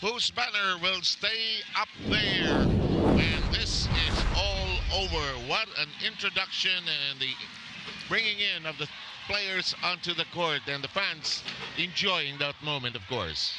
whose banner will stay up there when this is all over. What an introduction and the bringing in of the players onto the court and the fans enjoying that moment, of course.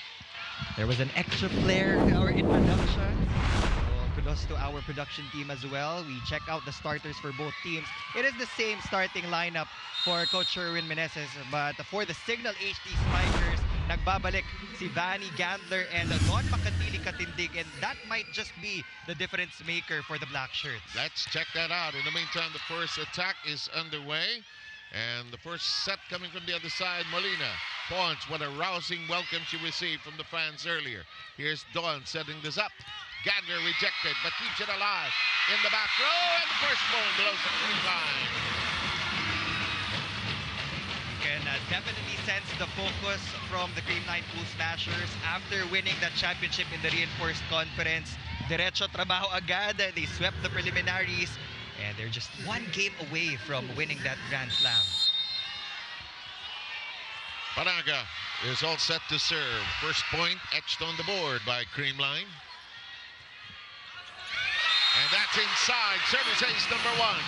There was an extra flair to our introduction. So kudos to our production team as well. We check out the starters for both teams. It is the same starting lineup for Coach Sherwin Meneses, but for the Cignal HD Spikers, nagbabalik si Vanny Gandler and Don Makatili Katindig, and that might just be the difference maker for the Black Shirts. Let's check that out. In the meantime, the first attack is underway. And the first set coming from the other side, Molina. Pons, what a rousing welcome she received from the fans earlier. Here's Dawn setting this up. Gandler rejected, but keeps it alive. In the back row, and the first point below the green line. Can definitely sense the focus from the Creamline Cool Smashers after winning that championship in the Reinforced Conference. Derecho trabaho agad. They swept the preliminaries. And they're just one game away from winning that Grand Slam. Panaga is all set to serve. First point etched on the board by Creamline. And that's inside. Service ace number one.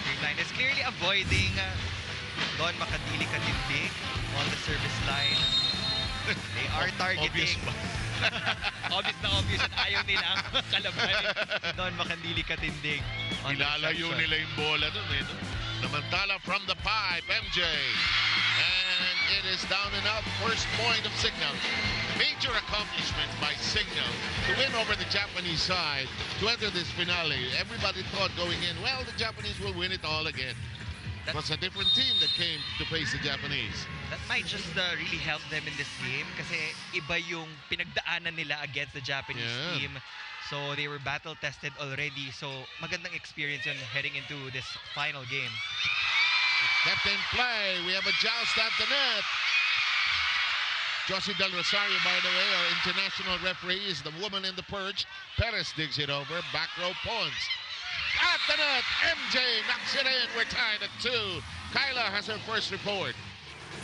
Creamline is clearly avoiding Don Makatili Katindig on the service line. They are targeting. Obvious na obvious at ayaw nila ang kalaban Don Makandili Katindig. Ilalayo nila yung bola dun eh. Namantala from the pipe, MJ. And it is down and out. First point of Cignal. Major accomplishment by Cignal to win over the Japanese side to enter this finale. Everybody thought going in, well, the Japanese will win it all again. It was a different team that came to face the Japanese. That might just really help them in this game kasi iba yung pinagdaanan nila against the Japanese team. So they were battle-tested already. So magandang experience yun heading into this final game. Kept in play. We have a joust at the net. Josie Del Rosario, by the way, our international referee, is the woman in the perch. Perez digs it over. Back row Pons. At the net, MJ knocks it in. We're tied at 2. Kyla has her first report.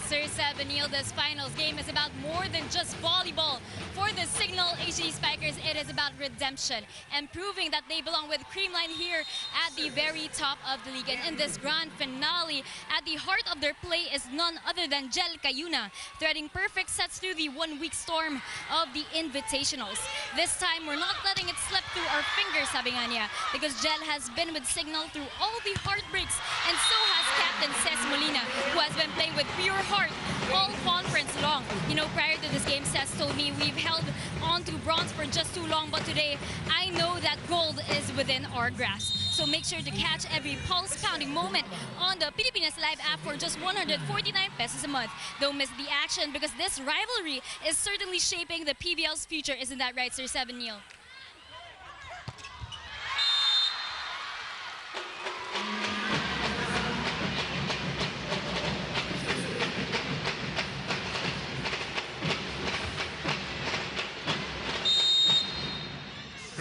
Sir Seven, Neil, this finals game is about more than just volleyball. For the Cignal HD Spikers, it is about redemption and proving that they belong with Creamline here at the very top of the league. And in this grand finale, at the heart of their play is none other than Jel Cayuna, threading perfect sets through the one-week storm of the Invitationals. This time, we're not letting it slip through our fingers, sabi nga niya, because Jel has been with Cignal through all the heartbreaks, and so has Captain Cez Molina, who has been playing with pure heart all conference long. You know, prior to this game, Cez told me we've held on to bronze for just too long, but today I know that gold is within our grasp. So make sure to catch every pulse-pounding moment on the Pilipinas Live app for just 149 pesos a month. Don't miss the action because this rivalry is certainly shaping the PVL's future. Isn't that right, Sir Seven, Neil?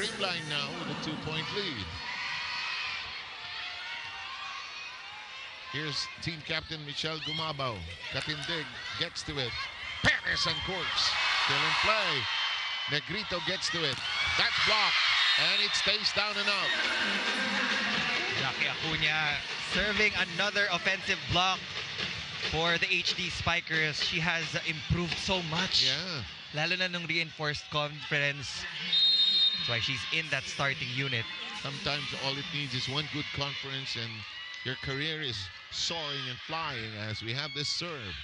Creamline now with a 2-point lead. Here's team captain Michelle Gumabao. Katindig gets to it. Perez and Corks still in play. Negrito gets to it. That's blocked. And it stays down and out. Jackie Acuna serving another offensive block for the HD Spikers. She has improved so much. Yeah. Lalo na nung Reinforced Conference. That's why she's in that starting unit. Sometimes all it needs is one good conference and your career is soaring and flying as we have this serve.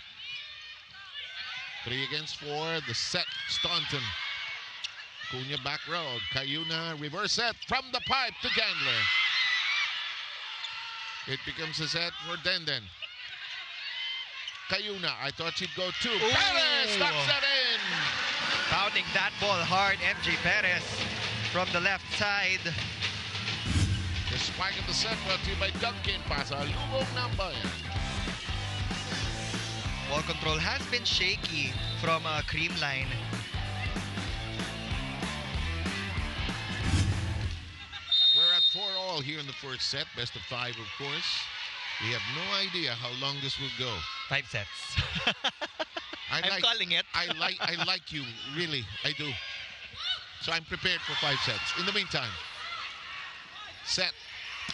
3 against 4, the set, Staunton. Cunha back row, Cayuna reverse set from the pipe to Gandler. It becomes a set for Denden. Cayuna, I thought she'd go 2. Perez knocks that in. Pounding that ball hard, MJ Perez from the left side. The spike of the set brought to you by Duncan Pasalubong number. Ball control has been shaky from Creamline. We're at 4-all here in the first set. Best of 5, of course. We have no idea how long this will go. 5 sets. I I'm calling it. I like you, really. I do. So I'm prepared for 5 sets. In the meantime, set.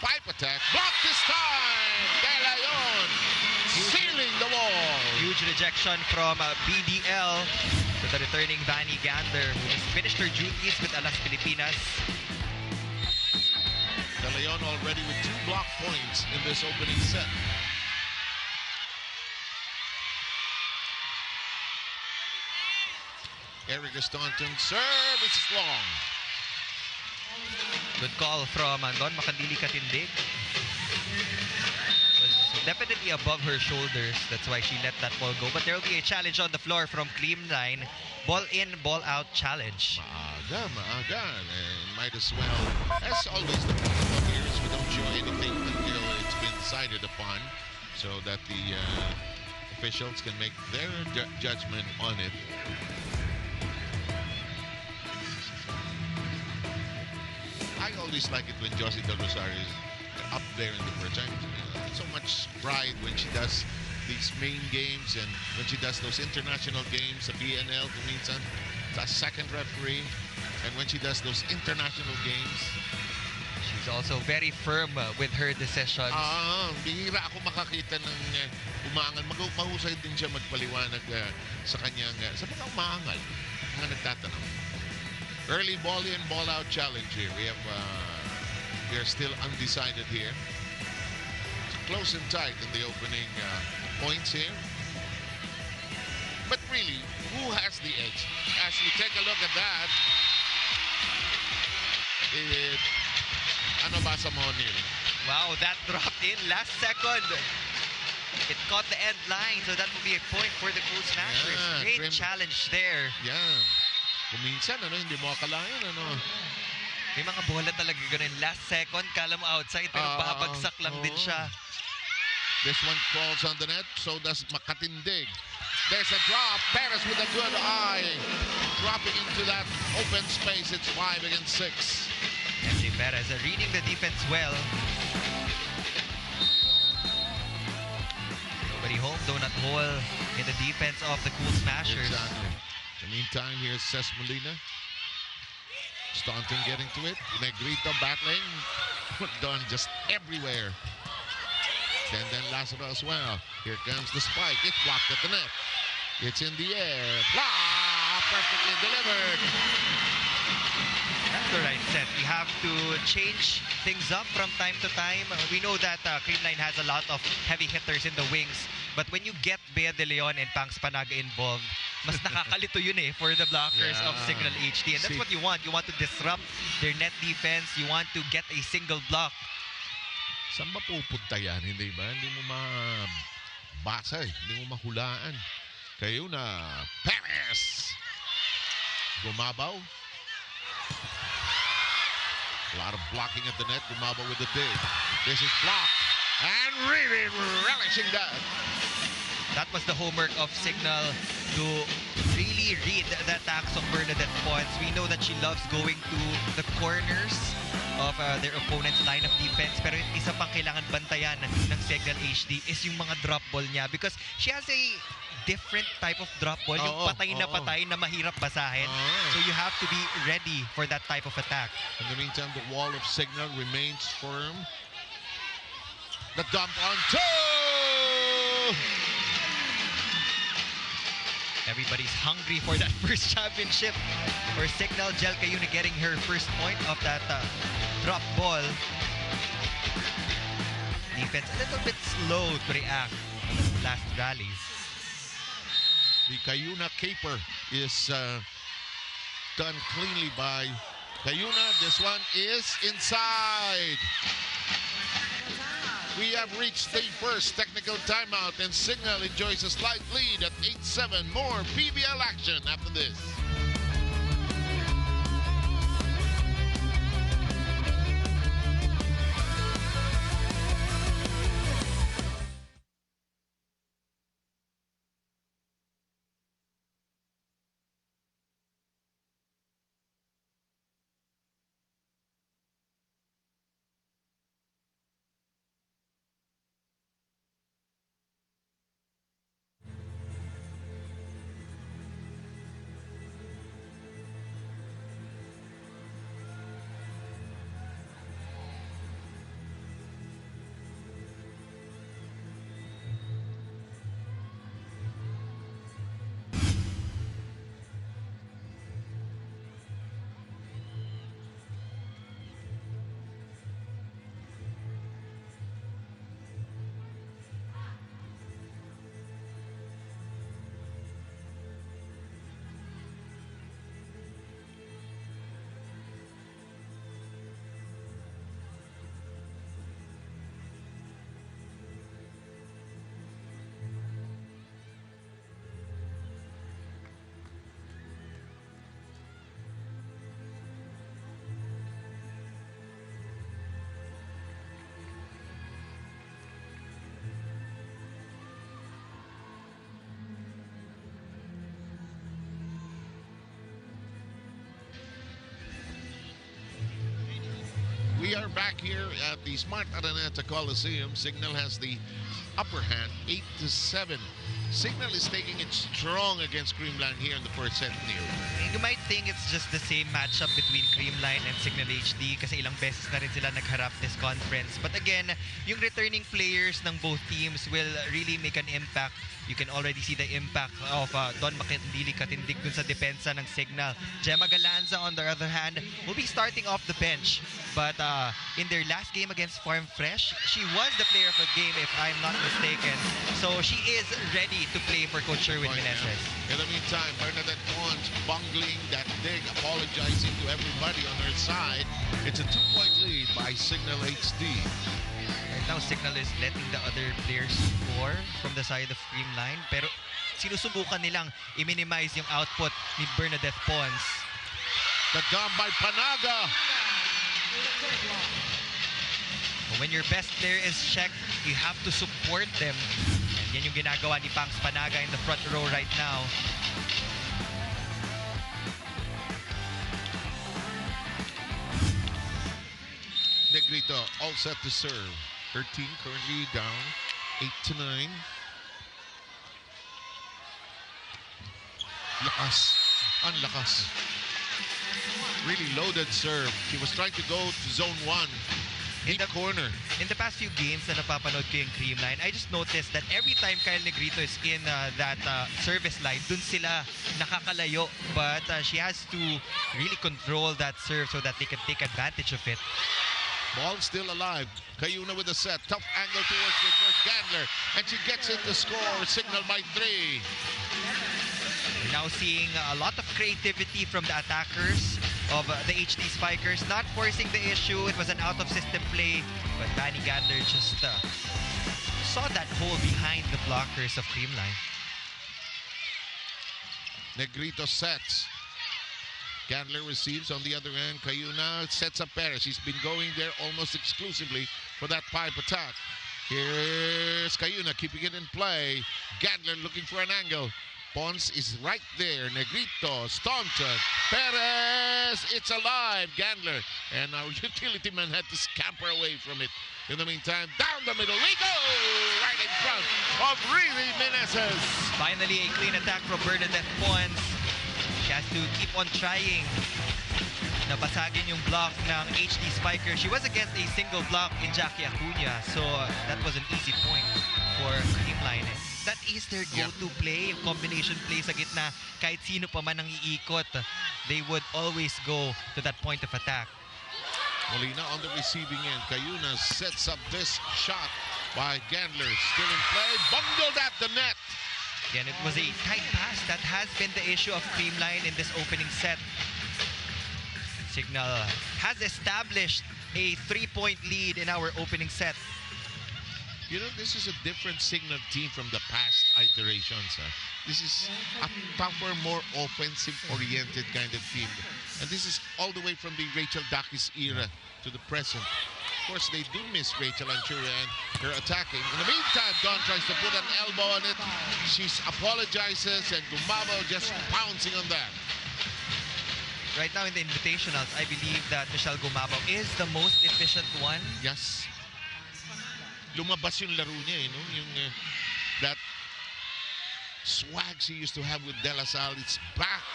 Pipe attack. Block this time. De Leon sealing the wall. Huge rejection from BDL to the returning Vanny Gander, who just finished her duties with Alas Pilipinas. De Leon already with 2 block points in this opening set. Erica Staunton service is long. Good call from Don Makandili Katindig. Was definitely above her shoulders. That's why she let that ball go. But there will be a challenge on the floor from Creamline. Ball in, ball out challenge. Maaga. Might as well. As always, the protocol here is we don't show anything until it's been decided upon, so that the officials can make their judgment on it. I always like it when Josie Del Rosario is up there in the first time. So much pride when she does these main games and when she does those international games, the PNL, kuminsan, the second referee, and when she does those international games. She's also very firm with her decisions. Bihira ako makakita ng umangal. Mahusay din siya magpaliwanag sa kanyang, sa mga umangal, mga nagtatanong. Early ball in, ball out challenge here. We are still undecided here. It's close and tight in the opening points here. But really, who has the edge? As we take a look at that, ano ba sa mo, Neil? Wow, that dropped in last second. It caught the end line, so that will be a point for the Cool Smashers. Yeah, Great challenge there. Yeah. Kuminsan, hindi mo akalain, May mga bola talaga ganun. Last second, kala mo outside, pero babagsak lang din siya. This one falls on the net, so does Makatindig. There's a drop. Perez with a good eye. Dropping into that open space. It's 5 against 6. MJ Perez reading the defense well. Nobody home, donut hole in the defense of the Cool Smashers. Exactly. In the meantime, here's Ces Molina. Staunton getting to it. Negrito battling. Done just everywhere. And then Lazaro as well. Here comes the spike. It's blocked at the net. It's in the air. Blah! Perfectly delivered. That's the right set. We have to change things up from time to time. We know that Creamline has a lot of heavy hitters in the wings. But when you get Bea De Leon and Pangs Panaga involved, mas nakakalito yun for the blockers of Cignal HD. And that's what you want. You want to disrupt their net defense. You want to get a single block. Saan ba pupunta yan? Hindi ba? Hindi mo mabasa Hindi mo mahulaan. Kayo na Perez. Gumabaw. A lot of blocking at the net. Gumabaw with the dig. This is blocked. And really relishing that. That was the homework of Cignal to really read the attacks of Bernadette Pons. We know that she loves going to the corners of their opponent's line of defense. Pero isa pang kailangan bantayan ng Cignal HD is yung mga drop ball niya because she has a different type of drop ball. Yung patay na mahirap basahin. So you have to be ready for that type of attack. In the meantime, the wall of Cignal remains firm. The dump on two! Everybody's hungry for that first championship. For Cignal, Jel Cayuna getting her first point of that drop ball. Defense a little bit slow to react on the last rallies. The Cayuna caper is done cleanly by Cayuna. This one is inside. We have reached the first technical timeout and Cignal enjoys a slight lead at 8-7. More PVL action after this. We are back here at the Smart Araneta Coliseum. Cignal has the upper hand, 8-7. Cignal is taking it strong against Creamline here in the first set, Neil. You might think it's just the same matchup between Creamline and Cignal HD kasi ilang beses na rin sila nagharap this conference. But again, yung returning players ng both teams will really make an impact. You can already see the impact of Don Makindili Katindig dun sa depensa ng Cignal. Gemma Galanza, on the other hand, will be starting off the bench. But in their last game against Farm Fresh, she was the player of the game if I'm not mistaken. So she is ready to play for Coach Sherwin Meneses. In the meantime, Bernadette Pons bungling that dig, apologizing to everybody on her side. It's a 2-point lead by Cignal HD. Right now, Cignal is letting the other players score from the side of Creamline. Pero sinusubukan nilang i-minimize yung output ni Bernadette Pons. The dump by Panaga. When your best player is checked, you have to support them. And yan yung ginagawa ni Pangs Panaga in the front row right now. Negrito all set to serve. Her team currently down 8-9. Lakas. Unlakas. Really loaded serve. She was trying to go to zone 1. Deep corner. In the past few games na napapanood ko yung Creamline, I just noticed that every time Kyle Negrito is in that service line, dun sila nakakalayo. But she has to really control that serve so that they can take advantage of it. Ball still alive. Cayuna with the set. Tough angle to work with for Gandler. And she gets it to score. Cignal by 3. We're now seeing a lot of creativity from the attackers of the HD Spikers, not forcing the issue. It was an out-of-system play, but Manny Gandler just saw that hole behind the blockers of Creamline. Negrito sets. Gandler receives on the other end. Cayuna sets up Perez. He's been going there almost exclusively for that pipe attack. Here's Cayuna keeping it in play. Gandler looking for an angle. Pons is right there. Negrito, Staunton, Perez, it's alive. Gandler, and our utility man had to scamper away from it. In the meantime, down the middle we go! Right in front of Riri Meneses. Finally, a clean attack from Bernadette Pons. She has to keep on trying. Nabasagin yung block ng HD Spiker. She was against a single block in Jackie Acuna, so that was an easy point for Creamline. That is their go-to play, yung combination play sa gitna. Kahit sino pa man ang iikot, they would always go to that point of attack. Molina on the receiving end. Cayuna sets up this shot by Gandler. Still in play, bungled at the net. Again, it was a tight pass. That has been the issue of Creamline in this opening set. Cignal has established a 3-point lead in our opening set. You know, this is a different Cignal team from the past iterations. This is a tougher, more offensive-oriented kind of team. And this is all the way from the Rachel Dakis era to the present. Of course, they do miss Rachel, I'm sure, and her attacking. In the meantime, Dawn tries to put an elbow on it. She apologizes, and Gumabo just pouncing on that. Right now in the Invitationals, I believe that Michelle Gumabo is the most efficient one. Yes. Lumabas yung laro niya, no? Yung that swag she used to have with De La Salle, it's back.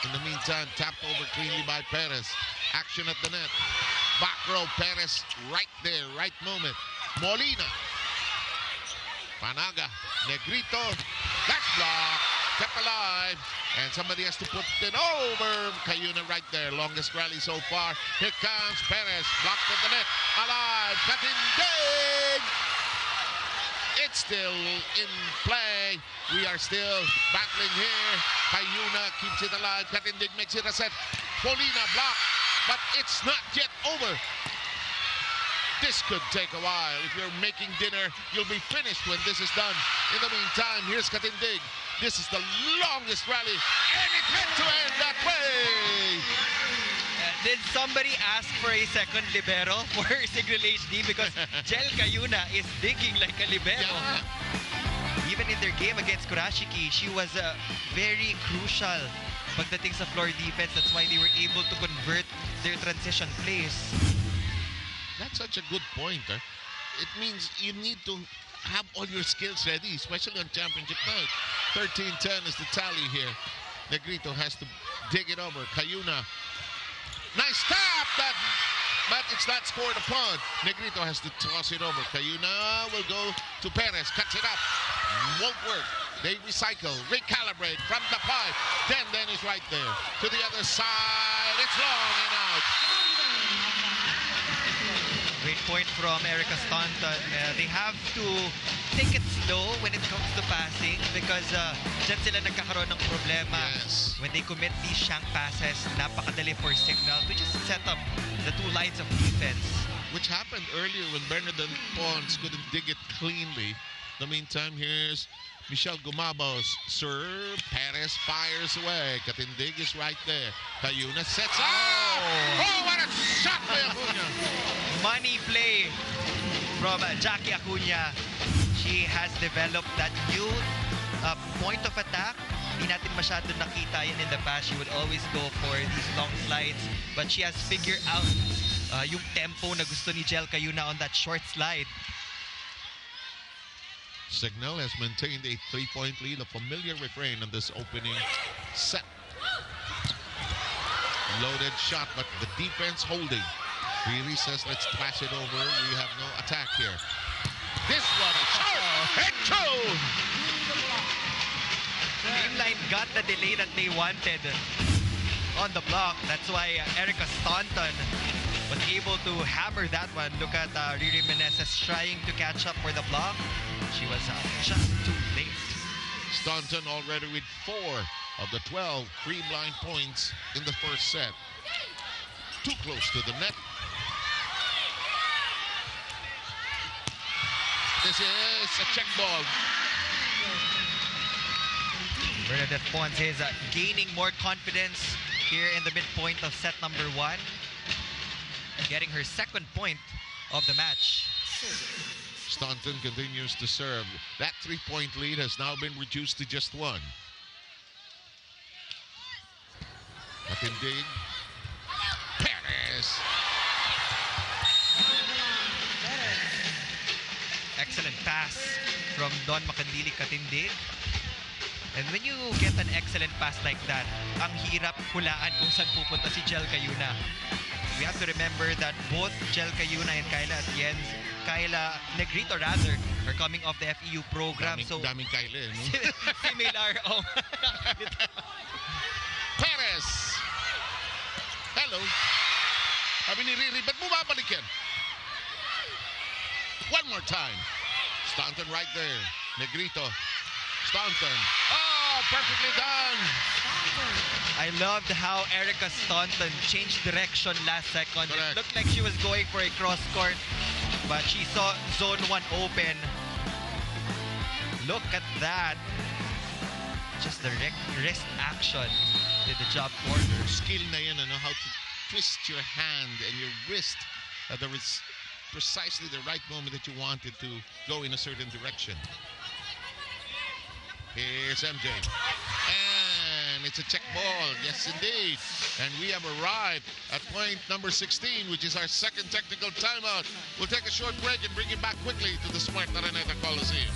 In the meantime, tapped over cleanly by Perez. Action at the net. Back row, Perez right there, right moment. Molina. Panaga. Negrito. That's blocked. Kept alive. And somebody has to put it over. Cayuna right there. Longest rally so far. Here comes Perez. Blocked at the net. Alive. Katindig. It's still in play. We are still battling here. Cayuna keeps it alive. Katindig makes it a set. Polina blocked. But it's not yet over. This could take a while. If you're making dinner, you'll be finished when this is done. In the meantime, here's Katindig. This is the longest rally, and it had to end that way. Did somebody ask for a second libero for Cignal HD? Because Jel Cayuna is digging like a libero. Yeah. even in their game against Kurashiki, she was very crucial pagdating sa floor defense. That's why they were able to convert their transition plays. That's such a good point. It means you need to have all your skills ready, especially on championship night. 13-10 is the tally here. Negrito has to dig it over. Cayuna. Nice tap! But it's not scored upon. Negrito has to toss it over. Cayuna will go to Perez. Cuts it up. Won't work. They recycle. Recalibrate from the pipe. Den is right there. To the other side. It's long and out. Great point from Erica Staunton. They have to take it slow when it comes to passing because dyan sila nagkakaroon ng problema. Yes. When they commit these shank passes, napakadali for Cignal to just set up the two lines of defense. Which happened earlier when Bernadette Pons couldn't dig it cleanly. In the meantime, here's Michelle Gumabo's serve. Perez fires away. Katindig is right there. Cayuna sets up. Oh, what a shot by Acuna. Money play from Jackie Acuna. She has developed that new point of attack. Hindi natin masyado nakita yan in the past. She would always go for these long slides. But she has figured out yung tempo na gusto ni Jel Cayuna on that short slide. Cignal has maintained a 3-point lead, a familiar refrain in this opening set. Loaded shot, but the defense holding. Really says, let's pass it over. We have no attack here. This one, and two! Creamline got the delay that they wanted on the block. That's why Erica Staunton was able to hammer that one. Look at Riri Meneses trying to catch up for the block. She was just too late. Staunton already with 4 of the 12 Creamline points in the first set. Too close to the net. This is a check ball. Bernadette Pons is gaining more confidence here in the midpoint of set number 1. Getting her second point of the match. Staunton continues to serve. That 3-point lead has now been reduced to just 1. Katindig. Perez. Excellent pass from Don Makandili Katindig. And when you get an excellent pass like that, ang hirap hulaan kung saan pupunta si Jel Cayuna. We have to remember that both Jel Cayuna and Kyla Negrito rather, are coming off the FEU program. Daming Kyla, no? Similar. Oh. Perez. Hello. Sabi ni Riri, ba't bumabalik yan? One more time. Staunton right there. Negrito. Staunton. Oh, perfectly done. I loved how Erica Staunton changed direction last second. Correct. It looked like she was going for a cross court, but she saw zone 1 open. Look at that. Just the wrist action did the job for her. Skill na yan, ano, how to twist your hand and your wrist. There is precisely the right moment that you wanted to go in a certain direction. Here's MJ. And it's a check ball. Yes, indeed. And we have arrived at point number 16, which is our second technical timeout. We'll take a short break and bring you back quickly to the Smart Araneta Coliseum.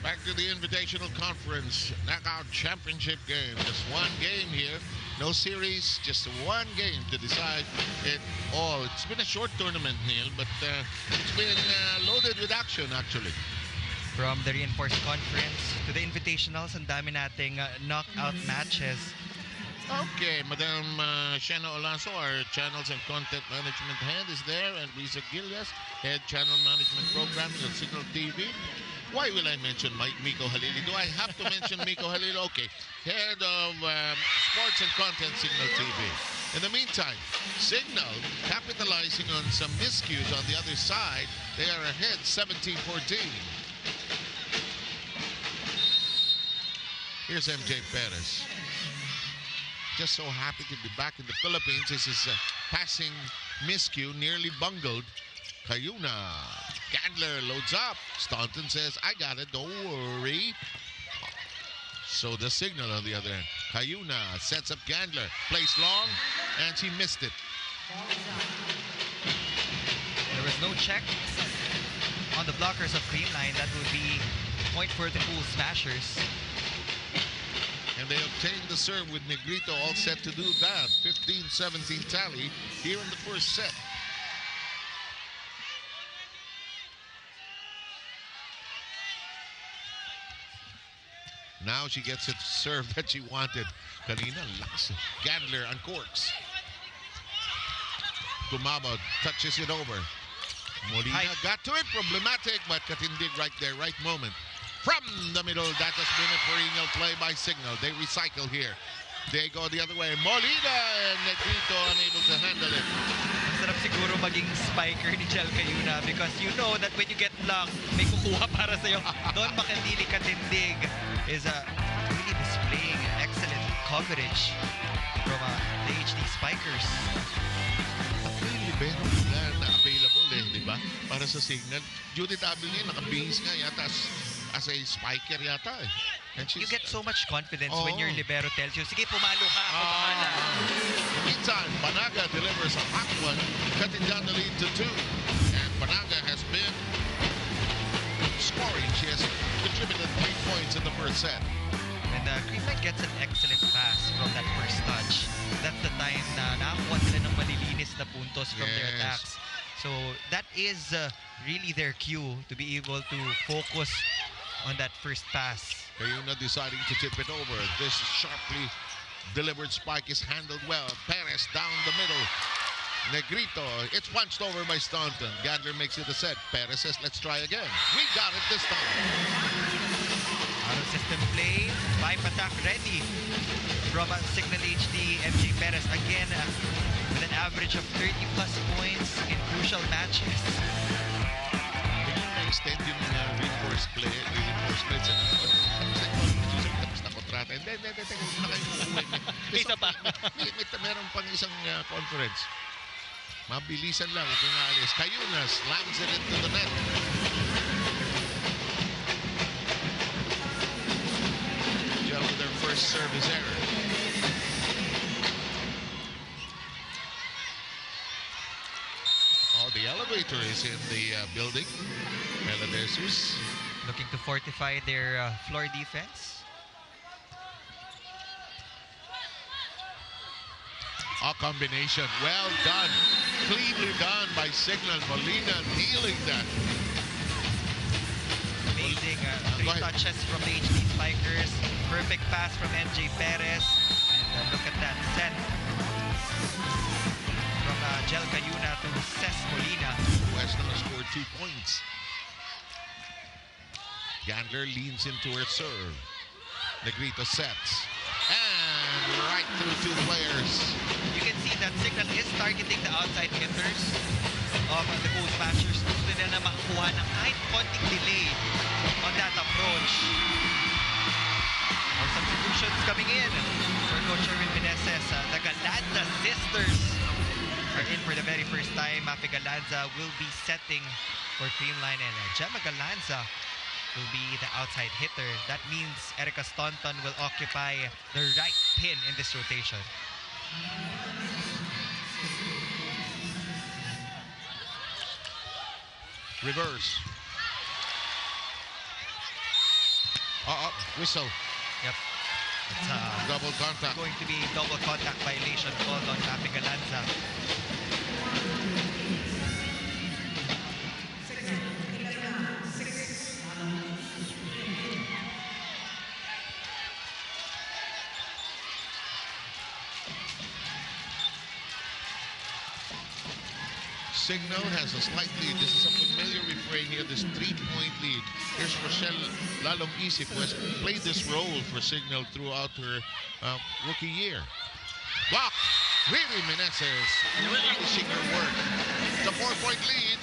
Back to the Invitational Conference Knockout Championship game. Just one game here. No series, just one game to decide it all. It's been a short tournament, Neil, but it's been loaded with action, actually. From the reinforced conference to the invitationals, ang dami nating knockout matches. Okay, Madam Shana Olanso, our Channels and Content Management Head, is there, and Risa Gilias, Head Channel Management Programming at Cignal TV. Why will I mention Miko Halili? Do I have to mention Miko Halili? Okay, Head of Sports and Content, Cignal TV. In the meantime, Cignal capitalizing on some miscues on the other side. They are ahead 17-14. Here's MJ Perez. Just so happy to be back in the Philippines. This is a passing miscue, nearly bungled. Cayuna. Gandler loads up. Staunton says, I got it, don't worry. So the Cignal on the other end. Cayuna sets up Gandler. Plays long, and she missed it. There was no check on the blockers of Creamline. That would be point for the Cool Smashers. And they obtained the serve with Negrito all set to do that. 15-17 tally here in the first set. Now she gets it serve that she wanted. Kanina, lakas. Gandler uncorks. Gumabao touches it over. Molina got to it. Problematic, but Katindig right there, right moment. From the middle, that has been a perennial play by Cignal. They recycle here. They go the other way. Molina and Negrito unable to handle it. Masarap siguro maging spiker ni Jel Cayuna because you know that when you get blocked, may kukuha para sa'yo. Don Makandili Katindig is really displaying excellent coverage from the HD Spikers. Libero na available di ba? Para sa Cignal. Judith Abilene, nakabihis nga yata as a spiker yata And you get so much confidence when your libero tells you, sige, pumalo ka, ako bahala. Meantime, Banaga delivers a hot one, cutting down the lead to 2. And Banaga has been scoring. She has contributed 3 points in the first set. And Creamline gets an excellent pass from that first touch. That's the time na nakakuha sila ng malilinis na puntos from their attacks. So that is really their cue to be able to focus on that first pass. Cayuna deciding to tip it over. This sharply delivered spike is handled well. Perez down the middle. Negrito, it's punched over by Staunton. Gandler makes it a set. Perez says, let's try again. We got it this time. Out of system play. 5 attack ready from Cignal HD. MJ Perez again with an average of 30 plus points in crucial matches. Extend yung reinforced play, reinforced plays. Tapos na kontrata. Hindi, na kayo uuwi. Isa pa. Meron pang isang conference. Mabilisan lang kung naalis. Cayuna slams it into the net. Gel with their first service error. Oh, the elevator is in the building. Meladesus looking to fortify their floor defense. A combination. Well done. Cleanly done by Cignal. Molina kneeling that. Amazing 3 touches from the HD Spikers. Perfect pass from MJ Perez. And look at that set from Jel Cayuna to Ces Molina, who has now scored 2 points. Gandler leans into her serve. Negrito sets. And right through 2 players. You can see that Cignal is targeting the outside hitters of the Cool Smashers. Gusto nila na makakuha ng kahit konting delay on that approach. Now substitutions coming in for Coach Erwin Meneses. The Galanza sisters are in for the very first time. Mafi Galanza will be setting for Creamline, and Gemma Galanza will be the outside hitter. That means Erica Staunton will occupy the right pin in this rotation. Reverse. Whistle. Yep. It's Double contact. going to be double contact violation called on Rafi Galanza. Cignal has a slight lead. This is a familiar refrain here, this 3-point lead. Here's Rochelle Lalong Isip, who has played this role for Cignal throughout her rookie year. Block! Riri Meneses finishing her work. It's a 4-point lead.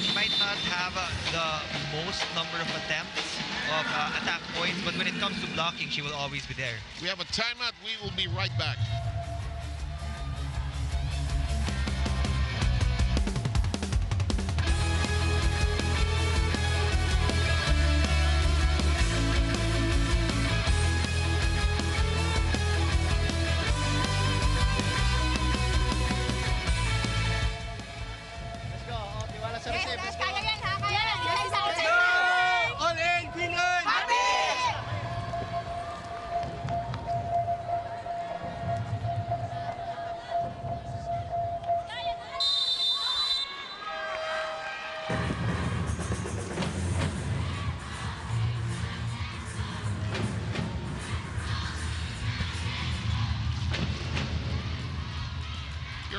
She might not have the most number of attempts of attack points, but when it comes to blocking, she will always be there. We have a timeout. We will be right back.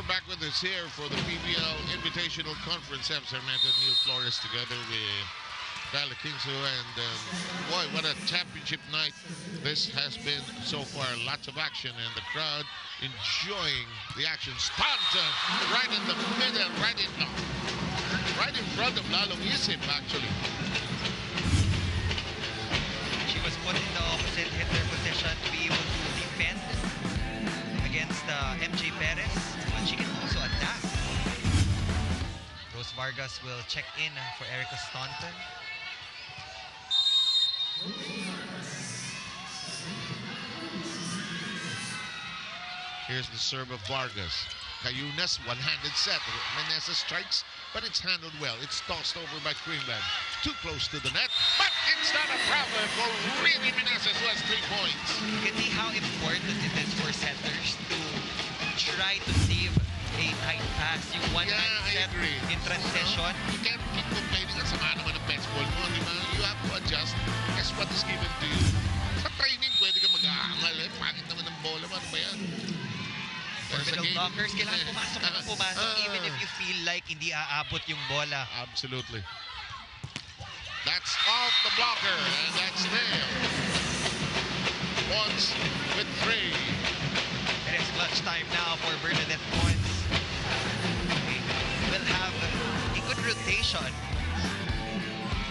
Back with us here for the PVL Invitational Conference. Sam Sarmiento and Neil Flores together with Kyla Kingsu, and boy, what a championship night this has been so far. Lots of action and the crowd enjoying the action. Stanton right in the middle, right in front of Lalong Isip, actually. She was put in the opposite hitter position to be able to defend against MJ Perez, but she can also attack. Rose Vargas will check in for Erica Staunton. Here's the serve of Vargas. Cayunas, one-handed set. Meneses strikes, but it's handled well. It's tossed over by Creamline. Too close to the net, but it's not a problem for Riri Meneses, who has 3 points. You can see how important it is for setters to try to save a tight pass. Yung one-hand set in transition. You can't keep complaining at sama naman ng baseball mo, di ba? You have to adjust as what is given to you. Sa training, pwede ka mag-aangal. Pangit naman ng bola mo. Ano ba yan? For middle blockers, kailangan pumasok even if you feel like hindi aabot yung bola. Absolutely. That's off the blocker, and that's there. Once with 3. It is clutch time now for Bernadette Pons. We'll have a good rotation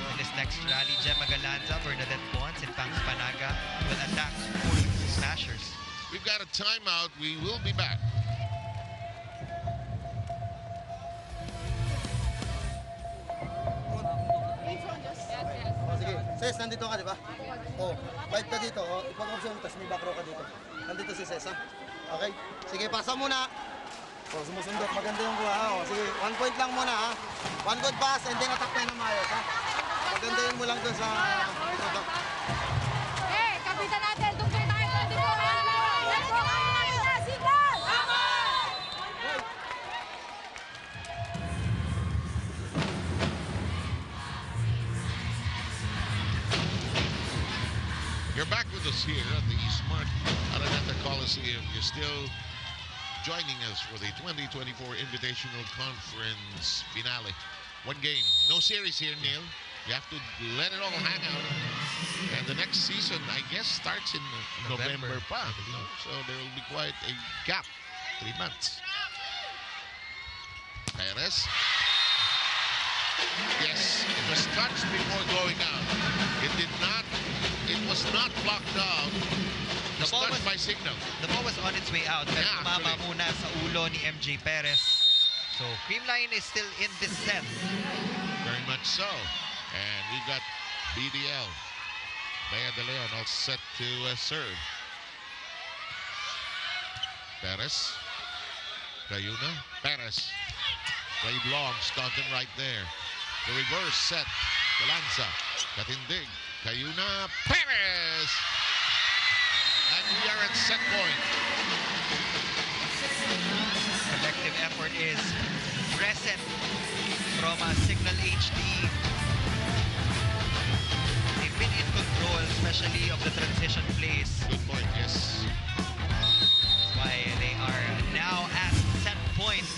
in this next rally. Gemma Galanza, Bernadette Pons, and Pangs Panaga will attack for the Smashers. We've got a timeout. We will be back. Sige, Ses, nandito ka, di ba? Oh, bite ka dito. Oh, ipag-observe mo, tapos may back row ka dito. Nandito si Ses, ha? Okay? Sige, pasa muna. Oh, sumusundot. Maganda yung buha, ha? Oh, sige, 1 point lang muna, ha? 1 good pass, and then attack tayo ng maayos, ha? Magandahin mo lang dun sa... Hey, kapitan natin, doon kayo tayo. Let's go! Signal! You're back with us here at the Smart Araneta Coliseum. You're still joining us for the 2024 Invitational Conference finale. 1 game. No series here, Neil. You have to let it all hang out. And the next season, I guess, starts in November pa. So there will be quite a gap. 3 months. Perez. Yes, it was touched before going out. It was not blocked out. It was touched by Cignal. The ball was on its way out. Pero tumama muna sa ulo ni MJ Perez. So Creamline is still in this set. Very much so. And we got PVL. Bea De Leon all set to serve. Perez. Cayuna. Perez. Played long. Staunton right there. The reverse set. Galanza. Katindig. Cayuna Perez. And we are at set point. Collective effort is present from Cignal HD. They've been in control, especially of the transition plays. Good point, yes. That's why they are now at set point.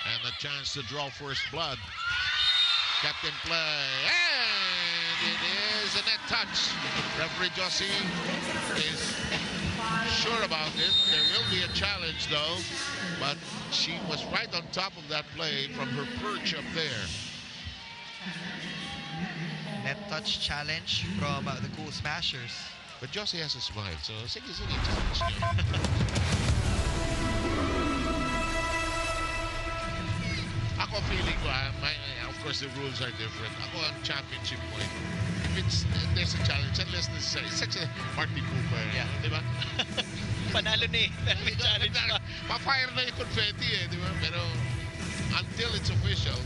And a chance to draw first blood. Captain play. And it is a net touch. Referee Josie is sure about it. There will be a challenge though. But she was right on top of that play from her perch up there. Net touch challenge from the Cool Smashers. But Josie has a smile, so sige, challenge niyo. Ako feeling ko, of course the rules are different. Ako ang championship point. If there's a challenge, unless necessary. It's such a party pooper, Yeah. di ba? Panalo na eh. Pero may challenge pa. Pa-fire na yung confetti eh, di ba? Pero until it's official,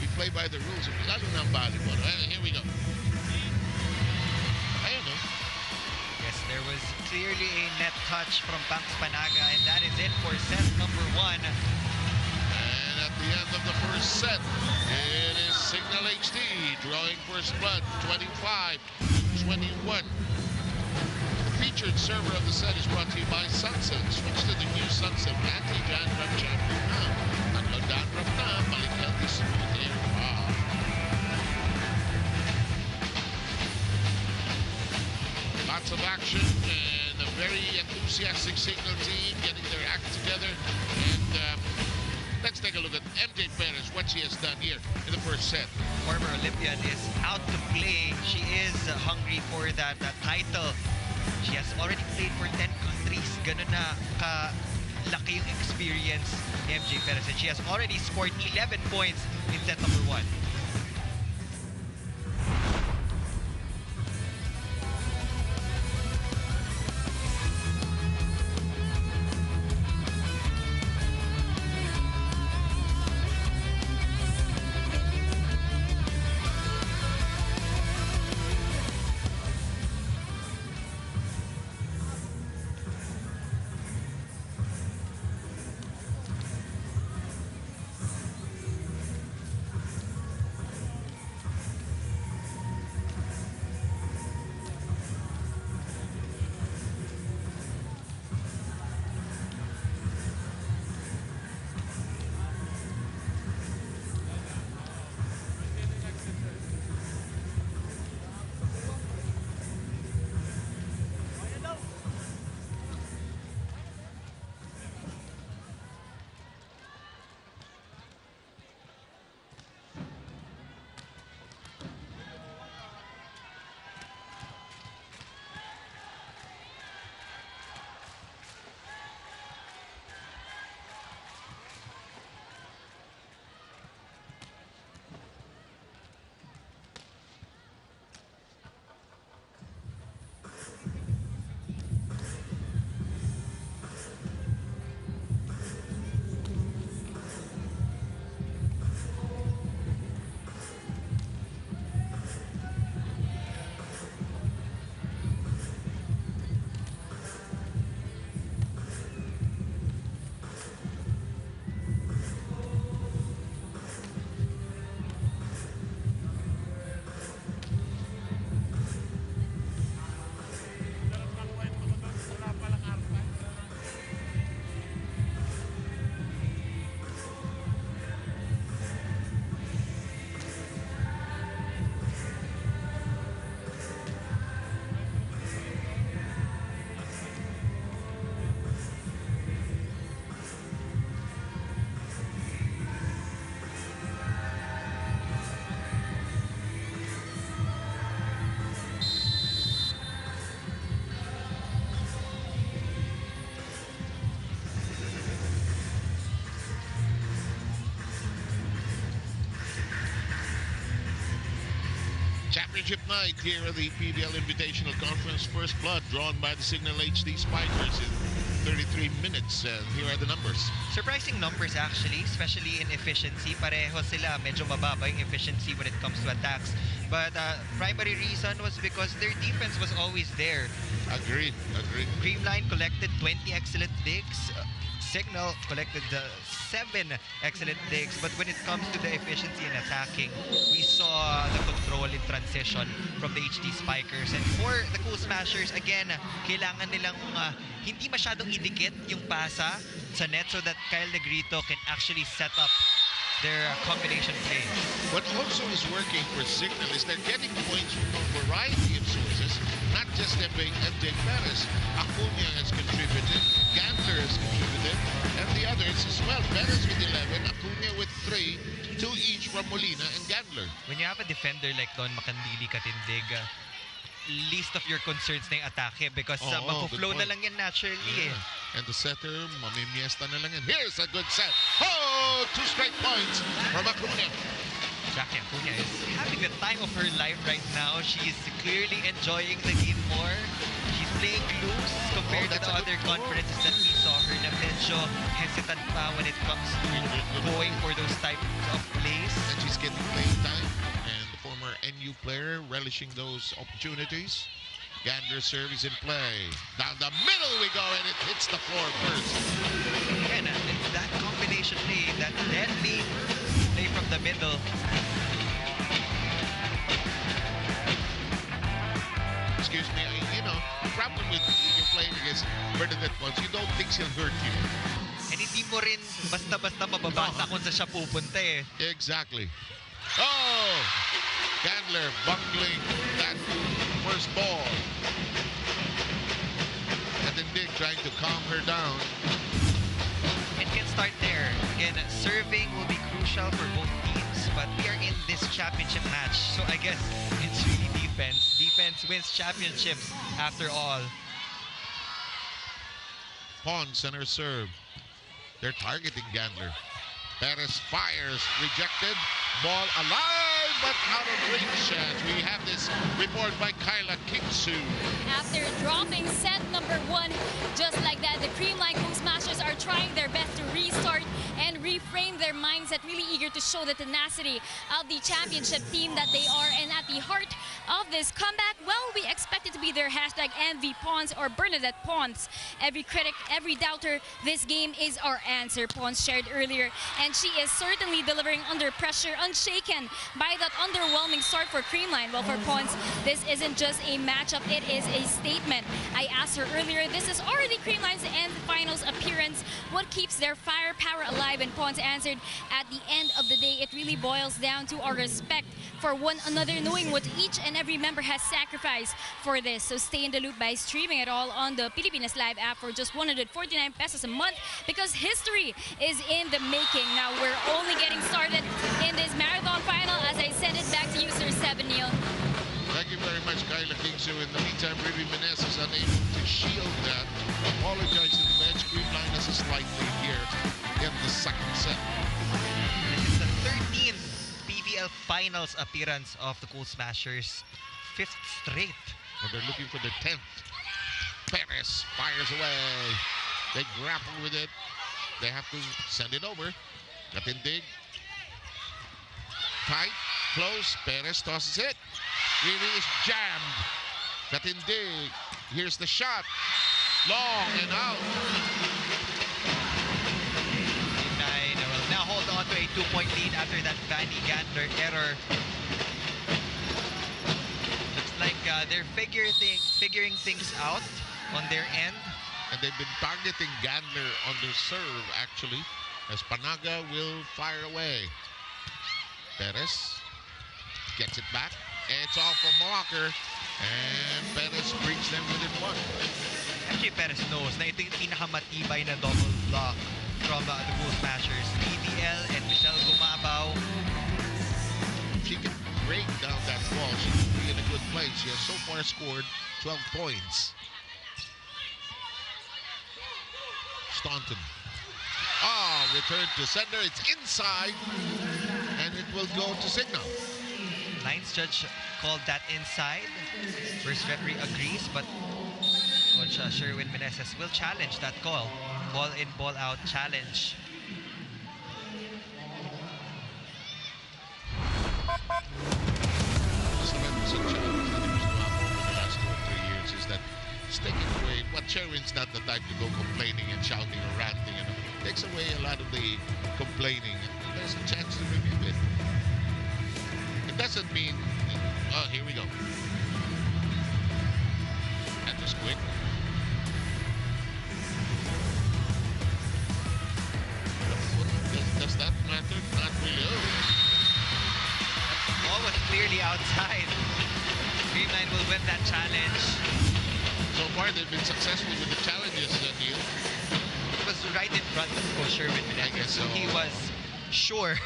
we play by the rules. Lalo na ang volleyball. Here we go. Ayun, no? Yes, there was clearly a net touch from Pax Panaga, and that is it for set number 1. And at the end of the first set, it is Cignal HD drawing first blood, 25-21. The featured server of the set is brought to you by Sunset. Switch to the new Sunset anti-dandruff shampoo now. Tatlo dandruff na, balik healthy smooth hair. Wow. Lots of action and a very enthusiastic Cignal team getting their act together. And let's take a look at MJ Perez, what she has done here in the first set. Former Olympian is out to play. She is hungry for that title. She has already played for 10 countries. Ganun na kalaki yung experience ni MJ Perez. And she has already scored 11 points in set number 1. Championship night here at the PVL Invitational Conference. First blood drawn by the Cignal HD Spikers. 33 minutes. Here are the numbers. Surprising numbers actually, especially in efficiency. Pareho sila, medyo mababa yung efficiency when it comes to attacks. But primary reason was because their defense was always there. Agreed. Creamline collected 20 excellent digs. Cignal collected 7 excellent digs. But when it comes to the efficiency in attacking, we saw the control in transition from the HD Spikers. And for the Cool Smashers, again, kailangan nilang hindi masyadong idikit yung pasa sa net so that Kyle Negrito can actually set up their combination play. What also is working for Cignal is they're getting points from a variety of sources, not just MJ Perez. Acuna has contributed, Gantler has contributed, and the others as well. Perez with 11, Acuna with 3, 2 each from Molina and Gantler. When you have a defender like Don Makandili Katindig, least of your concerns na yung atake because mag-flow na lang yan naturally. And the setter, mamimiesta na lang yan. Here's a good set. Oh, 2 straight points from Acuna. Jackie Acuna is having the time of her life right now. She's clearly enjoying the game more. She's playing loose compared to the other conferences that we saw her na medyo hesitant pa when it comes to going for those types of plays. And she's getting playing time. And the former NU player relishing those opportunities. Gandler's serve is in play. Down the middle we go, and it hits the floor first. And it's that combination play, that deadly play from the middle. Excuse me, the problem with you're playing against Bernadette Pons, you don't think she'll hurt you. And hindi mo rin basta-basta mababasa kung saan siya pupunta eh. Exactly. Oh! Gandler bungling that first ball. And then Dick trying to calm her down. It can start there. Again, serving will be crucial for both teams, but we are in this championship match, so I guess it's really defense. Defense wins championships after all. Pons center serve. They're targeting Gandler. Perez fires, rejected. Ball alive, but out of reach. We have this report by Kyla Kingsu. After dropping set number 1, just like that, the Creamline Cool Smashers are trying their best to restart and reframe their mindset, really eager to show the tenacity of the championship team that they are. And at the heart of this comeback, well, we expect it to be their hashtag MV Pons or Bernadette Pons. Every critic, every doubter, this game is our answer, Pons shared earlier. And she is certainly delivering under pressure, unshaken by that underwhelming start for Creamline. Well, for Pons, this isn't just a matchup, it is a statement. I asked her earlier, this is already Creamline's end finals appearance. What keeps their firepower alive? And Pons answered, at the end of the day, it really boils down to our respect for one another, knowing what each and every member has sacrificed for this. So stay in the loop by streaming it all on the Pilipinas Live app for just 149 pesos a month, because history is in the making. Now we're only getting started in this marathon final as I send it back to you, Sir Seven Neil. Thank you very much, Kyla Kingsu. In the meantime, Rivi Menes is unable to shield that. Apologize to the bench. Creamline has a slight lead here in the second set. This is the 13th PVL Finals appearance of the Cool Smashers. 5th straight. And they're looking for the 10th. Perez fires away. They grapple with it. They have to send it over. Katindig. Tight. Close. Perez tosses it. Really is jammed. Katindig. Here's the shot. Long and out. Nine will now hold on to a 2-point lead after that Vanny Gandler error. Looks like they're figuring things out on their end. And they've been targeting Gandler on their serve, actually, as Panaga will fire away. Perez gets it back. It's off from Walker. And Perez brings them within 1. Actually, Perez knows na ito yung pinakamatibay na double block from the Cool Smashers. PVL and Michelle Gumabaw. She can break down that wall. She will be in a good place. She has so far scored 12 points. Staunton. Return to sender. It's inside. And it will go to Cignal. Lines judge called that inside. First referee agrees, but Coach Sherwin Meneses will challenge that call. Ball in, ball out challenge. Just a challenge that he was doing over the last 2 or 3 years is that it's taking away. But Sherwin's not the type to go complaining and shouting or ranting. Takes away a lot of the complaining. And there's a chance to relieve it. It doesn't mean. Oh, here we go. That was quick. Does that matter? Not really. The ball was clearly outside. Creamline will win that challenge. So far, they've been successful with the challenges, Neil. It was right in front of Coach Sherwin Meneses, I guess so so. he was sure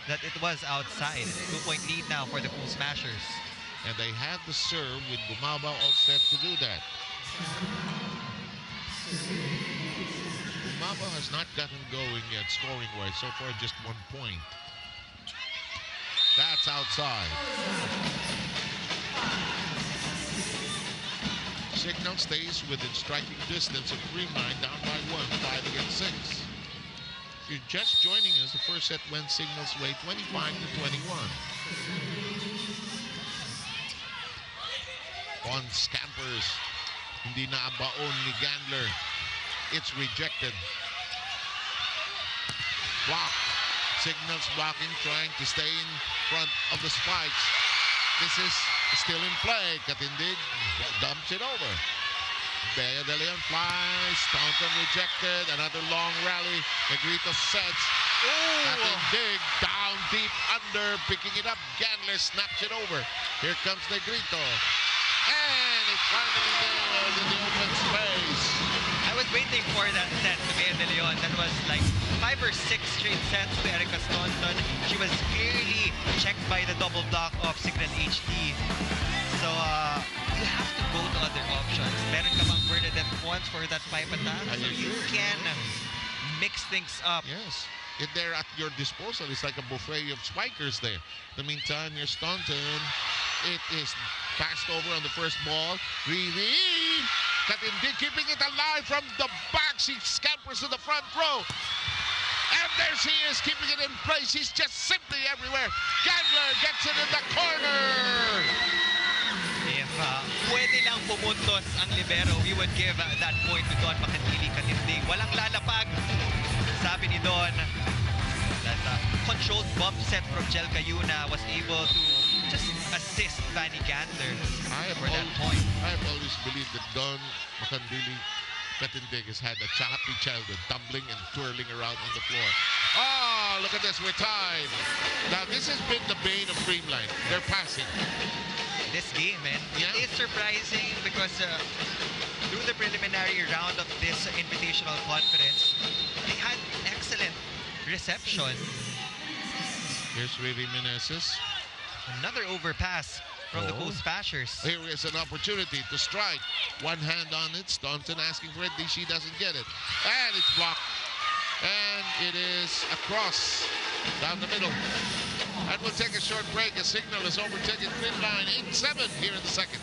that it was outside. 2-point lead now for the Cool Smashers. And they have the serve with Bumaba all set to do that. Bumaba has not gotten going yet scoring-wise. So far, just 1 point. That's outside. Cignal stays within striking distance of Creamline, down by 1, 5 against 6. If you're just joining us, the first set went Cignal's way 25-21. On scampers, hindi naabaon ni Gandler. It's rejected. Block. Cignal's blocking, trying to stay in front of the spikes. This is still in play. Katindig dumps it over. Bea de Leon flies. Taunton rejected. Another long rally. Negrito sets. Katindig down deep under. Picking it up. Gandler snaps it over. Here comes Negrito. And it's finally there in the open space. I was waiting for that set to Bea de Leon. That was like 5 or 6 straight sets to Erica Staunton. She was clearly checked by the double block of Cignal HD. So you have to go to other options. Meron ka bang Bernadette once for that pipe attack? So you can mix things up. Yes. If they're at your disposal, it's like a buffet of spikers there. In the meantime, your Staunton, it is passed over on the first ball. Riri Katindig keeping it alive from the back. She scampers to the front row. And there she is, keeping it in place. She's just simply everywhere. Gandler gets it in the corner. If pwede lang pumuntos ang libero, we would give that point to Don Makatili Katindig. Walang lalapag. Sabi ni Don that controlled bump set from Jel Cayuna was able to just assist Vanny Gandler for that point. I have always believed that Don Makandili Katindig has had a happy childhood, tumbling and twirling around on the floor. Oh, look at this, we're tied. Now, this has been the bane of Creamline. They're passing. This game, man, Yeah. it is surprising because through the preliminary round of this Invitational Conference, they had excellent reception. Here's Riri Meneses. Another overpass from the Cool Smashers. Here is an opportunity to strike. One hand on it. Staunton asking for it. She doesn't get it. And it's blocked. And it is across down the middle. And we'll take a short break. A Cignal is overtaking Creamline 8-7 here in the second.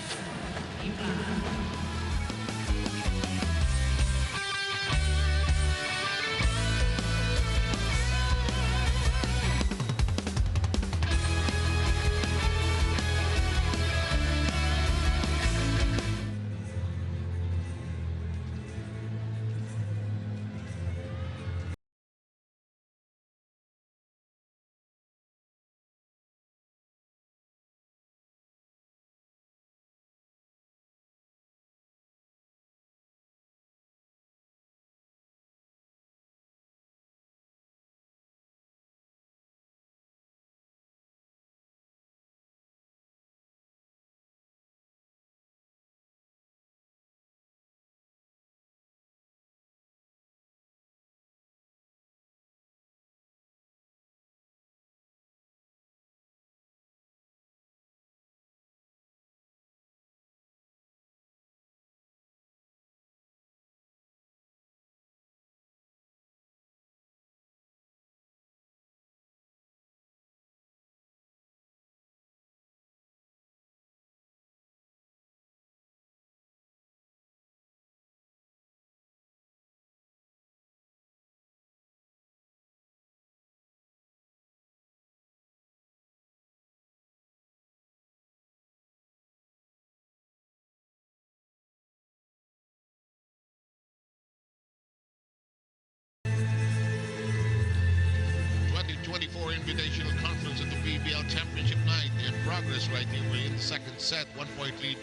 Invitational Conference of the PVL Championship night in progress right here. We're in the second set, 1-point lead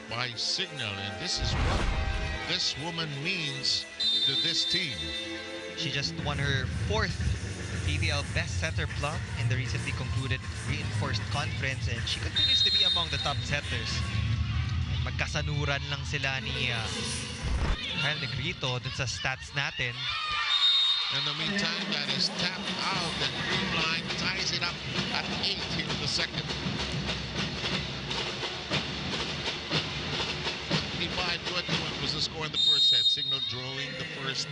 by Cignal, and this is what this woman means to this team. She just won her 4th PVL Best Setter plum in the recently concluded Reinforced Conference, and she continues to be among the top setters. Magkasanuran lang sila ni Kyle Negrito dun sa stats natin. In the meantime, that is tapped out, and Creamline ties it up at 8 here in the second. 25-21 was the score in the first set. Cignal drawing the first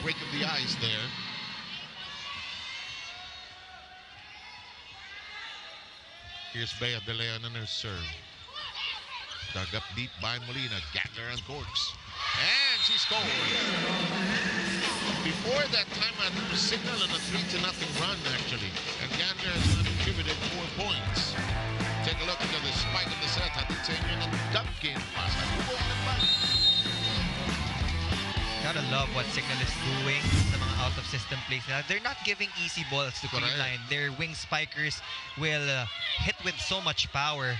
break of the ice there. Here's Bea De Leon on her serve. Dug up deep by Molina. Gatler and corks. And she scores. Before that time, it was Cignal on a 3-0 run, actually. And Gatler has now contributed 4 points. Take a look at the spike of the set. At the same minute, Duncan pass. Gotta love what Cignal is doing sa mga out-of-system plays nila. They're not giving easy balls to Creamline. Their wing spikers will hit with so much power.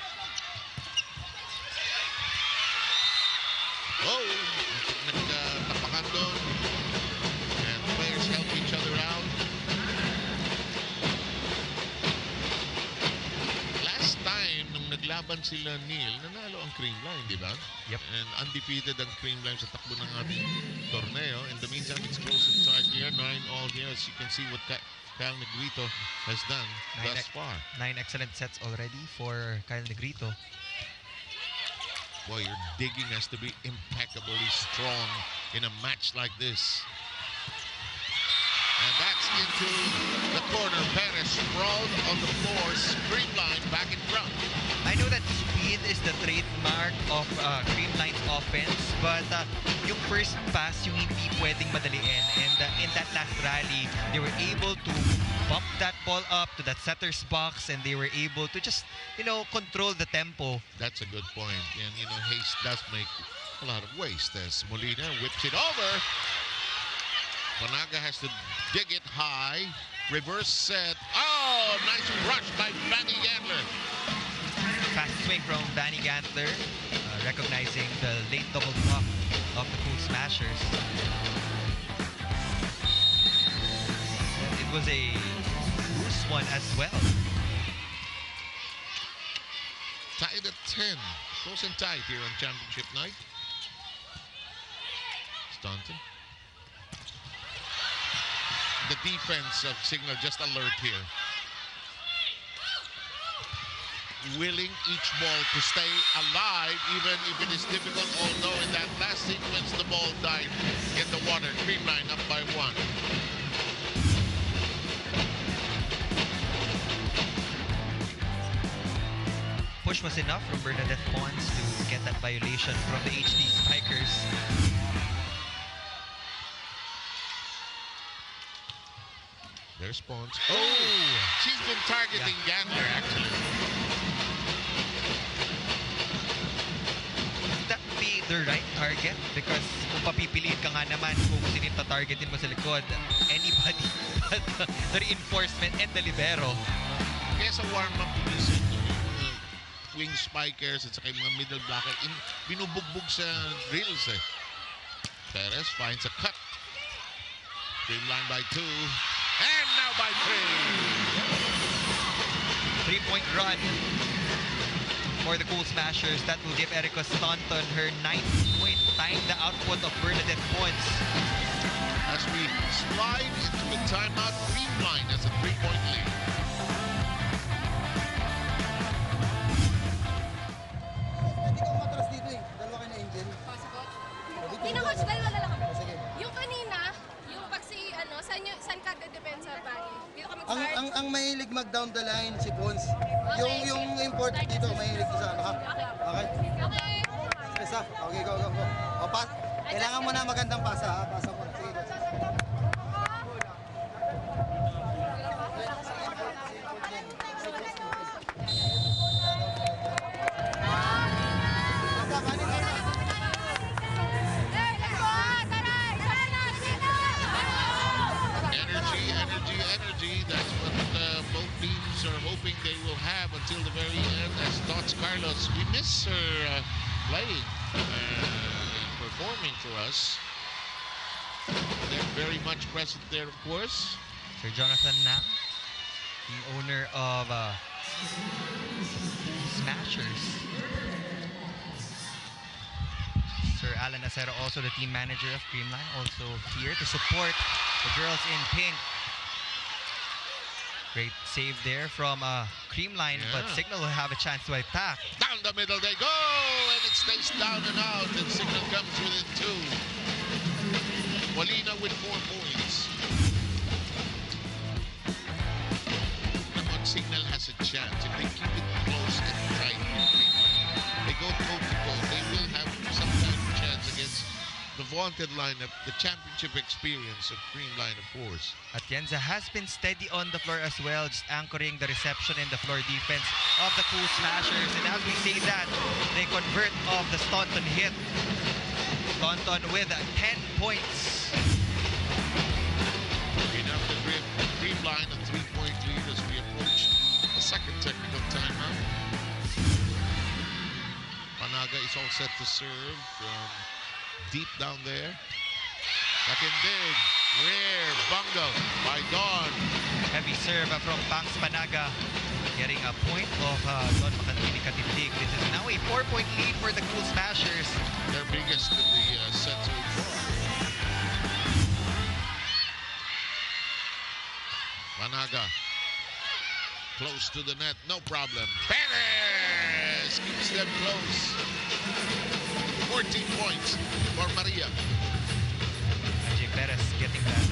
Oh, nagtapakan doon. And players help each other out. Last time, nung naglaban sila Neil, nanalo ang Creamline, di ba? Yep. And undefeated ang Creamline sa takbo ng ating torneo. In the meantime, it's close and tight here. 9-all here, as you can see what Kyle Negrito has done thus far. 9 excellent sets already for Kyle Negrito. Boy, your digging has to be impeccably strong in a match like this. And that's into the corner. Perez sprawled on the floor. Creamline back in front. I know that speed is the trademark of Creamline's offense, but yung first pass yung hindi pwedeng madaliin. And in that last rally, they were able to bump that ball up to that setter's box, and they were able to just, control the tempo. That's a good point. And, haste does make a lot of waste as Molina whips it over. Panaga has to dig it high. Reverse set. Oh, nice brush by Vanny Gantler. Fast swing from Vanny Gantler, recognizing the late double block of the Cool Smashers. It was a loose one as well. Tied at 10. Close and tight here on championship night. Staunton. The defense of Cignal just alert here. Willing each ball to stay alive, even if it is difficult, although in that last sequence the ball died in the water. Creamline up by 1. Push was enough from Bernadette Pons to get that violation from the HD Spikers. There's Pons. Oh! She's been targeting Gantler, actually. Would that be the right target? Because kung papipiliin ka nga naman kung sino yung tatargetin mo sa likod, anybody but the reinforcement and the libero. Kaya sa warm-up position, yung wing spikers at saka yung mga middle blocker, binubugbog sa drills eh. Perez finds a cut. Creamline by 2. And now by 3. 3-point run for the Cool Smashers. That will give Erica Staunton her 9th point, tying the output of Bernadette Pons. As we slide into the timeout, Creamline has a 3-point lead. Pwede kang matras dito eh. Dalawa kayo na Angel. Hindi na, coach, dalawa na lang kami. Sige. Yung kanina, yung pag saan ka dedepensa ba? Dito ka mag-start? Ang mahilig mag-down the line si Pons. Yung important dito, mahilig ko sa ano. Okay? Okay. Stress ha? Okay, go. O, pass. Kailangan mo na magandang pasa ha. Pasa mo na. Sige, go. Energy. That's what until the very end as Dots Carlos. We miss her playing performing for us. They're very much present there, of course. Sir Jonathan Nam, the owner of Smashers. Sir Alan Acero, also the team manager of Creamline, also here to support the girls in pink. Great save there from Creamline, but Cignal will have a chance to attack. Down the middle they go, and it stays down and out, and Cignal comes within 2. Molina with 4 points. Cignal has a chance if they keep it close and tight. They go toe-to-toe. They will have some kind of chance against the vaunted lineup, the championship experience of Creamline, of course. Atienza has been steady on the floor as well, just anchoring the reception and the floor defense of the Cool Smashers. And as we say that, they convert off the Staunton hit. Staunton with 10 points. Enough to grip Creamline a 3-point lead as we approach the second technical timeout. Panaga is all set to serve from deep down there. Back in dig. Rare bungle by Don. Heavy serve from Banks Panaga. Getting a point of Don Makantini Katindig. This is now a 4-point lead for the Cool Smashers. Their biggest in the set so far. Panaga. Close to the net. No problem. Perez keeps them close. 14 points for Maria. AJ Perez getting that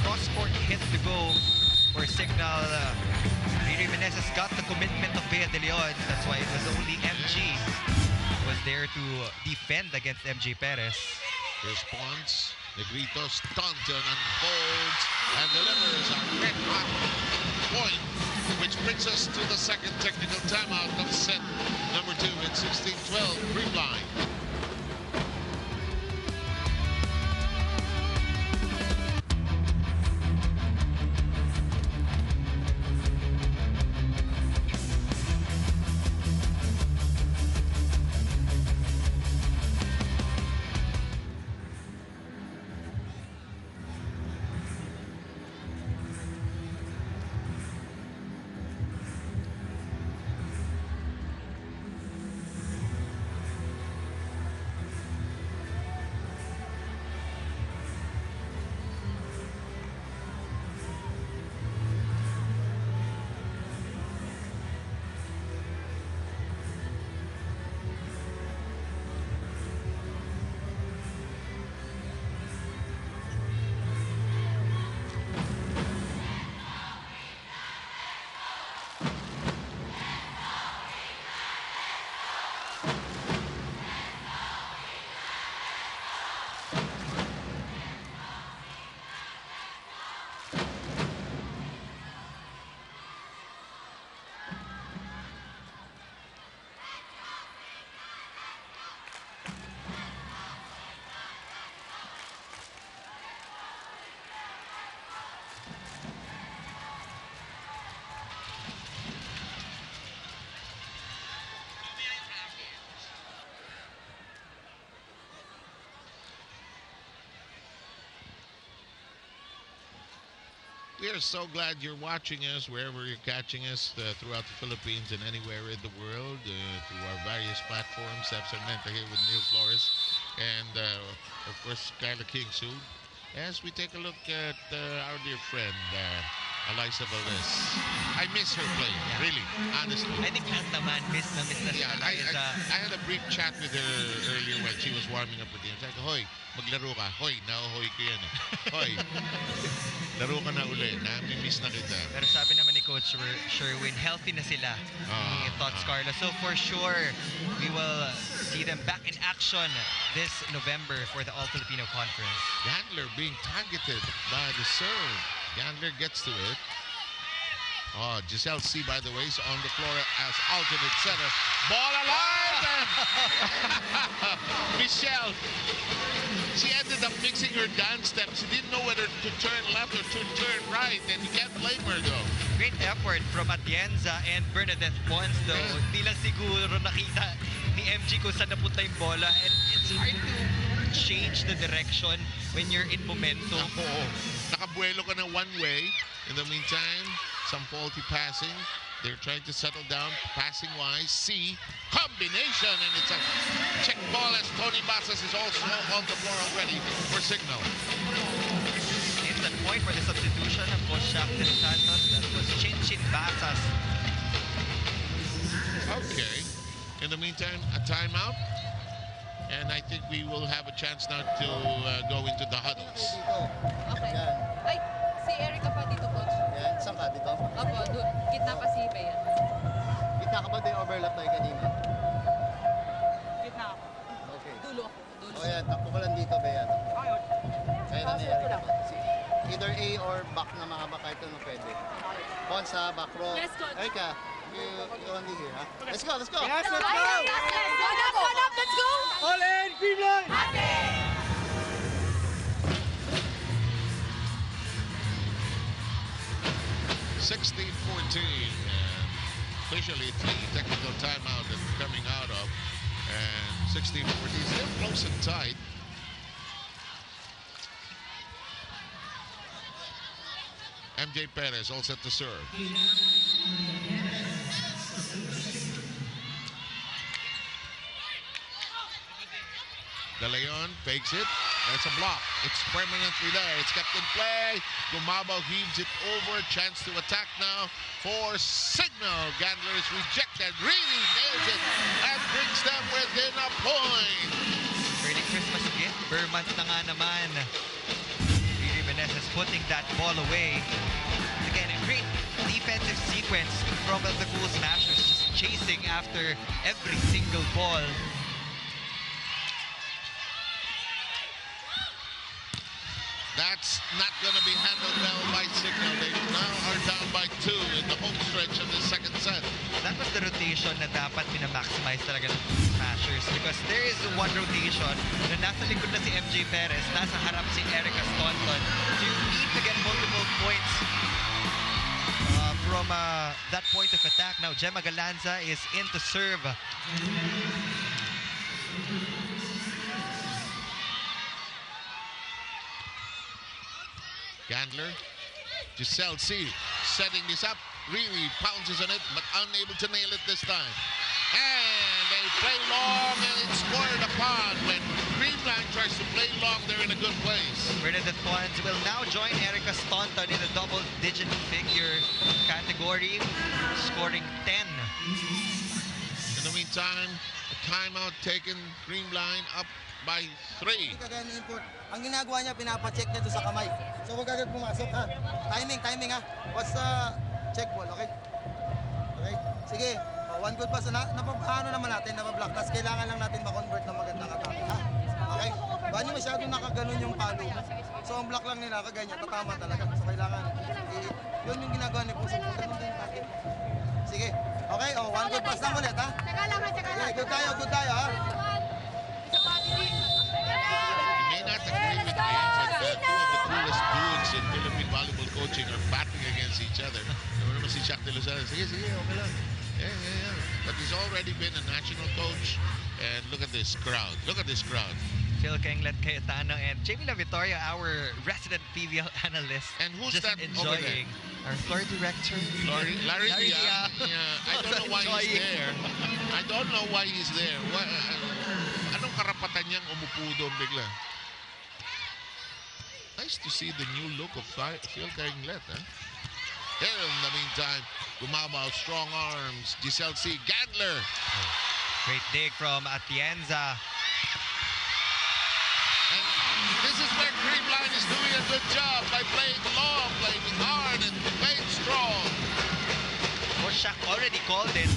cross-court hit to go for Cignal. Jimenez has got the commitment of Bea de Leon. That's why it was only MG who was there to defend against MJ Perez. Response. Negrito Staunton unfolds and delivers a red hot point, which brings us to the second technical timeout of set number 2 at 16-12 Creamline. We are so glad you're watching us wherever you're catching us throughout the Philippines and anywhere in the world through our various platforms. Sepson Menta here with Neil Flores and, of course, Carla King soon. As we take a look at our dear friend, Eliza Valdez. I miss her playing, really, honestly. I think lahat naman miss na si Eliza. I had a brief chat with her earlier when she was warming up with him. Sabi ko, hoy, maglaro ka. Hoy, nahoy ko yan. Hoy, laro ka na uli. Nami-miss na kita. Pero sabi naman ni Coach Sherwin, healthy na sila ni Tots Carlos. So for sure, we will see them back in action this November for the All-Filipino Conference. Yandler being targeted by the serve. Yandler gets to it. Oh, Giselle C, by the way, is on the floor as alternate center. Ball alive! Michelle, she ended up mixing her dance steps. She didn't know whether to turn left or to turn right, and you can't blame her, though. Great effort from Atienza and Bernadette Pons though. Hindi lang siguro nakita ni MG kung saan napunta yung bola. And it's hard to change the direction when you're in momentum. Oo. Nakabuelo ka na one way. In the meantime, some faulty passing. They're trying to settle down passing-wise. C, combination, and it's a check ball as Tony Basas is also on the floor already for Cignal. Instant point for the substitution of coach Shaq De Los Santos. That was Chinchin Basas. Okay. In the meantime, a timeout. And I think we will have a chance now to go into the huddles. Dito. Okay. Yan. Ay, si Erica pa dito, coach. Yan. Saan ka? Dito? Opo, doon. Gitna pa si Bea. Kita ka ba din overlap tayo kanina? Gitna ako. Okay. Dulo ako. Dulo. O yan, takbo ka lang dito, Bea. Kaya na niya. Either A or back na mahaba kahit ano pwede. Pons ha, back row. Yes, coach. Erika, you only here, ha? Let's go, let's go! Yes, let's go! One up, let's go! All in, Creamline! 16-14, and officially 3 technical timeout that we're coming out of, and 16-14, still close and tight. MJ Perez all set to serve. De Leon fakes it, and it's a block. It's permanently there. It's kept in play. Gumabo heaves it over. Chance to attack now for Cignal. Gandler is rejected. Really nails it and brings them within a point. Early Christmas gift. Vermont na nga naman. Riri Vanessa putting that ball away. Again, a great defensive sequence from the Cool Smashers, just chasing after every single ball. That's not going to be handled well by Cignal. They now are down by 2 in the home stretch of the second set. That was the rotation na dapat minamaximize talaga ng Smashers, because there is one rotation na nasa likod na si MJ Perez, nasa harap si Erica Staunton. So you need to get multiple points from that point of attack. Now Gemma Galanza is in to serve. Gandler, Giselle C setting this up, really pounces on it, but unable to nail it this time. And they play long, and it's scored upon. When Creamline tries to play long, they're in a good place. Bernadette Pons will now join Erica Staunton in the double-digit figure category, scoring 10. In the meantime, a timeout taken, Creamline up by 3. Kagaya ng import. Ang ginagawa niya, pinapacheck niya doon sa kamay. So huwag agad pumasok, ha? Timing, ha? What's the check ball, okay? Okay? Sige. One good pass. Ano naman natin, nabablock. Tapos kailangan lang natin ma-convert ng magandang attack, ha? Okay? Baka niyo masyado nakaganon yung palo. So ang block lang nila, kaganyan, tatama talaga. So kailangan, yun yung ginagawa ni Puso. Ganun din yung target. Sige. Okay, one good pass lang ulit, ha? Tsaka lang. Okay, good tayo, ha? You may not agree with me, but two of the coolest dudes in Philippine volleyball coaching are battling against each other. Naman naman si Shaq De Los Santos. Sige, okay lang. Yeah. But he's already been a national coach. And look at this crowd. Phil Kenglet Cayetano and Jamie La Victoria, our resident PVL analyst. And who's just that over there? enjoying our floor director, Larry Larry Diaz. Diaz. Yeah, I don't know why he's there. I don't know why he's there. Anong karapatan niyang umupo doon bigla? Nice to see the new look of Phil Kenglet, huh? Here in the meantime, Gumabo, strong arms, Giselle C. Gandler. Great dig from Atienza. And this is where Creamline is doing a good job by playing long, playing hard, and playing strong. Coach Shaq already called it.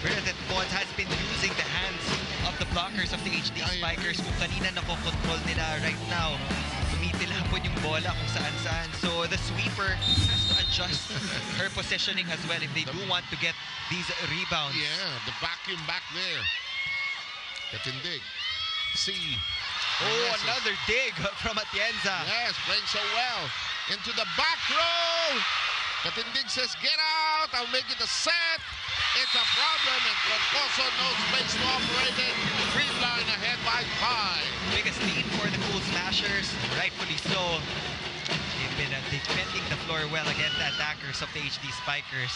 Bernadette Pons has been using the hands of the blockers of the HD Spikers kung kanina nakokontrol nila. Right now, tumitilapon yung bola kung saan-saan. So the sweeper has to adjust her positioning as well if they do want to get these rebounds. Yeah, the vacuum back there. Katindig. C. Oh, another dig from Atienza. Yes, playing so well. Into the back row. Katindig says, get out, I'll make it a set. It's a problem, and Troncoso no space to operate it. Creamline ahead by 5. Biggest lead for the Cool Smashers, rightfully so. They've been defending the floor well against the attackers of the HD Spikers.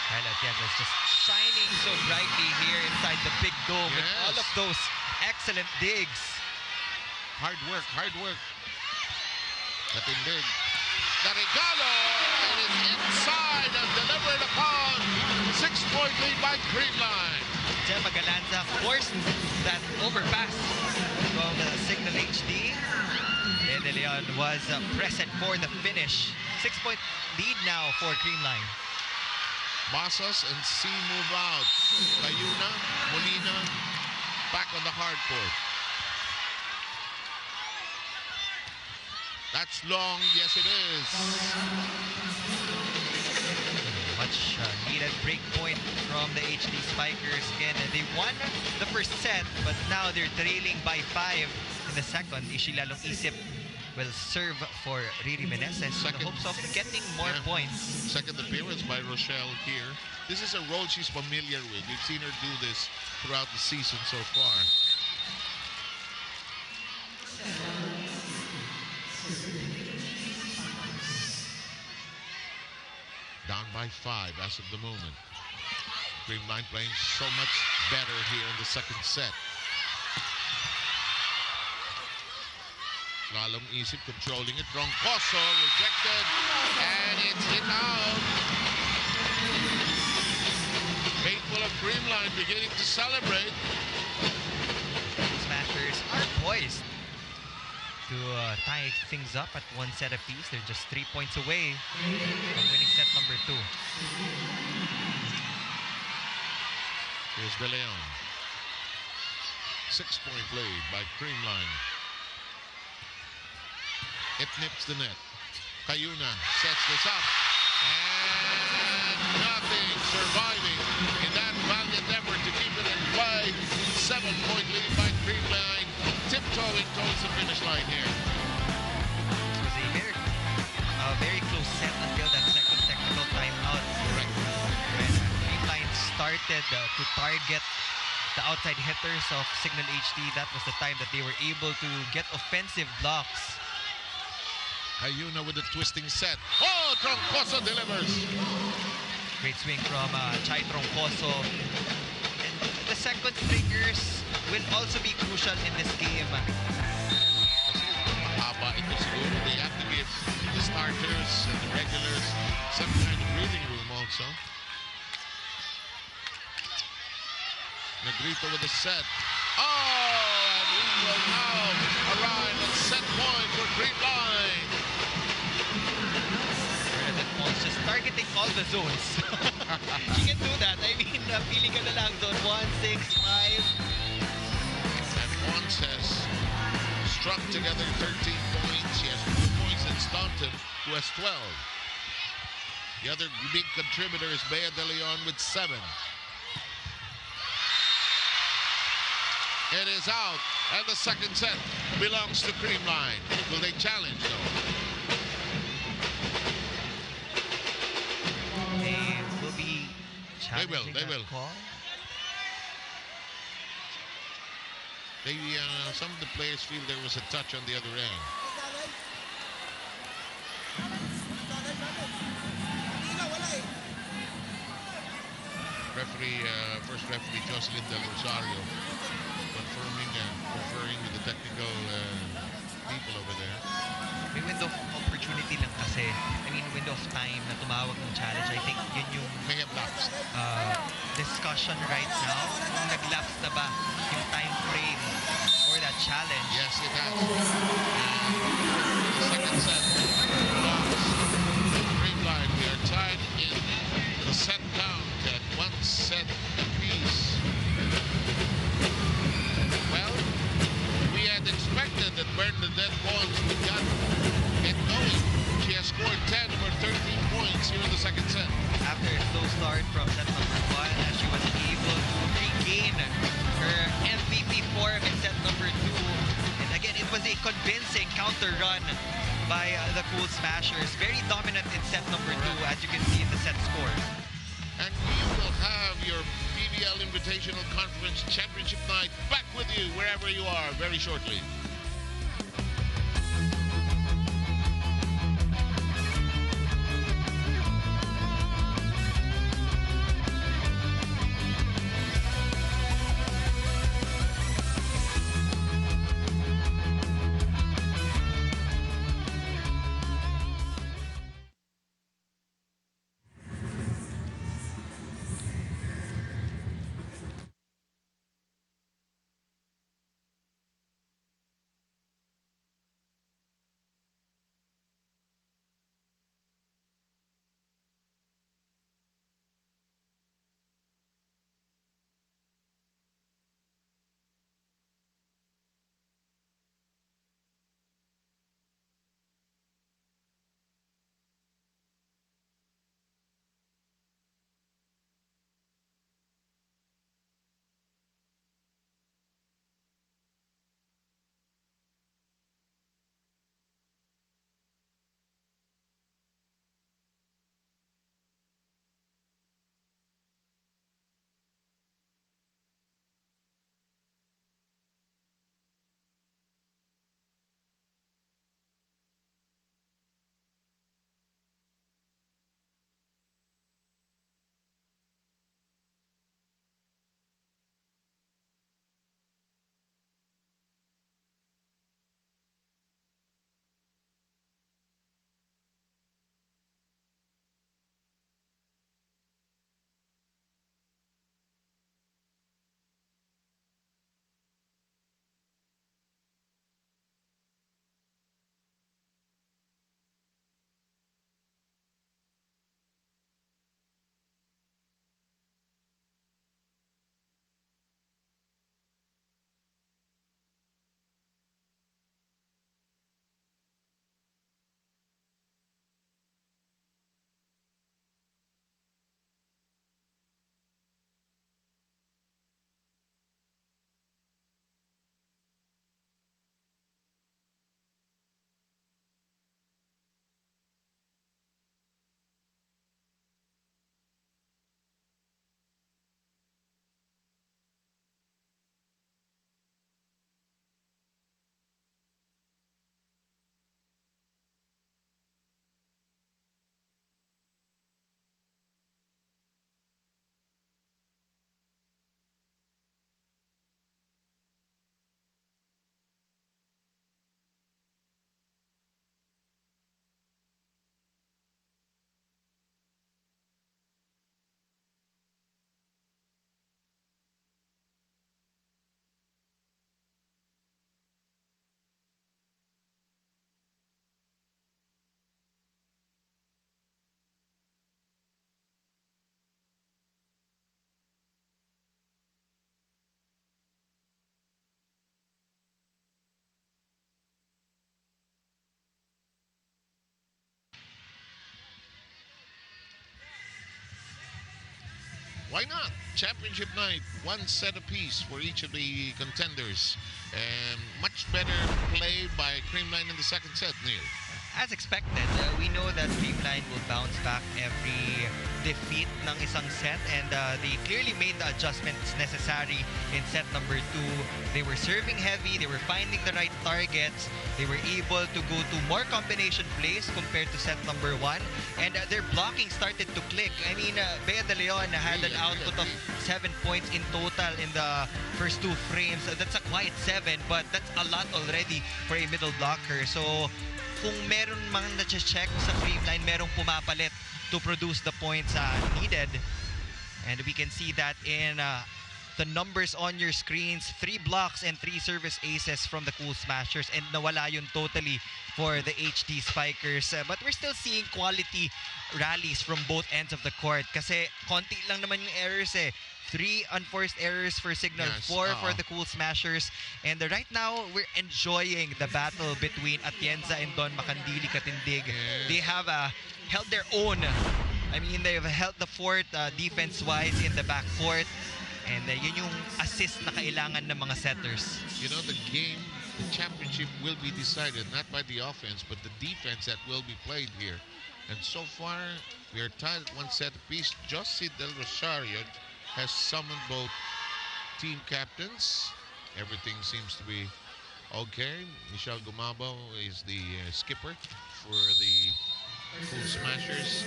Kyle Atienza is just shining so brightly here inside the big dome with all of those excellent digs. Hard work, hard work. Katindig. Darigalo, it is inside and delivered upon. 6-point lead by Creamline. Gemma Galanza forced that overpass from Cignal HD. De Leon was present for the finish. 6-point lead now for Creamline. Basas and C move out. Cayuna, Molina, back on the hard court. That's long, yes it is. Much needed break point from the HD Spikers. Again, they won the first set, but now they're trailing by 5 in the second. Ishilalong Isip will serve for Riri Meneses in the hopes of getting more points. Second appearance by Rochelle here. This is a role she's familiar with. You've seen her do this throughout the season so far. Down by 5 as of the moment. Creamline playing so much better here in the second set. Lalong Isip controlling it. Troncoso rejected. And it's hit out. Faithful of Creamline beginning to celebrate. Smashers are poised to tie things up at 1 set apiece. They're just 3 points away from winning set number 2. Here's De Leon. 6-point lead by Creamline. It nips the net. Cayuna sets this up. And nothing surviving in that valiant effort to keep it in play. 7-point lead by Creamline. Tiptoeing towards the finish line here. It was a very close set until that second technical timeout. Correct. When Creamline started to target the outside hitters of Cignal HD, that was the time that they were able to get offensive blocks. Cayuna with a twisting set. Oh, Troncoso delivers. Great swing from Chai Troncoso. And the second stringers will also be crucial in this game. Kasi mahaba ito siguro. They have to give the starters and the regulars some kind of breathing room also. Negrito with a set. Oh, and we will now arrive at set point for Creamline. Just targeting all the zones. She can do that. I mean, pili ka na lang zone 1, 6, 5. And Pons has struck together 13 points. He has 2 points in Staunton, who has 12. The other big contributor is Bea De Leon with 7. It is out, and the second set belongs to Creamline. Will they challenge, though? They will be challenging They will. that call. They, some of the players feel there was a touch on the other end. First referee Jocelyn Del Rosario confirming and conferring with the technical people over there. May window of opportunity lang kasi. I mean, window of time na tumawag ng challenge. I think yun yung May have lapsed. discussion right now. Kung nag-lapse na ba yung time frame for that challenge. Yes, it has. The second set belongs to Creamline. We are tied in the set count at 1 set apiece. Well, we had expected that Bernadette Pons would get going. She has scored 10 of her 13 points here in the second set. After a slow start from set number 1, she was able to regain her MVP form in set number 2. And again, it was a convincing counter run by the Cool Cool Smashers. Very dominant in set number 2, as you can see in the set score. And we will have your PVL Invitational Conference Championship night back with you wherever you are very shortly. Why not? Championship night, one set apiece for each of the contenders. And much better play by Creamline in the second set, Neil. As expected, we know that Creamline will bounce back every defeat ng isang set, and they clearly made the adjustments necessary in set number 2. They were serving heavy, they were finding the right targets, they were able to go to more combination plays compared to set number 1, and their blocking started to click. I mean, Bea De Leon had an output of 7 points in total in the first 2 frames. That's a quiet 7, but that's a lot already for a middle blocker. So kung meron mang na-check sa Creamline, merong pumapalit to produce the points needed. And we can see that in the numbers on your screens. 3 blocks and 3 service aces from the Cool Smashers, and nawala yun totally for the HD Spikers. But we're still seeing quality rallies from both ends of the court kasi konti lang naman yung errors eh. 3 unforced errors for Cignal, 4 for the Cool Smashers. And right now, we're enjoying the battle between Atienza and Don Makandili Katindig. They have held their own. I mean, they've held the fort defense-wise in the backcourt. And yun yung assist na kailangan ng mga setters. You know, the game the championship will be decided not by the offense, but the defense that will be played here. And so far, we are tied at 1 set apiece. Josie Del Rosario has summoned both team captains. Everything seems to be okay. Michelle Gumabo is the skipper for the Cool Smashers.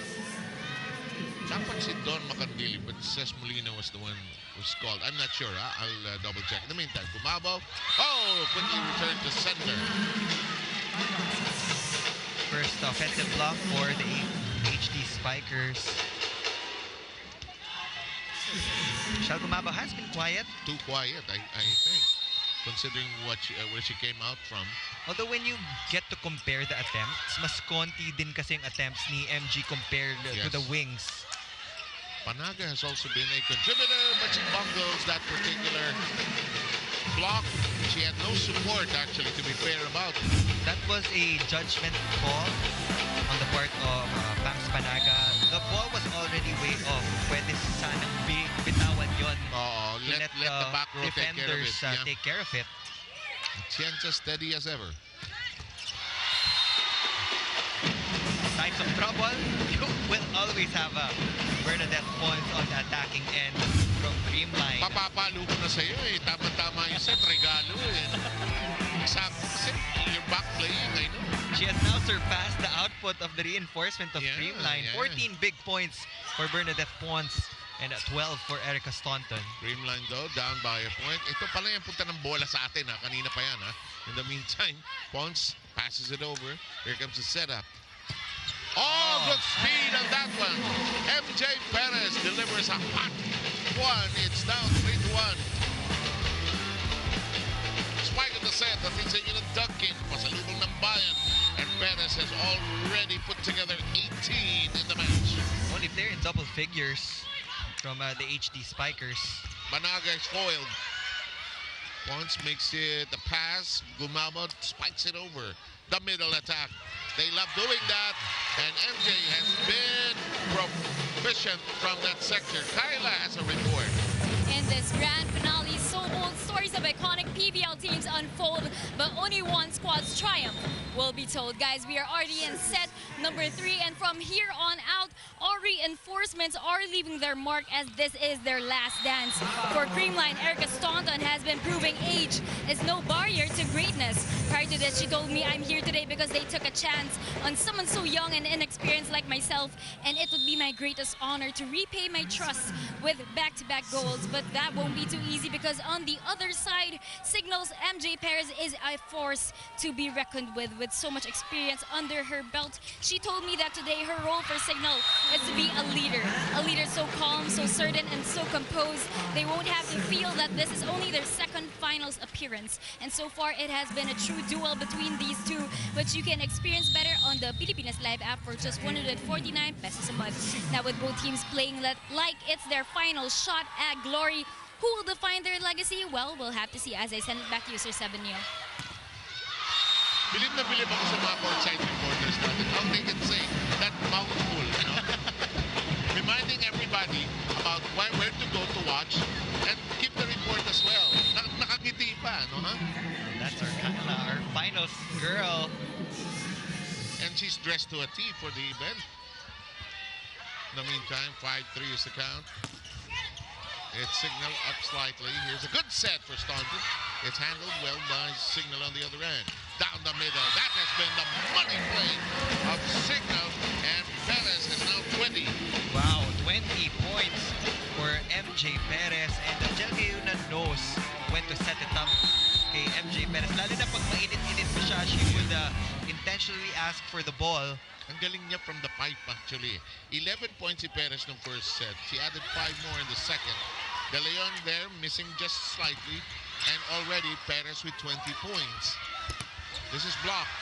Dapat si Don Macandili, but Ces Molina was the one who was called. I'm not sure. I'll double check. In the meantime, Gumabo. Oh, quickly returned to center. First offensive block for the HD Spikers. Michelle Gumabo has been quiet. Too quiet, I think, considering where she came out from. Although when you get to compare the attempts, mas konti din kasing attempts ni MG compared to the wings. Panaga has also been a contributor, but she bungles that particular block. She had no support, actually, to be fair about it. That was a judgment call on the part of Banks Panaga. The ball was already way off. Pwede sanang bitawan yon. Let the back row defenders take care of it. Cienza steady as ever. Times of trouble, you will always have Bernadette Pons on the attacking end from Creamline. Papapalo ko na sa'yo eh. Tama-tama yung set. Regalo eh. Exactly. Your back playing, I know. She has now surpassed the output of the reinforcement of Creamline. 14 big points for Bernadette Pons and 12 for Erica Staunton. Creamline though, down by a point. Ito pala yung punta ng bola sa atin ha. Kanina pa yan ha. In the meantime, Pons passes it over. Here comes the setup. Oh, good speed on that one. MJ Perez delivers a hot one. It's down 3-1. Spike of the set. Natin sa inyo ng Duncan. Pasalubong ng bayan. And Perez has already put together 18 in the match. Only player in double figures from the HD Spikers. Banaga is foiled. Once makes it a pass. Gumabo spikes it over. The middle attack. They love doing that. And MJ has been proficient from that sector. Kyla has a report. In this grand finale, so bold stories of iconic PVL teams unfold, but only one squad's triumph will be told. Guys, we are already in set number 3, and from here on out, all reinforcements are leaving their mark as this is their last dance. For Creamline, Erica Staunton has been proving age is no barrier to greatness. Prior to this, she told me, I'm here today because they took a chance on someone so young and inexperienced like myself, and it would be my greatest honor to repay my trust with back-to-back goals. But that won't be too easy because on the other side, Cignal's MJ Perez is a force to be reckoned with so much experience under her belt. She told me that today her role for Cignal is to be a leader so calm, so certain, and so composed. They won't have to feel that this is only their second finals appearance. And so far, it has been a true duel between these two, which you can experience better on the Pilipinas Live app for just 149 pesos a month. Now with both teams playing like it's their final shot at glory, who will define their legacy? Well, we'll have to see as I send it back to you, Sir 7 Neil. Bilib na bilib ako sa mga courtside reporters natin. How they can say that mouthful, you know? Reminding everybody about where to go to watch and keep the report as well. Nakangiti pa, no, huh? That's our Kyla, our finals girl. And she's dressed to a T for the event. In the meantime, 5-3 is the count. It's Cignal up slightly. Here's a good set for Staunton. It's handled well by Cignal on the other end. Down the middle. That has been the money play of Cignal. And Perez is now 20. Wow, 20 points for MJ Perez. And Angelica Yuna knows when to set it up kay MJ Perez. Lalo na pag mainit-init pa siya, she would intentionally ask for the ball. Ang galing niya from the pipe actually. 11 points si Perez ng first set. She added 5 more in the second. De Leon there missing just slightly. And already Perez with 20 points. This is blocked.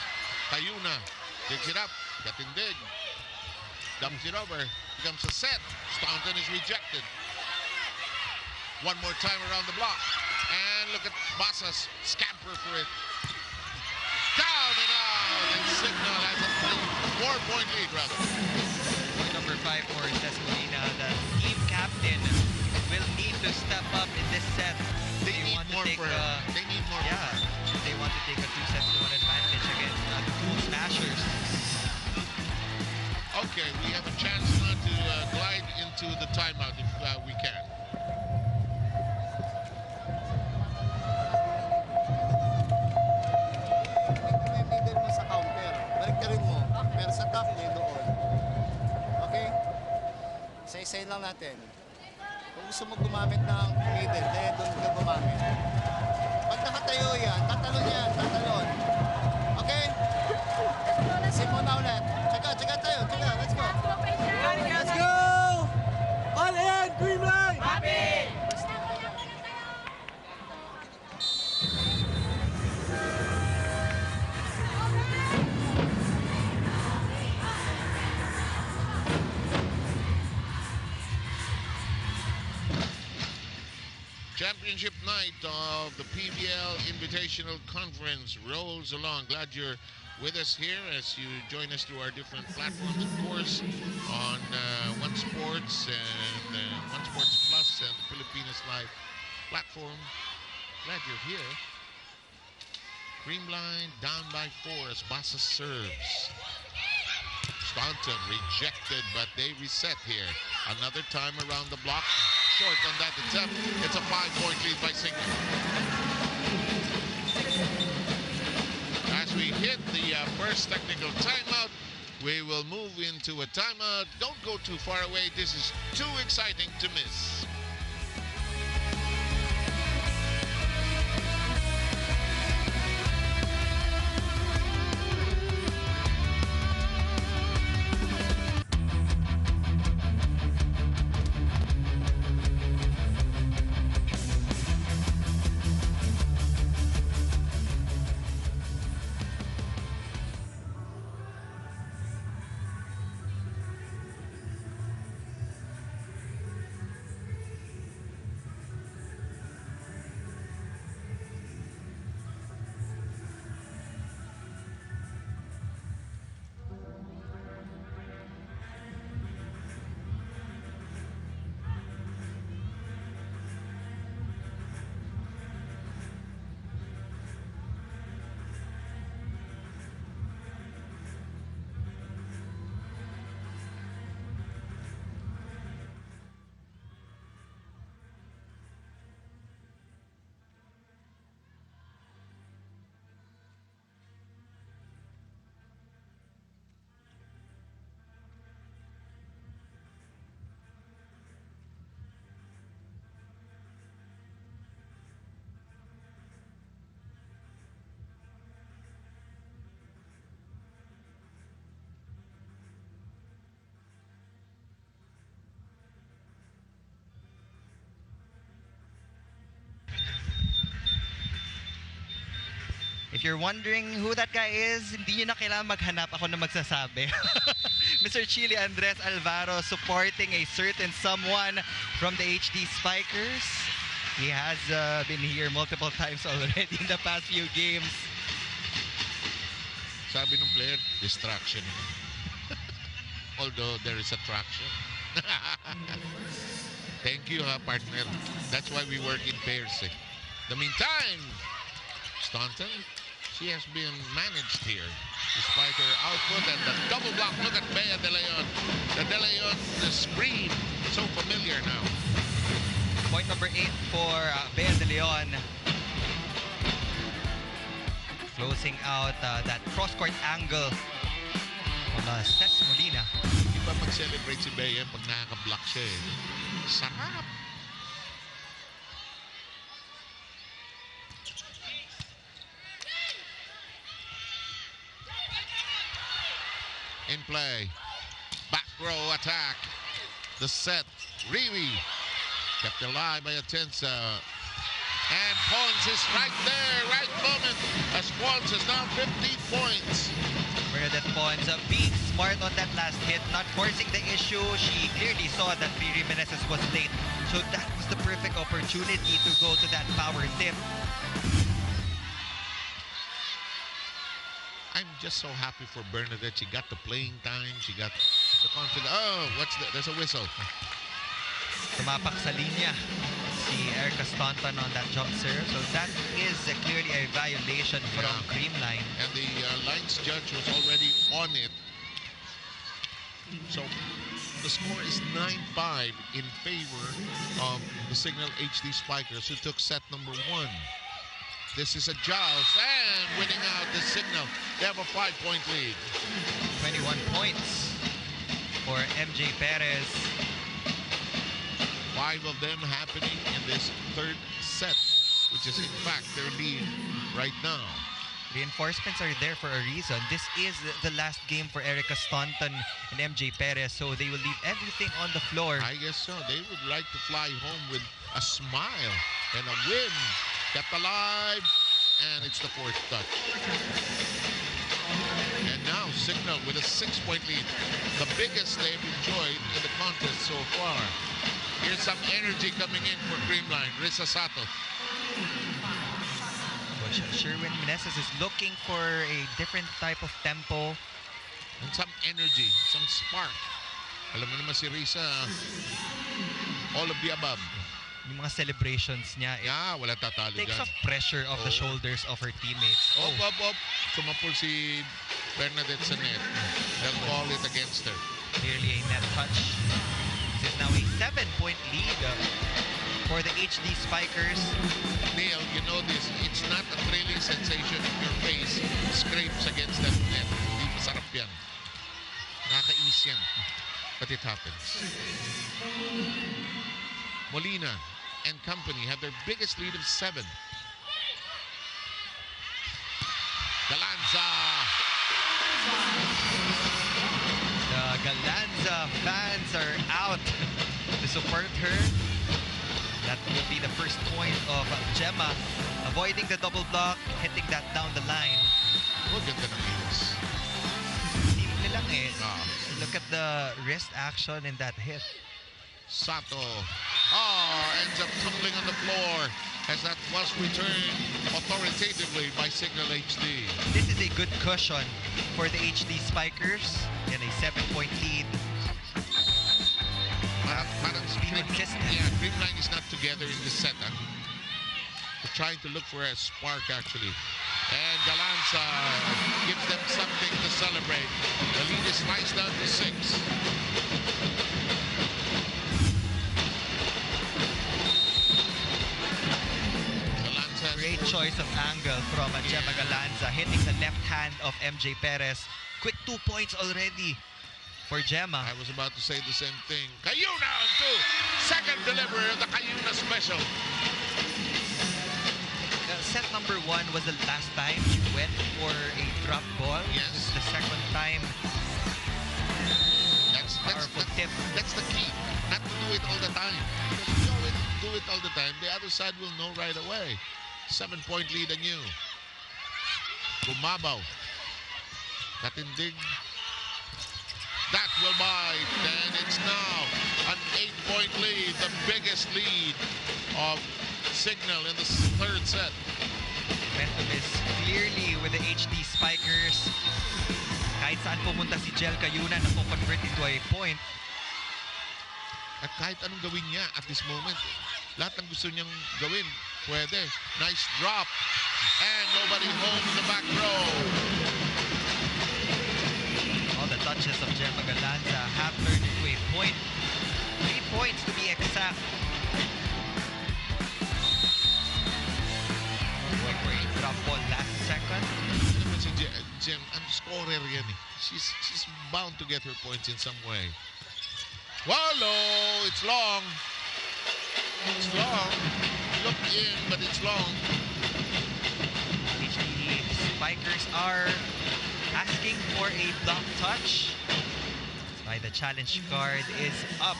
Tayuna digs it up. Katindig. Dumps it over. Becomes a set. Staunton is rejected. One more time around the block. And look at Basas scamper for it. Down and out. And Cignal has a 4-point lead, rather. Number 5 for Cescolina, the team captain, will need to step up in this set. They need more for her. They need more for her. They want to take a 2-1 advantage against the Cool Smashers. Okay, we have a chance now to glide into the timeout if we can. May middle mo sa counter. Balik ka rin mo. Pero sa top niya doon. Okay? Isa-isay lang natin. Kung gusto mo gumamit ng middle, kaya doon ka gumamit. Pag nakatayo yan, tatalon yan, tatalon. Okay? Sim mo na ulit. Tsaga tayo, tsaga. Let's go. Let's go! All in, Creamline! Happy! Championship night of the PVL Invitational Conference rolls along. Glad you're with us here as you join us through our different platforms, of course, on One Sports and One Sports Plus and the Filipinas Live platform. Glad you're here. Creamline down by 4 as Basa serves. Staunton rejected, but they reset here. Another time around the block. Short on that attempt. It's a 5-point lead by Cignal. As we hit the first technical timeout, we will move into a timeout. Don't go too far away. This is too exciting to miss. If you're wondering who that guy is, hindi nyo na kailangan maghanap, ako na magsasabi. Mr. Chili Andres Alvaro supporting a certain someone from the HD Spikers. He has been here multiple times already in the past few games. Sabi ng player, distraction. Although there is attraction. Thank you, partner. That's why we work in pairs. The meantime, Staunton, she has been managed here. Despite her output and the double block. Look at Bea De Leon. De Leon, the screen. So familiar now. Point number 8 for Bea De Leon. Closing out that cross-court angle on Cesc Molina. Di ba mag-celebrate si Bea pag nakaka-block siya eh. Sarap! In play. Back row attack. The set. Riwi. Kept alive by Atensa. And Pons is right there. Right moment. As Pons is now 15 points. Bernadette Pons being smart on that last hit. Not forcing the issue. She clearly saw that Riri Meneses was late. So that was the perfect opportunity to go to that power tip. I'm just so happy for Bernadette. She got the playing time. She got the confidence. Oh, what's that? There's a whistle. Tumapak sa linya si Erica Staunton on that jump serve. So that is clearly a violation from Creamline. And the lines judge was already on it. So the score is 9-5 in favor of the Cignal HD Spikers, who took set number 1. This is a joust, and winning out the Cignal. They have a 5-point lead. 21 points for MJ Perez. 5 of them happening in this third set, which is in fact their lead right now. Reinforcements are there for a reason. This is the last game for Erica Staunton and MJ Perez, so they will leave everything on the floor. I guess so. They would like to fly home with a smile and a win. Kept alive, and it's the 4th touch. And now Cignal with a 6-point lead, the biggest they've enjoyed in the contest so far. Here's some energy coming in for Creamline. Risa Sato. Sherwin Meneses is looking for a different type of tempo. And some energy, some spark. Alam mo naman si Risa, all of the above. Yung mga celebrations niya, it Wala tatalo takes dyan. off pressure of the shoulders of her teammates. Op. Sumapul si Bernadette sa net. They'll call it against her. Clearly a net touch. This is now a 7-point lead for the HD Spikers. Neil, you know this, it's not a thrilling sensation if your face scrapes against that net. Hindi masarap yan. Nakakainis yan. But it happens. Molina and company have their biggest lead of 7. Galanza. The Galanza fans are out to support her. That will be the first point of Gemma avoiding the double block, hitting that down the line. Ganda ng iwas. Simple lang eh. Look at the wrist action in that hit. Sato. Ends up tumbling on the floor as that was returned authoritatively by Cignal HD. This is a good cushion for the HD Spikers and a 7-point lead. Parang Creamline is not together in this set. They're trying to look for a spark actually. And Galanza gives them something to celebrate. The lead is sliced down to 6. Great choice of angle from Gemma Galanza, hitting the left hand of MJ Perez. Quick 2 points already for Gemma. I was about to say the same thing. Cayuna on 2. Second delivery of the Cayuna special. Set number 1 was the last time she went for a drop ball. Yes. This is the second time. That's the key. Not to do it all the time. If you always do it all the time, the other side will know right away. 7-point lead on you. Gumabaw. Katindig. That will bite. And it's now an 8-point lead. The biggest lead of Cignal in the third set. Momentum is clearly with the HD Spikers. Kahit saan pumunta si Jel Cayuna, napo-convert into a point. At kahit anong gawin niya at this moment, lahat ng gusto niyang gawin, pwede. Nice drop. And nobody home in the back row. All the touches of Gemma Galanza have turned into a point. 3 points to be exact. Going for a drop ball last second. Naman si Gem, ang scorer yan eh. She's bound to get her points in some way. Wallow! It's long. It's long. Look in, but it's long. HD Spikers are asking for a block touch. That's why the challenge card is up.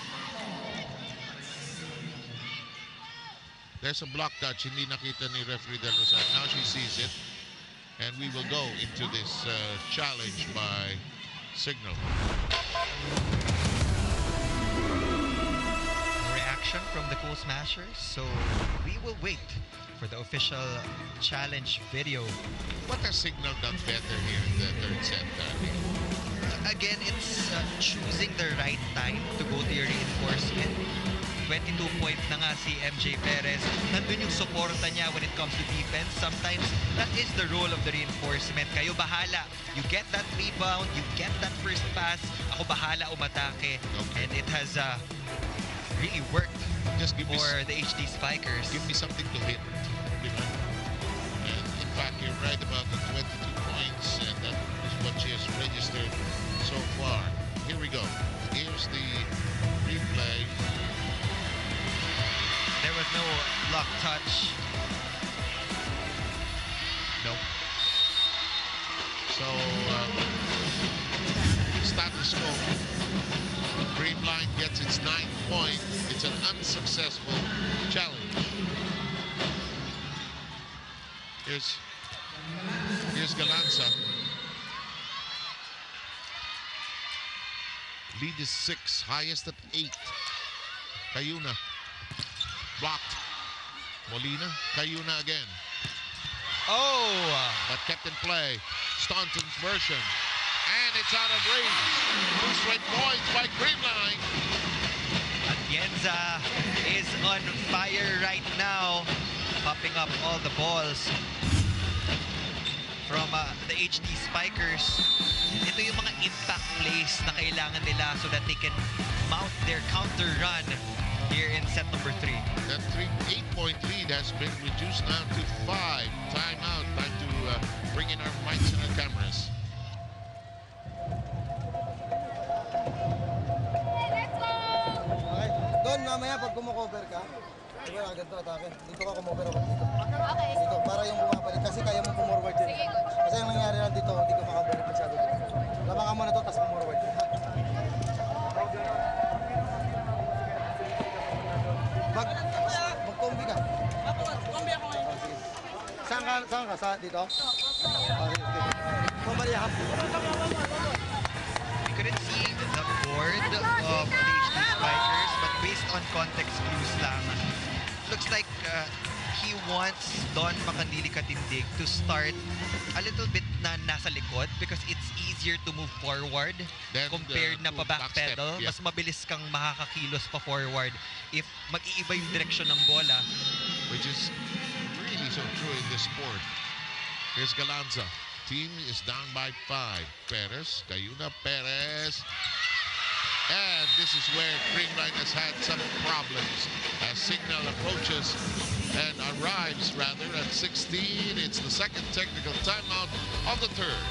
There's a block touch. Hindi nakita ni referee Del Rosario. Now she sees it. And we will go into this challenge by Cignal. Reaction from the Cool Smashers, so we will wait for the official challenge video. What has Cignal done better here in the third set? Again, it's choosing the right time to go to your reinforcement. 22 point na nga si MJ Perez. Nandun yung suporta niya when it comes to defense. Sometimes, that is the role of the reinforcement. Kayo bahala. You get that rebound, you get that first pass. Ako bahala umatake. Okay. And it has really worked Just give me for the HD Spikers. give me something to hit. Diba? And in fact, you're right about the 22 points, and that is what she has registered so far. Here we go. Here's the replay. There was no block touch. No. So, status quo. Creamline gets its 9th point. It's an unsuccessful challenge. Here's Galanza. Lead is 6, highest at 8. Cayuna. Blocked. Molina. Cayuna again. Oh! But kept in play. Staunton's version. And it's out of range. 2 straight points by Creamline. Atienza is on fire right now, popping up all the balls from the HD Spikers. Ito yung mga impact plays na kailangan nila so that they can mount their counter run here in set number 3. That 8-point lead has been reduced now to 5. Timeout. Time to bring in our mics and our cameras. Okay. Doon, mamaya pag kumocover ka, diba agad to atake. Dito ka kumover ako dito. Okay. Dito, para yung bumabalik. Kasi kaya mo pumorward din. Sige, coach. Kasi ang nangyari lang dito, hindi ko makabalik masyado dito. Labangan mo na to, tapos pumorward. Mag-combi ka. Kombi ako ngayon. Oh, sige. Saan ka? Dito? Oh, sige. Kumbali ha. We couldn't see the board of the HD Spikers, but based on context clues lang, looks like he wants Don Makandili Katindig to start a little bit na nasa likod because it's easier to move forward Then, compared na to pa backpedal. backstep, yeah. Mas mabilis kang makakakilos pa forward if mag-iiba yung direksyon ng bola. Which is really so true in this sport. Here's Galanza. Team is down by 5. Perez, Cayuna, Perez. And this is where Creamline has had some problems as Cignal approaches and arrives rather at 16. It's the second technical timeout of the third.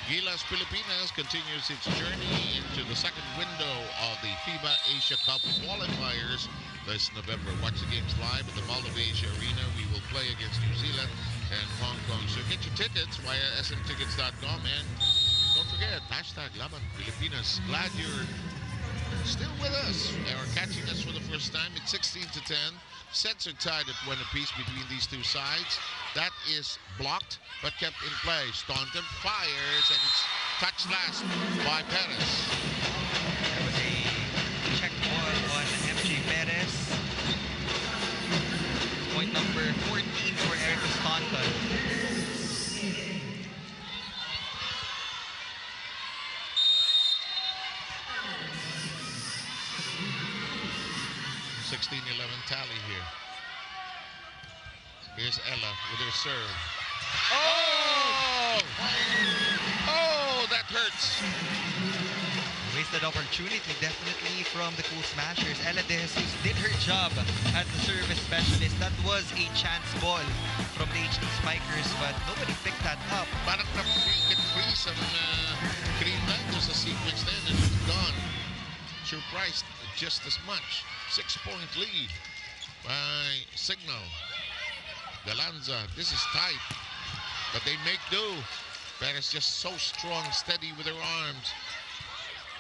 Gilas Pilipinas continues its journey into the second window of the FIBA Asia Cup qualifiers this November. Watch the games live at the Mall of Asia Arena. We will play against New Zealand and Hong Kong. So get your tickets via smtickets.com, and don't forget, hashtag Laban Pilipinas. Glad you're still with us or catching us for the first time. It's 16 to 10. Sets are tied at 1 apiece between these two sides. That is blocked but kept in play. Staunton fires and it's touched last by Perez. There was a check ball on MJ Perez. Point number 14 for Erica Staunton. 16-11 tally here. Here's Ella with her serve. Oh! Oh, that hurts. Wasted opportunity definitely from the Cool Smashers. Ella De Jesus did her job as the service specialist. That was a chance ball from the HD Spikers, but nobody picked that up. Parang na-freeze ang Creamline. There's a sequence there and it's gone. Surprised just as much. 6-point lead by Cignal. Galanza, this is tight, but they make do. Perez just so strong, steady with her arms.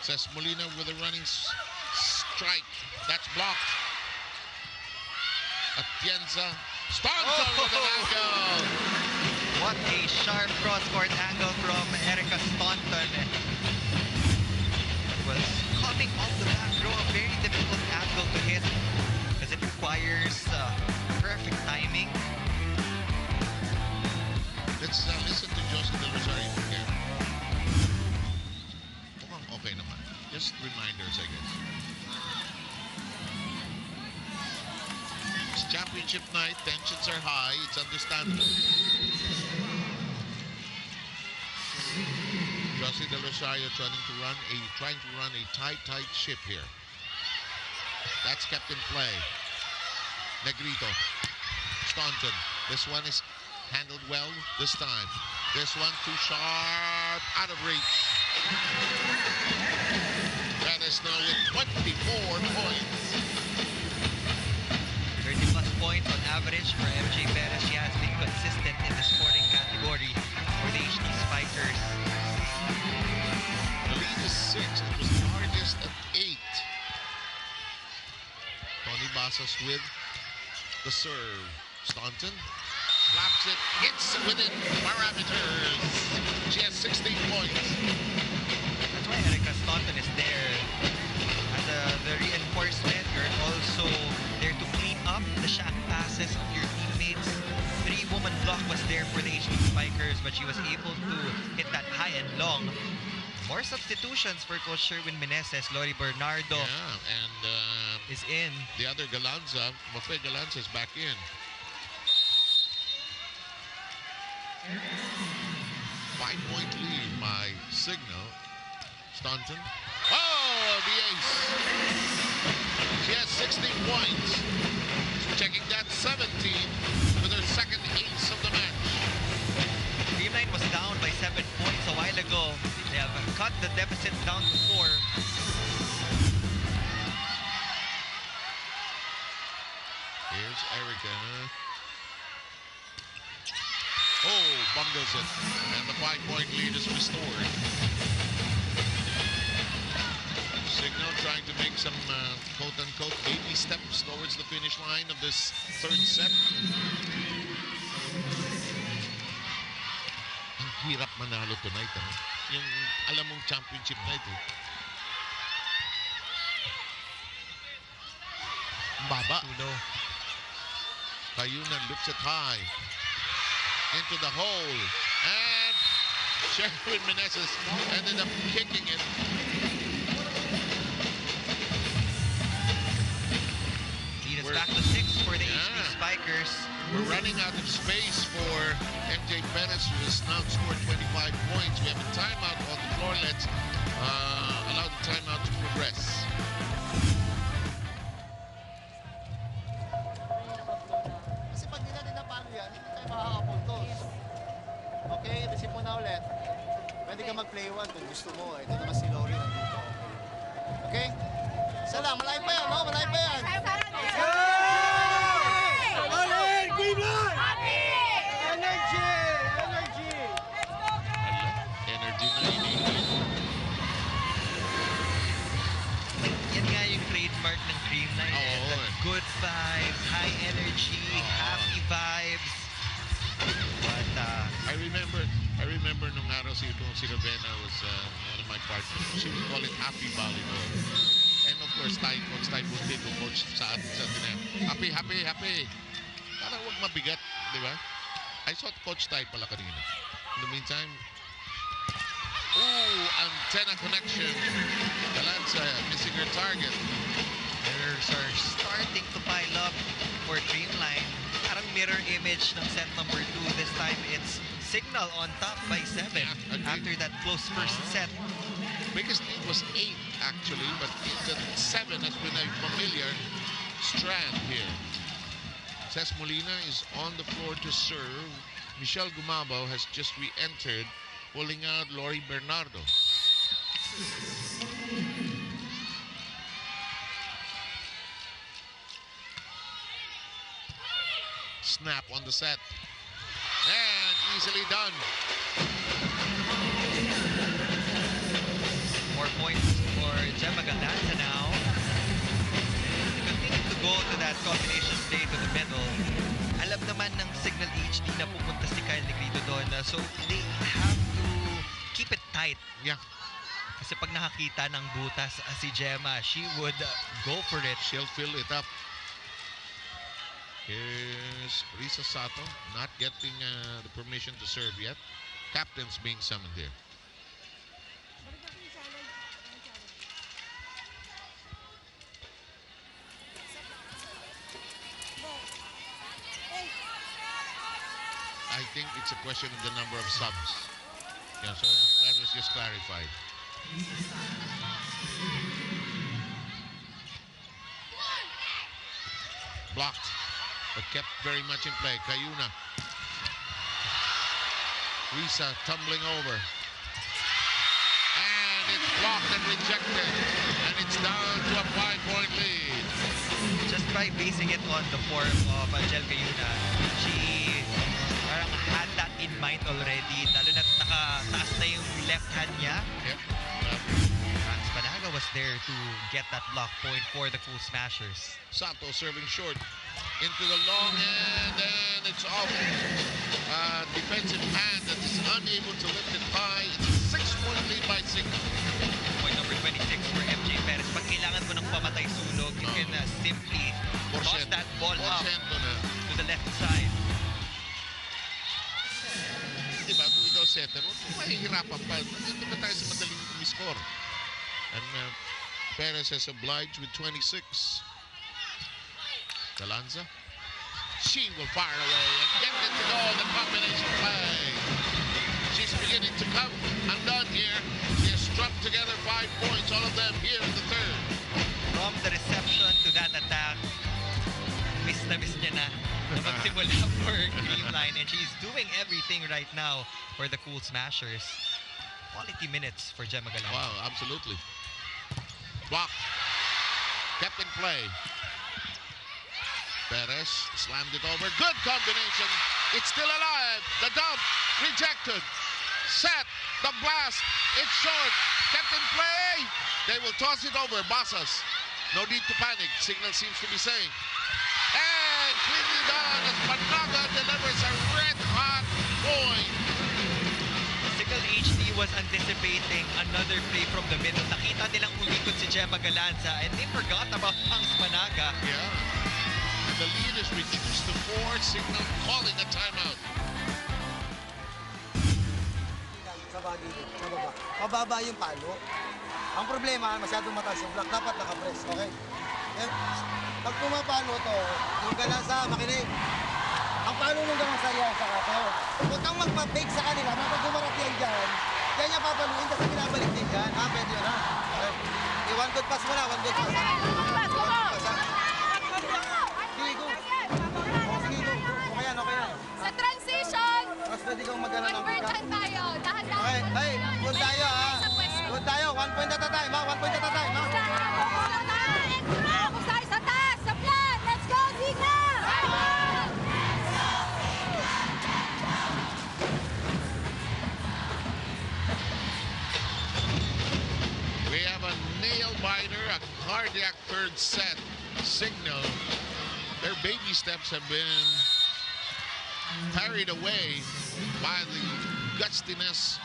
Says Molina with a running strike. That's blocked. Atienza. Staunton with an angle. What a sharp cross-court angle from Erica Staunton. It was coming off the back row, a very difficult angle to hit because it requires perfect timing. Let's listen to Jose Del Rosario again. Mukhang okay naman. Just reminders, I guess. It's championship night. Tensions are high. It's understandable. Jose Del Rosario trying to run a tight ship here. That's kept in play. Negrito. Staunton. This one is handled well this time. This one too sharp, out of reach. That is now with 24 points. 30 plus points on average for MJ Perez. She has been consistent in the scoring category for the HD Spikers. The lead is 6. It was largest at 8. Tony Basas with the serve. Staunton slaps it. It's within parameters. She has 16 points. That's why Erica Staunton is there as the reinforcement. You're also there to clean up the shot passes of your teammates. 3-woman block was there for the HD Spikers, but she was able to hit that high and long. More substitutions for Coach Sherwin Meneses. Lori Bernardo is in. The other Galanza, Mafe Galanza is back in. 5-point lead by Cignal. Staunton. Oh, the ace. She has 16 points. Checking that 17 with her second ace of the match. Creamline was down by 7 points a while ago. They have cut the deficit down to 4. Here's Erica. Oh, bungles it. And the 5-point lead is restored. Cignal trying to make some quote-unquote baby steps towards the finish line of this third set. Ang hirap manalo tonight. Yung alam mong championship night. Baba. Cayunan looks it high. Into the hole. And Sherwin Meneses ended up kicking it. Lead is back to 6 for the HD Spikers. We're running out of space for MJ Perez, who has now scored 25 points. We have a timeout on the floor. Let's allow the timeout to progress. Kasi pag di natin napalo yan, hindi tayo makakapuntos. Okay, isip mo na ulit. Pwede ka mag-play one kung gusto mo. Ito naman si Lori nandito. Okay? Isa lang, malayo pa yan, no? Malayo pa yan. Energy! Energy! Energy na inihin. Yan nga yung trademark ng Creamline. Oo. That good vibes, high kasi itong si Ravenna was one of my partners. She would call it happy volleyball. And of course, Coach Ty Buntico, coach sa atin sa atin. Happy, happy, happy. Parang huwag mabigat, di ba? I saw Coach Ty pala kanina. In the meantime, antenna connection. Galanza missing her target. Errors are starting to pile up for Creamline. Parang mirror image ng set number 2. This time it's Cignal on top by 7 after that close first set. Biggest lead was 8 actually, but the 7 has been a familiar strand here. Cés Molina is on the floor to serve. Michelle Gumabo has just re-entered, pulling out Lori Bernardo. Snap on the set. And easily done. More points for Gemma Galanza now. They continue to go to that combination play to the middle. Alam naman ng Cignal HD na pupunta si Kyle Negrito doon. So they have to keep it tight. Yeah. Kasi pag nakakita ng butas si Gemma, she would go for it. She'll fill it up. Here's Risa Sato, not getting the permission to serve yet. Captain's being summoned here. I think it's a question of the number of subs. Yeah, so that was just clarified. Blocked, but kept very much in play. Cayuna. Risa tumbling over. And it's blocked and rejected. And it's down to a 5-point lead. Just by basing it on the form of Angel Cayuna, she parang had that in mind already. Lalo na nakataas na yung left hand niya. Yep. Franz Panaga was there to get that block point for the Cool Smashers. Sato serving short into the long end, and it's off. Defensive hand that is unable to lift it high. It's a 6-point lead by Cignal. Point number 26 for MJ Perez. Pag kailangan mo ng pamatay sulog, you can simply toss that ball up to the left side. Diba, kung ikaw setter, mahihirapan pa. Hindi ba tayo sa madaling umiscore? And Perez is obliged with 26. Galanza. She will fire away and get it to go. The combination play. She's beginning to come undone here. She has strung together 5 points, all of them here in the third. From the reception to that attack, miss na niya na magsimula for Creamline, and she's doing everything right now for the Cool Smashers. Quality minutes for Gemma Galanza. Wow, absolutely. Block. Kept in play. Perez slammed it over. Good combination. It's still alive. The dump. Rejected. Set. The blast. It's short. Kept in play. They will toss it over. Basas. No need to panic. Cignal seems to be saying. And cleanly done as Panaga delivers a red-hot point. Cignal HD was anticipating another play from the middle. Nakita nilang umikot si Gemma Galanza, and they forgot about Pangs Panaga. Yeah. The lead is reduced to 4. Cignal calling a timeout. Sa bagay, sa baba. Mababa yung palo. Ang problema, masyadong mataas yung block. Dapat nakapress, okay? Eh, pag pumapalo to, yung Galanza, makinig. Ang palo nung Galanza yan sa kato. Huwag kang magpa-fake sa kanila. Kapag dumarap yan dyan, kaya niya papaluin kasi pinabalik din dyan. Ha, pwede yun, ha? Okay. One good pass mo na, one good pass. Sige, go. Sige, go. Okay yan, okay yan. Sa transition, Mas pwede kang magana ng convert pick-up. dyan tayo. Dahan-dahan. Okay, hey, good tayo, ha? Good tayo, 1 point at a time, ha? 1 point at a time, ha? We have a nail biter, a cardiac third set. Cignal. Their baby steps have been carried away by the gustiness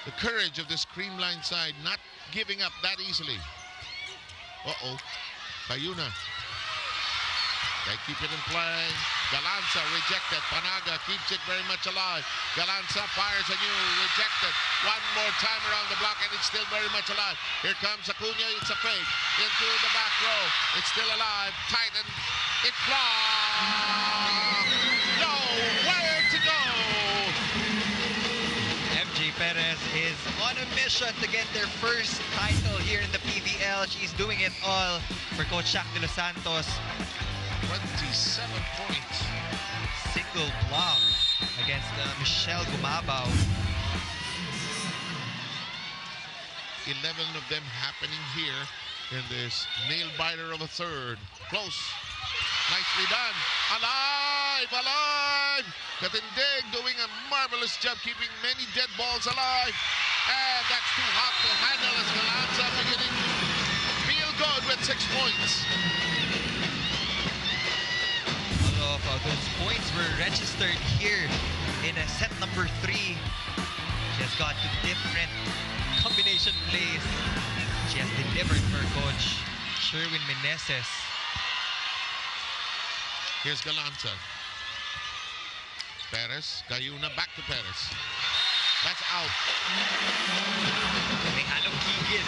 the courage of this Creamline side, not giving up that easily. Uh-oh. Cayuna. They keep it in play. Galanza rejected. Panaga keeps it very much alive. Galanza fires anew. Rejected. One more time around the block, and it's still very much alive. Here comes Acuna. It's a fake. Into the back row. It's still alive. Tight, and it flies. Nowhere to go. MJ Perez is on a mission to get their first title here in the PVL. She's doing it all for Coach Shaq de los Santos. 27 points. Single block against Michelle Gumabaw. 11 of them happening here in this nail-biter of a third. Close. Nicely done. Alive! Alive! Katindig doing a marvelous job keeping many dead balls alive. And that's too hot to handle as Galanza beginning to feel good with 6 points. All of those points were registered here in set number 3. She has got to different combination plays. She has delivered for Coach Sherwin Meneses. Here's Galanza. Perez, Cayuna, back to Perez. That's out. May halong gigil.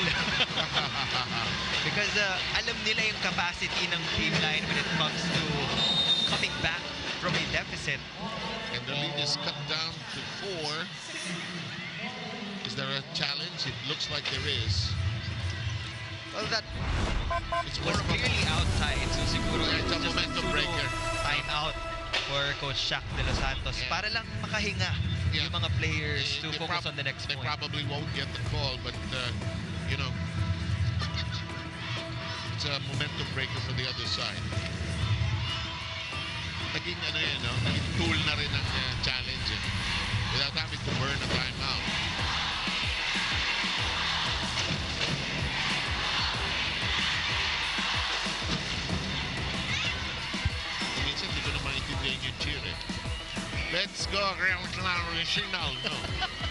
Because alam nila yung capacity ng Creamline when it comes to coming back from a deficit. And the lead is cut down to 4. Is there a challenge? It looks like there is. Well, that It's was more of a clearly outside. So siguro Yeah, it's a just momentum breaker. time out for Coach Shaq de los Santos Yeah. para lang makahinga Yeah. yung mga players to They focus on the next They point. probably won't get the call, but you know, it's a momentum breaker for the other side. Naging ano yun, no? Naging tool na rin ang challenge without having to burn a timeout. Minsan hindi ko na maintindihan yung cheer eh. Let's go Creamline Signal. No.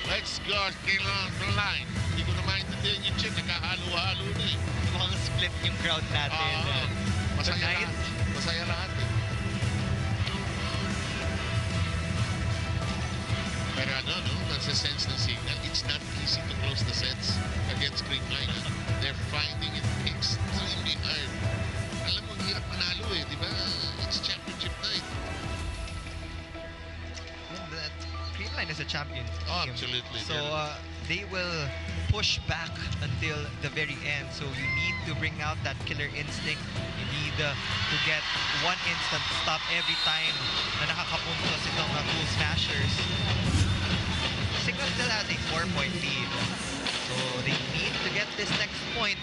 Let's go Creamline. Hindi ko na maintindihan yung cheer. Nagkahalo-halo na eh. Mukhang split yung crowd natin. Masaya tonight. lahat. Masaya lahat eh. Pero ano, no? Nasa sense ng Cignal, it's not easy to close the sets against Creamline. They're finding it extremely hard. Alam mo, hirap manalo eh, di ba? It's championship night. Creamline is a champion team. Oh, absolutely. So they will push back until the very end. So you need to bring out that killer instinct. You need to get one instant stop every time na nakakapunto itong Cool Smashers. Cignal still has a 4-point lead. So they need to get this next point.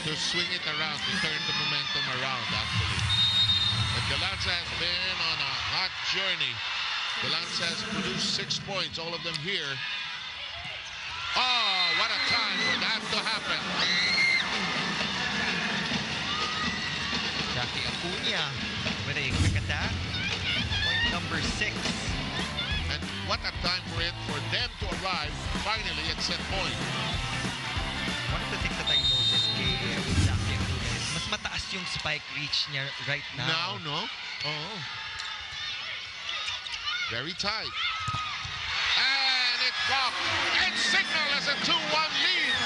To swing it around, to turn the momentum around, actually. But Galanza has been on a hot journey. Galanza has produced 6 points, all of them here. Oh, what a time for that to happen. Jackie Acuna with a quick attack. Point number 6. And what a time for them to arrive finally at set point. One of the things that I noticed with Jackie Acuna is mas mataas yung spike reach niya right now. Now, no? Oh. Very tight. And it's blocked. And Cignal has a 2-1 lead.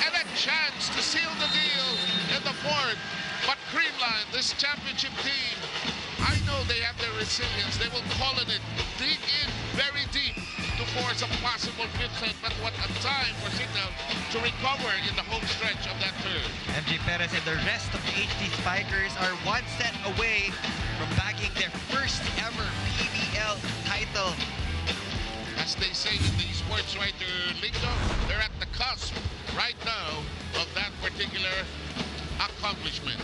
And a chance to seal the deal in the fourth. But Creamline, this championship team, I know they have their resilience. They will call on it, dig in very deep to force a possible fifth set. But what a time for Cignal to recover in the home stretch of that third. MJ Perez and the rest of the HD Spikers are 1 set away from bagging their first ever PVL title. As they say in the sports writer lingo, they're at the cusp right now of that particular accomplishment.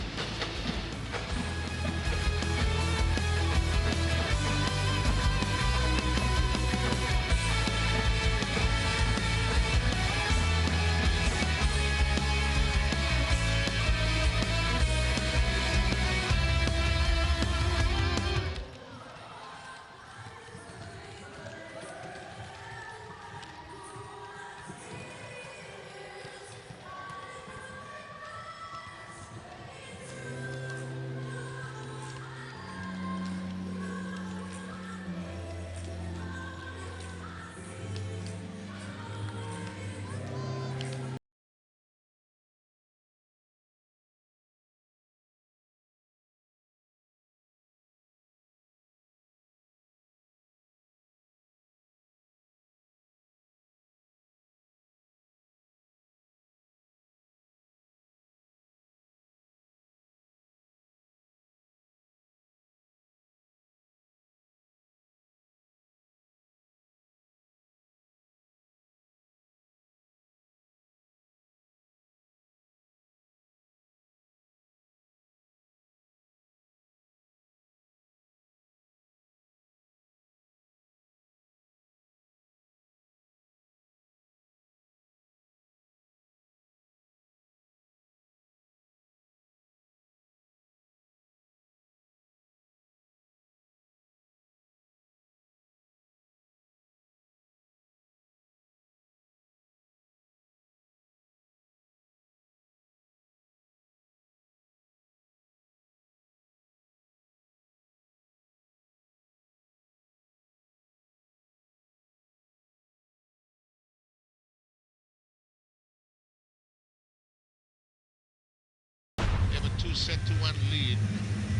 3-1 lead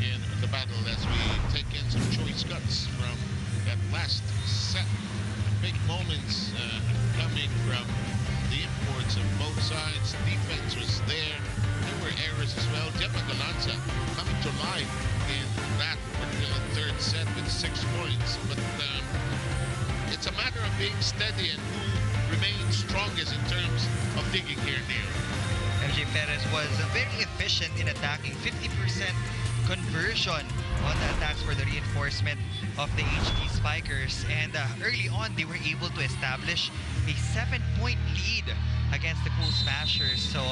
in the battle as we take in some choice cuts from that last set. Big moments coming from the imports of both sides. Defense was there. There were errors as well. Gemma Galanza coming to life in that particular third set with 6 points. But it's a matter of being steady and who remains strongest in terms of digging here, Neil. MJ Perez was very efficient in attacking. 50% conversion on the attacks for the reinforcement of the HD Spikers. And early on, they were able to establish a 7-point lead against the Cool Smashers. So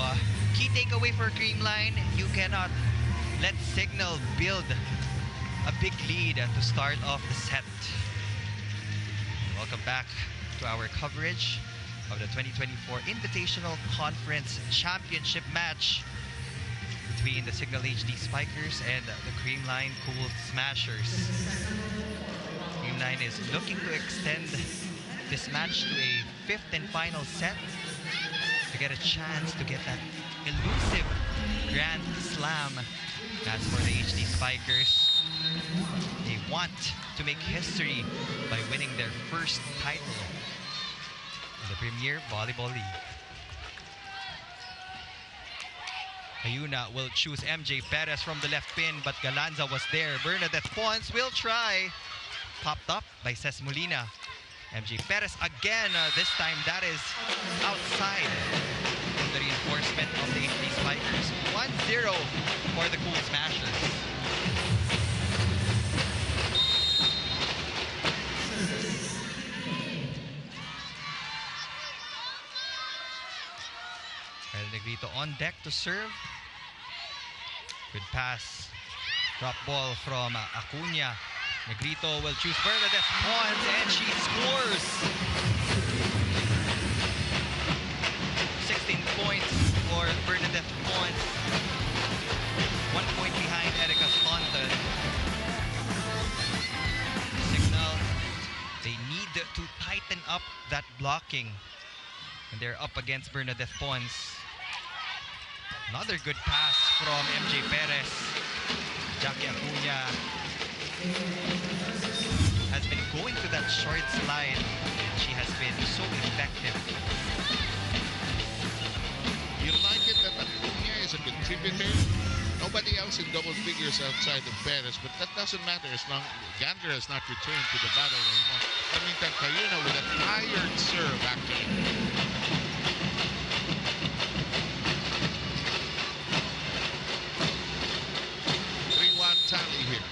key takeaway for Creamline, you cannot let Cignal build a big lead to start off the set. Welcome back to our coverage of the 2024 Invitational Conference Championship match between the Cignal HD Spikers and the Creamline Cool Smashers. Creamline is looking to extend this match to a 5th and final set to get a chance to get that elusive Grand Slam. As for the HD Spikers, they want to make history by winning their first title in the Premier Volleyball League. Ayuna will choose MJ Perez from the left pin, but Galanza was there. Bernadette Pons will try. Popped up by Ces Molina. MJ Perez again, this time that is outside the reinforcement of the HD Spikers. 1-0 for the Cool Smashers. El Negrito on deck to serve. Good pass. Drop ball from Acuna. Negrito will choose Bernadette Pons and she scores. 16 points for Bernadette Pons. 1 point behind Erica Staunton. Cignal, they need to tighten up that blocking. And they're up against Bernadette Pons. Another good pass from MJ Perez. Jackie Acuna has been going to that short slide. She has been so effective. You like it that Acuna is a contributor? Nobody else in double figures outside of Perez, but that doesn't matter as long Gander has not returned to the battle anymore. I mean, Cayuna with a tired serve, actually. Tally here.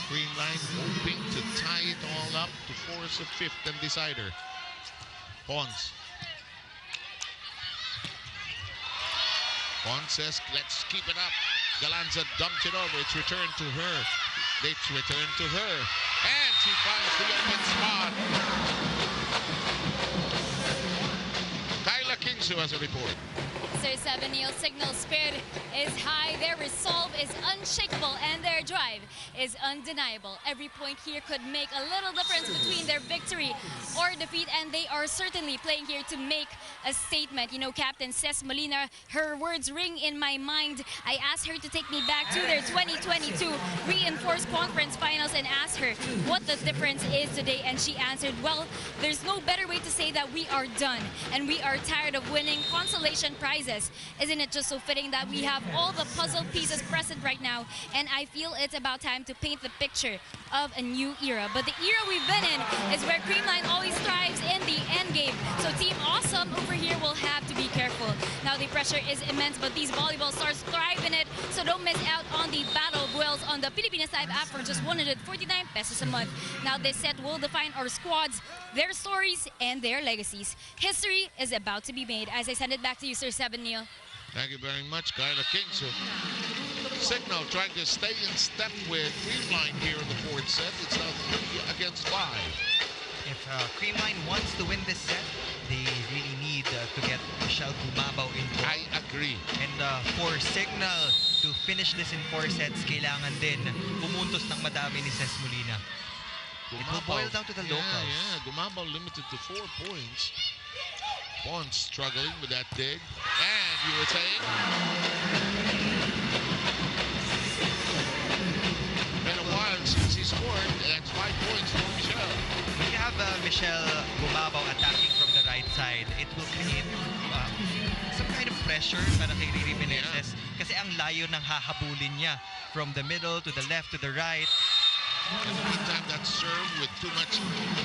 Creamline hoping to tie it all up to force a 5th and decider. Pons. Pons says, let's keep it up. Galanza dumped it over. It's returned to her. It's returned to her. And she finds the open spot. Kyla Kingsu has a report. Sir 7, Neil Cignal's spirit is high, their resolve is unshakable, and their drive is undeniable. Every point here could make a little difference between their victory or defeat, and they are certainly playing here to make a statement. You know, Captain Ces Molina, her words ring in my mind. I asked her to take me back to their 2022 Reinforced Conference Finals and asked her what the difference is today, and she answered, well, there's no better way to say that we are done, and we are tired of winning consolation prizes. Isn't it just so fitting that we have all the puzzle pieces present right now, and I feel it's about time to paint the picture of a new era. But the era we've been in is where Creamline always thrives in the end game. So Team Awesome over here will have to be careful. Now the pressure is immense, but these volleyball stars thrive in it, so don't miss out on the Battle Buells on the Pilipinas Live app for just 149 pesos a month. Now this set will define our squads, their stories, and their legacies. History is about to be made. As I send it back to you, Sir 7, Neil. Thank you very much, Kyla Kingsu. Cignal trying to stay in step with Creamline here in the 4th set. It's now 3 against 5. If Creamline wants to win this set, they really need to get Michelle Gumabao involved. I agree. And for Cignal to finish this in 4 sets, kailangan din pumuntos ng madami ni Ces Molina. It will boil down to the locals. Yeah, Gumabao limited to 4 points. Pons struggling with that dig. And you were saying? court. That's 5 points for Michelle. When you have Michelle Gumabaw attacking from the right side, it will create some kind of pressure para kay Riri Menendez. Kasi ang layo ng hahabulin niya from the middle to the left to the right. In the meantime, that serve with too much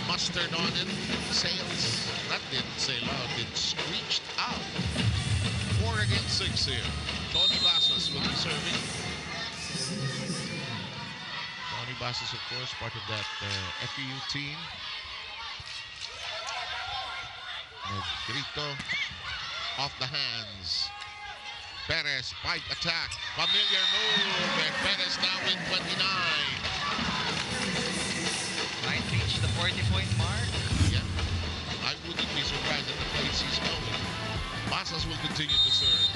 mustard on it didn't sail out, it screeched out. 4 against 6 here. Tony Basas will be serving. Tony Basas, of course, part of that FEU team. Negrito off the hands. Perez, pipe attack. Familiar move, and Perez now in 29. Might reach the 40-point mark. Yeah, I wouldn't be surprised at the place he's going. Basas will continue to serve.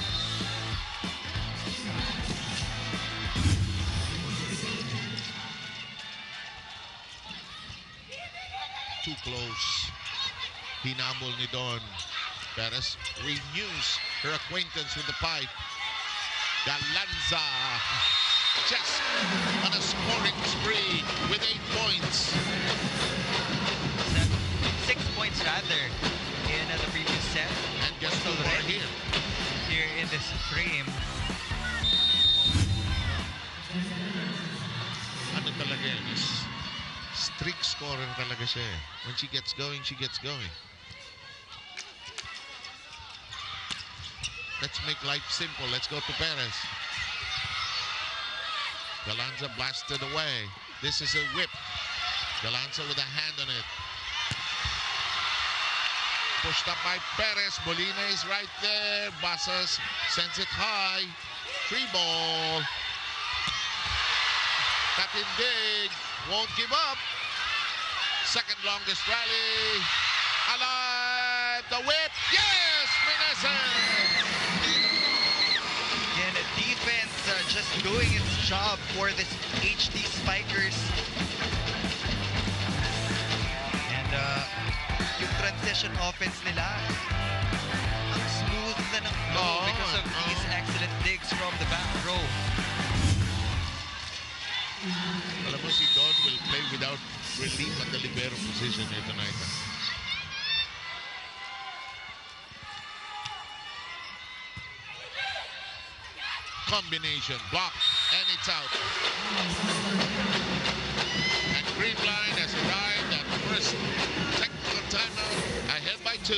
Too close. Hinabol ni Don. Perez renews her acquaintance with the pipe. Galanza just on a scoring spree with 8 points. 6 points rather in the previous set. And guess who are here? Here in this frame. Ano talaga yun? Streak scorer talaga siya. When she gets going, she gets going. Let's make life simple. Let's go to Perez. Galanza blasted away. This is a whip. Galanza with a hand on it. Pushed up by Perez. Molina is right there. Basas sends it high. Free ball. Katindig won't give up. Second longest rally. Alive. The whip. Yes! Meneses! Again, defense just doing its job for this HD Spikers. And yung transition offense nila, ang smooth na ng flow because of these excellent digs from the back row. Alam mo, si Don will play without relief at the libero position here tonight. Combination, block, and it's out. And Creamline has arrived at first technical timeout, ahead by 2.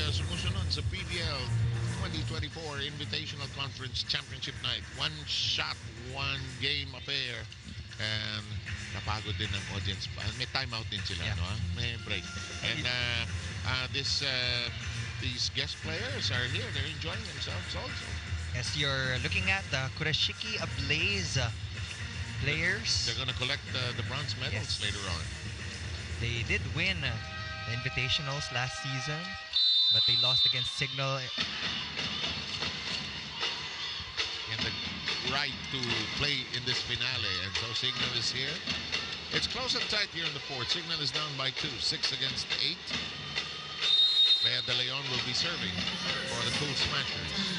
Sumusunod sa PVL 2024 Invitational Conference Championship Night. One shot, one game affair. And napagod din ang audience. May timeout din sila, no? May break. And these guest players are here. They're enjoying themselves also. As you're looking at the Kurashiki Ablaze players. They're going to collect the bronze medals later on. They did win the Invitationals last season, but they lost against Cignal in the right to play in this finale, and so Cignal is here. It's close and tight here in the fourth. Cignal is down by 2, 6 against 8. Bea De Leon will be serving for the Cool Smashers.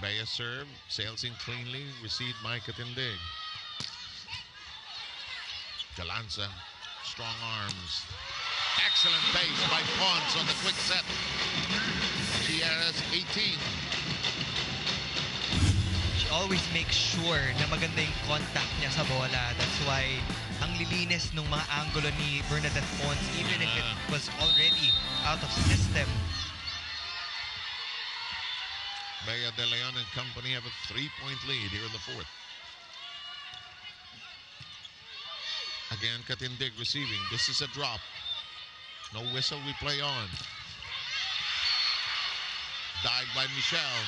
Bea serve, sails in cleanly, received by Katindig. Galanza, strong arms. Excellent pace by Pons on the quick set. She has 18. She always makes sure na maganda yung contact niya sa bola. That's why ang lilinis ng mga angulo ni Bernadette Pons, even if it was already out of system. Bea De Leon and company have a 3-point lead here in the fourth. Again, Katindig receiving. This is a drop. No whistle, we play on. Dive by Michelle.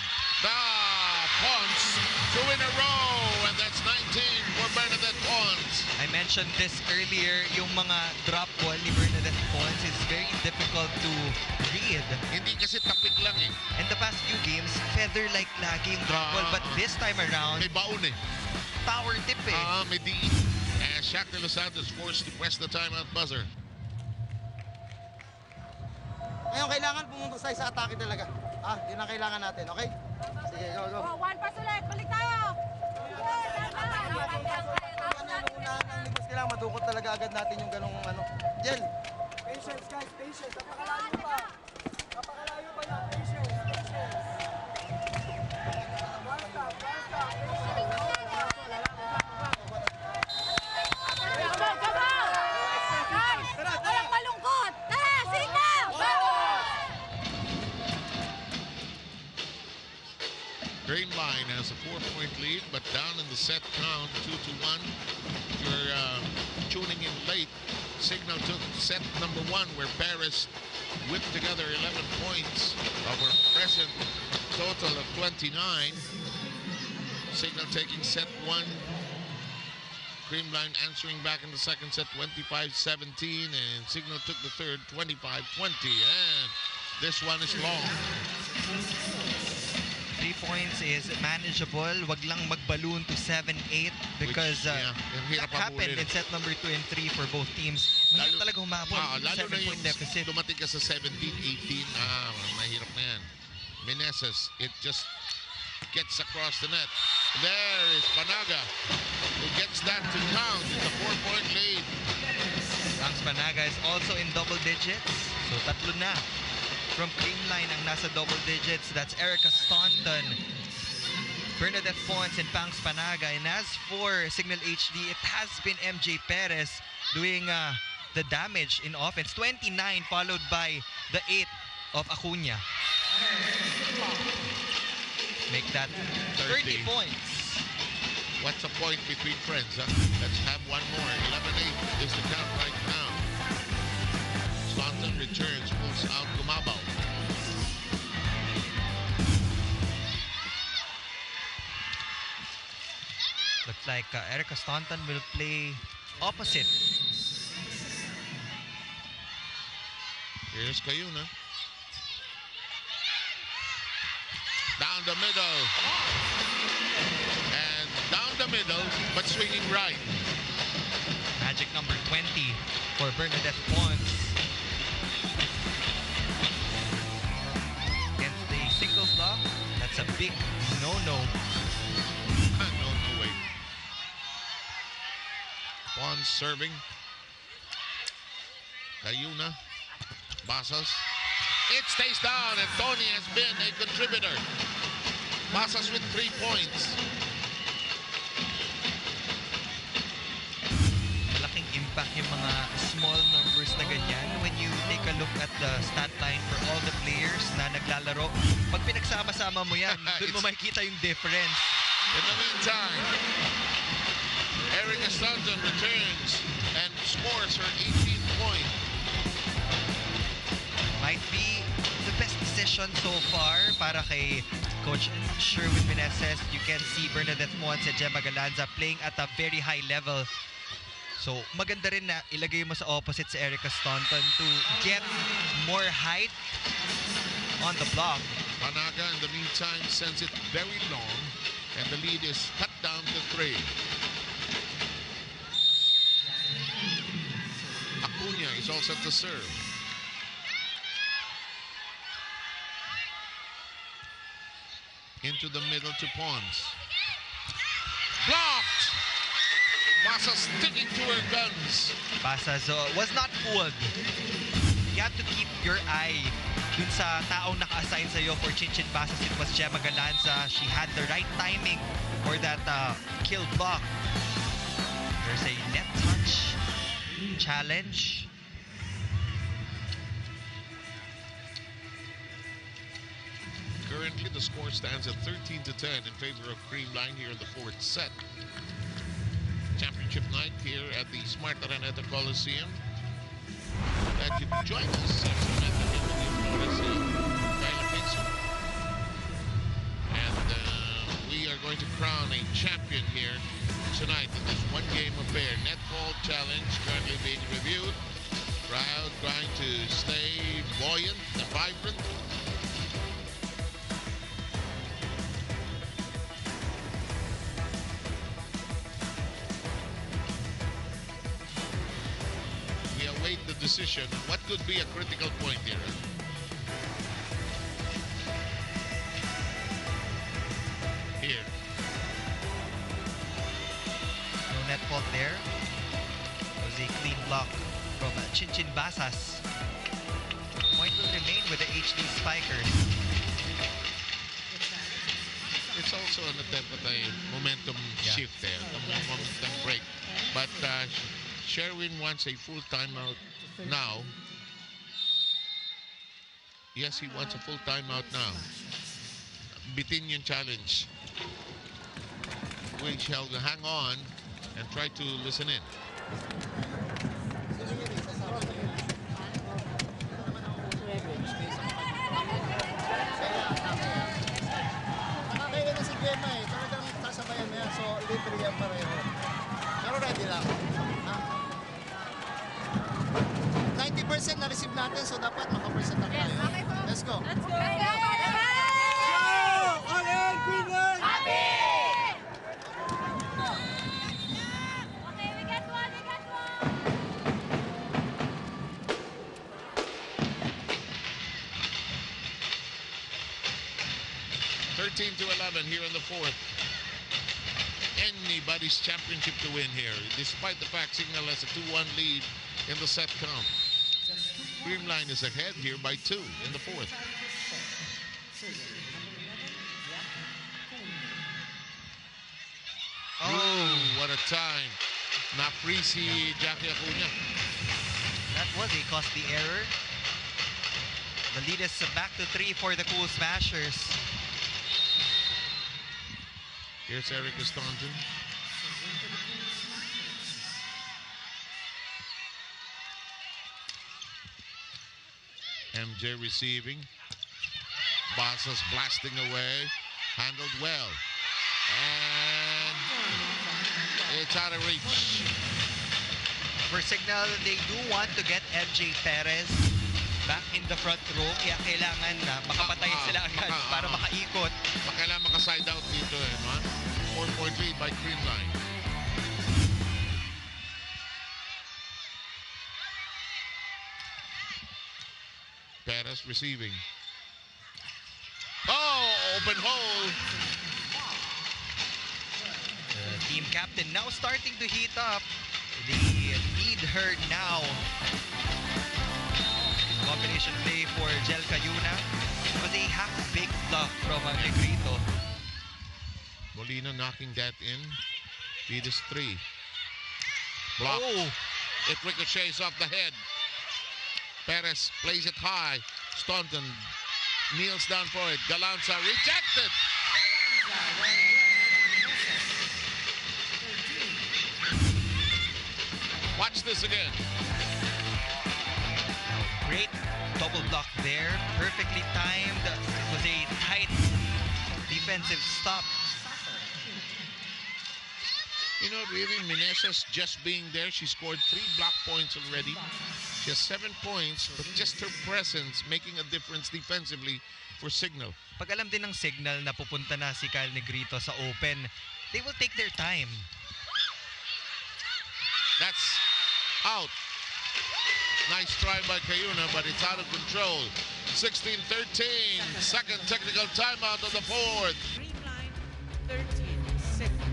Pons, 2 in a row, and that's 19 for Bernadette Pons. I mentioned this earlier, yung mga drop ball ni Bernadette Pons is very difficult to read. Hindi kasi tapik lang eh. In the past few games, feather-like lagi yung drop ball, but this time around, May baon eh. power tip eh. May diin. And Shaq de Los Santos forced to press the timeout buzzer. Ngayon, kailangan pumunta tayo sa atake talaga. Yun ang kailangan natin, okay? Sige, go. One pass ulit. Balik tayo. Kailangan madukot talaga agad natin yung ganong Jel. Patience, guys, patience. Napakalayo pa. Napakalayo pa na. Patience, patience. One stop, Walang malungkot. Tara, Cignal! Creamline has a 4-point lead, but down in the set count, 2-1. If you're tuning in late, Cignal took set number 1, where Paris whipped together 11 points of her present total of 29. Cignal taking set 1. Creamline answering back in the second set, 25-17, and Cignal took the third, 25-20. And this one is long. 3 points is manageable. Wag lang mag-balloon to 7-8 because Which, that happened in set number 2 and 3 for both teams. Mahirap talaga humabol. Lalo na yung 7-point deficit. dumating ka sa 17-18, mahirap na yan. Meneses, it just gets across the net. There is Panaga, who gets that to count. It's a 4-point lead. Franz Panaga is also in double digits. So tatlo na. From Creamline ang nasa double digits. That's Erica Staunton, Bernadette Pons, and Pangs Panaga. And as for Cignal HD, it has been MJ Perez doing the damage in offense. 29 followed by the 8 of Acuna. Make that 30 points. What's a point between friends, huh? Let's have one more. 11-8 is the count right now. Staunton returns, pulls out Gumabaw. Looks like Erica Staunton will play opposite. Here's Cayuna. Down the middle. And down the middle, but swinging right. Magic number 20 for Bernadette Pons. Against the singles block, that's a big no-no. No way. Pons serving. Cayuna. Basas. It stays down, and Tony has been a contributor. Basas with 3 points. Malaking impact yung mga small numbers na ganyan when you take a look at the stat line for all the players na naglalaro. Pag pinagsama-sama mo yan, dun mo makikita yung difference. In the meantime, Erica Staunton returns and scores her 18th point. Might be the best decision so far para kay Coach Sherwin Meneses. You can see Bernadette Pons and Gemma Galanza playing at a very high level. So maganda rin na ilagay mo sa opposite si Erica Staunton to get more height on the block. Panaga, in the meantime, sends it very long, and the lead is cut down to 3. Acuna is all set to serve. Into the middle to Pons. Blocked! Basa sticking to her guns. Basas was not fooled. You have to keep your eye dun sa taong naka-assign sa'yo for Chinchin Basas. It was Gemma Galanza. She had the right timing for that kill block. There's a net touch challenge. Currently, the score stands at 13-10 in favor of Creamline here in the fourth set. Championship night here at the Smart Araneta Coliseum. Glad you could join us. And we are going to crown a champion here tonight in this one-game affair. Netball challenge currently being reviewed. Crowd trying to stay buoyant and vibrant. The decision. What could be a critical point here? Here. No net fault there. It was a clean block from Chinchin Basas. Point will remain with the HD Spikers. It's also an attempt at a momentum shift there, a momentum break. But Sherwin wants a full timeout now. Yes, he wants a full timeout now. Bitin yung challenge. We shall hang on and try to listen in. Kaya na si Gemma eh. Talagang kasabayan niya. So, libre yan pareho. Pero ready lang. 90% na-receive natin, so dapat maka-percent na tayo. Let's go. Let's go! All in, Creamline! Okay, we got one, we got one! 13-11 here in the fourth. Anybody's championship to win here, despite the fact Cignal has a 2-1 lead in the set count. Creamline is ahead here by 2 in the fourth. Oh, what a time. Na-free si Jackie Acuña. That was a costly error. The lead is back to 3 for the Cool Smashers. Here's Erica Staunton. MJ receiving. Basas blasting away. Handled well. And it's out of reach. For Cignal, they do want to get MJ Perez back in the front row. Kaya kailangan na makapatay sila agad para makaikot. Kailangan maka-side out dito eh, no? 4-point lead by Creamline. Perez receiving. Oh, open hole. The team captain now starting to heat up. They need her now. Combination play for Jel Cayuna. It was a half-baked block from Negrito. Molina knocking that in. Lead is 3. Blocked. Oh, It ricochets off the head. Perez plays it high. Staunton kneels down for it. Galanza rejected. Watch this again. great double block there. Perfectly timed. It was a tight defensive stop. You know, really, Meneses just being there, she scored 3 block points already. She has 7 points, but just her presence making a difference defensively for Cignal. Pag alam din ng Cignal na pupunta na si Kyle Negrito sa open, they will take their time. That's out. Nice try by Cayuna, but it's out of control. 16-13. Second technical timeout of the fourth. Creamline 13, Cignal.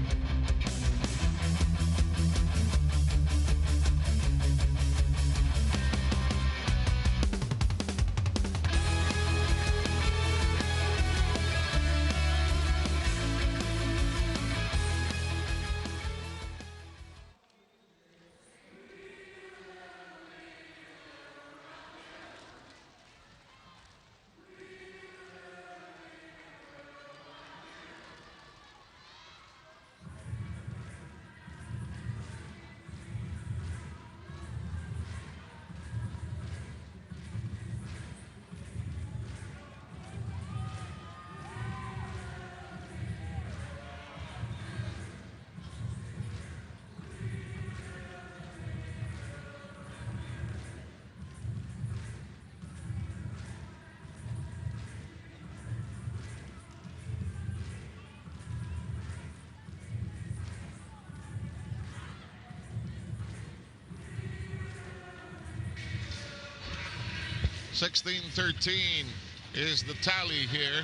$16-13 is the tally here.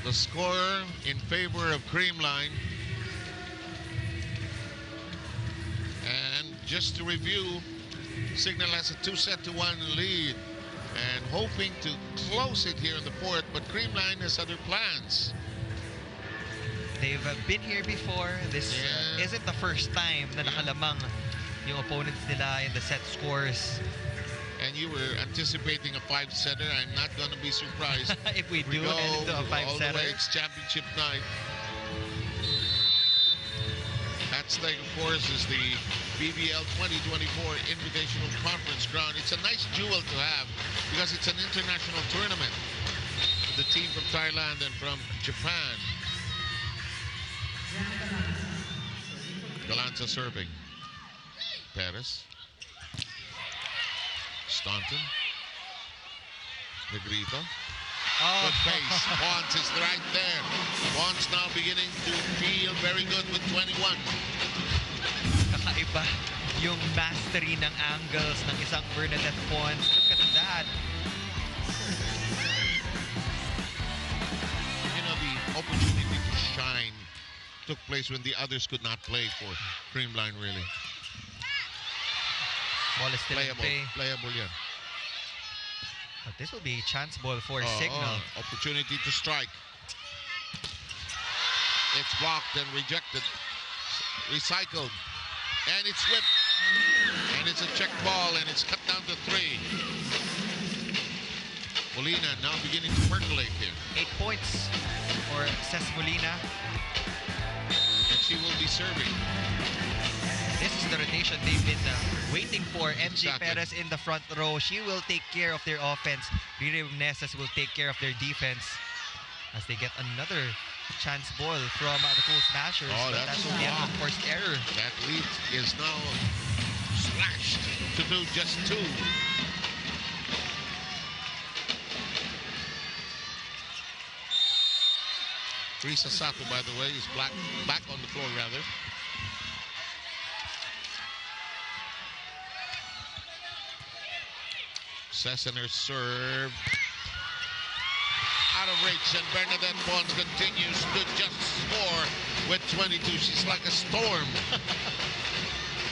The score in favor of Creamline. And just to review, Cignal has a 2-1 lead and hoping to close it here in the fourth, but Creamline has other plans. They've been here before. This isn't the first time na nakalamang yung opponents nila in the set scores. And you were anticipating a 5-setter. I'm not going to be surprised if we do go head into a all the 5-setter. way. It's championship night. At stake, of course, is the PVL 2024 Invitational Conference Ground. It's a nice jewel to have because it's an international tournament. The team from Thailand and from Japan. Galanza serving. Perez. Staunton. Negrito. Oh. Good pace. Pons is right there. Pons now beginning to feel very good with 21. Kakaiba yung mastery ng angles ng isang Bernadette Pons. Look at that. You know, the opportunity to shine took place when the others could not play for Creamline, really. Ball is still in play. Playable, yeah. But this will be a chance ball for Cignal. Opportunity to strike. It's blocked and rejected. Recycled. And it's whipped. And it's a check ball, and it's cut down to 3. Molina now beginning to percolate here. 8 points for Cesc Molina. And she will be serving. This is the rotation they've been waiting for. MJ Exactly. Perez in the front row. She will take care of their offense. Riri Mnesas will take care of their defense as they get another chance ball from the Cool Smashers. Oh, But that's that will be a strong. forced error. That lead is now slashed to do just 2. Risa Sato, by the way, is back on the floor, rather. Sessener serve. Out of reach, and Bernadette Pons continues to just score with 22. She's like a storm.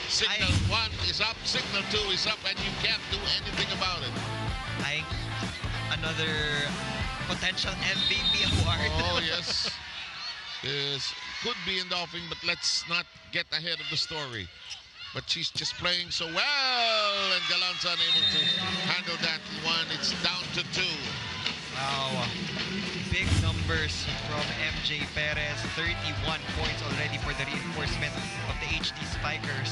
Cignal 1 is up, Cignal 2 is up, and you can't do anything about it. Another potential MVP award. Oh, yes. Could be in the offing, but let's not get ahead of the story. But she's just playing so well, and Galanza unable to handle that one. It's down to 2. Wow. Big numbers from MJ Perez. 31 points already for the reinforcement of the HD Spikers.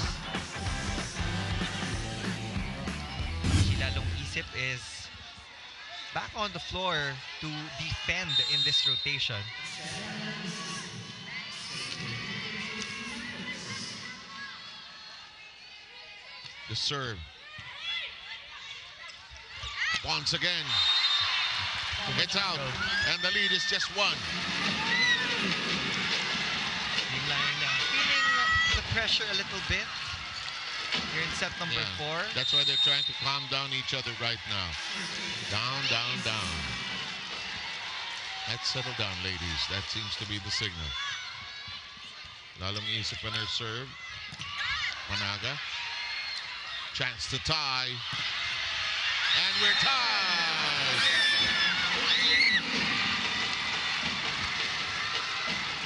Shilalong Isip is back on the floor to defend in this rotation. The serve. Once again. It's out. And the lead is just 1. Feeling the pressure a little bit. here in set number 4. That's why they're trying to calm down each other right now. Down, down, down. Let's settle down, ladies. That seems to be the signal. Lalong isip on her serve. Managa. Chance to tie. And we're tied.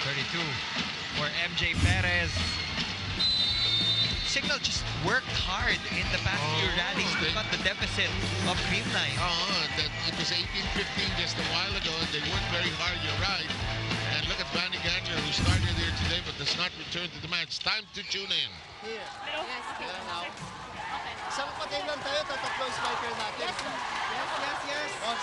32 for MJ Perez. Cignal just worked hard in the past few rallies to cut the deficit of Creamline. It was 18-15 just a while ago, and they worked very hard, you're right. And look at Vanny Ganger, who started here today but does not return to the match. Time to tune in. Here. Yes, here now. Isang patay lang tayo, tatatlo yung spiker natin. Yes. Oh,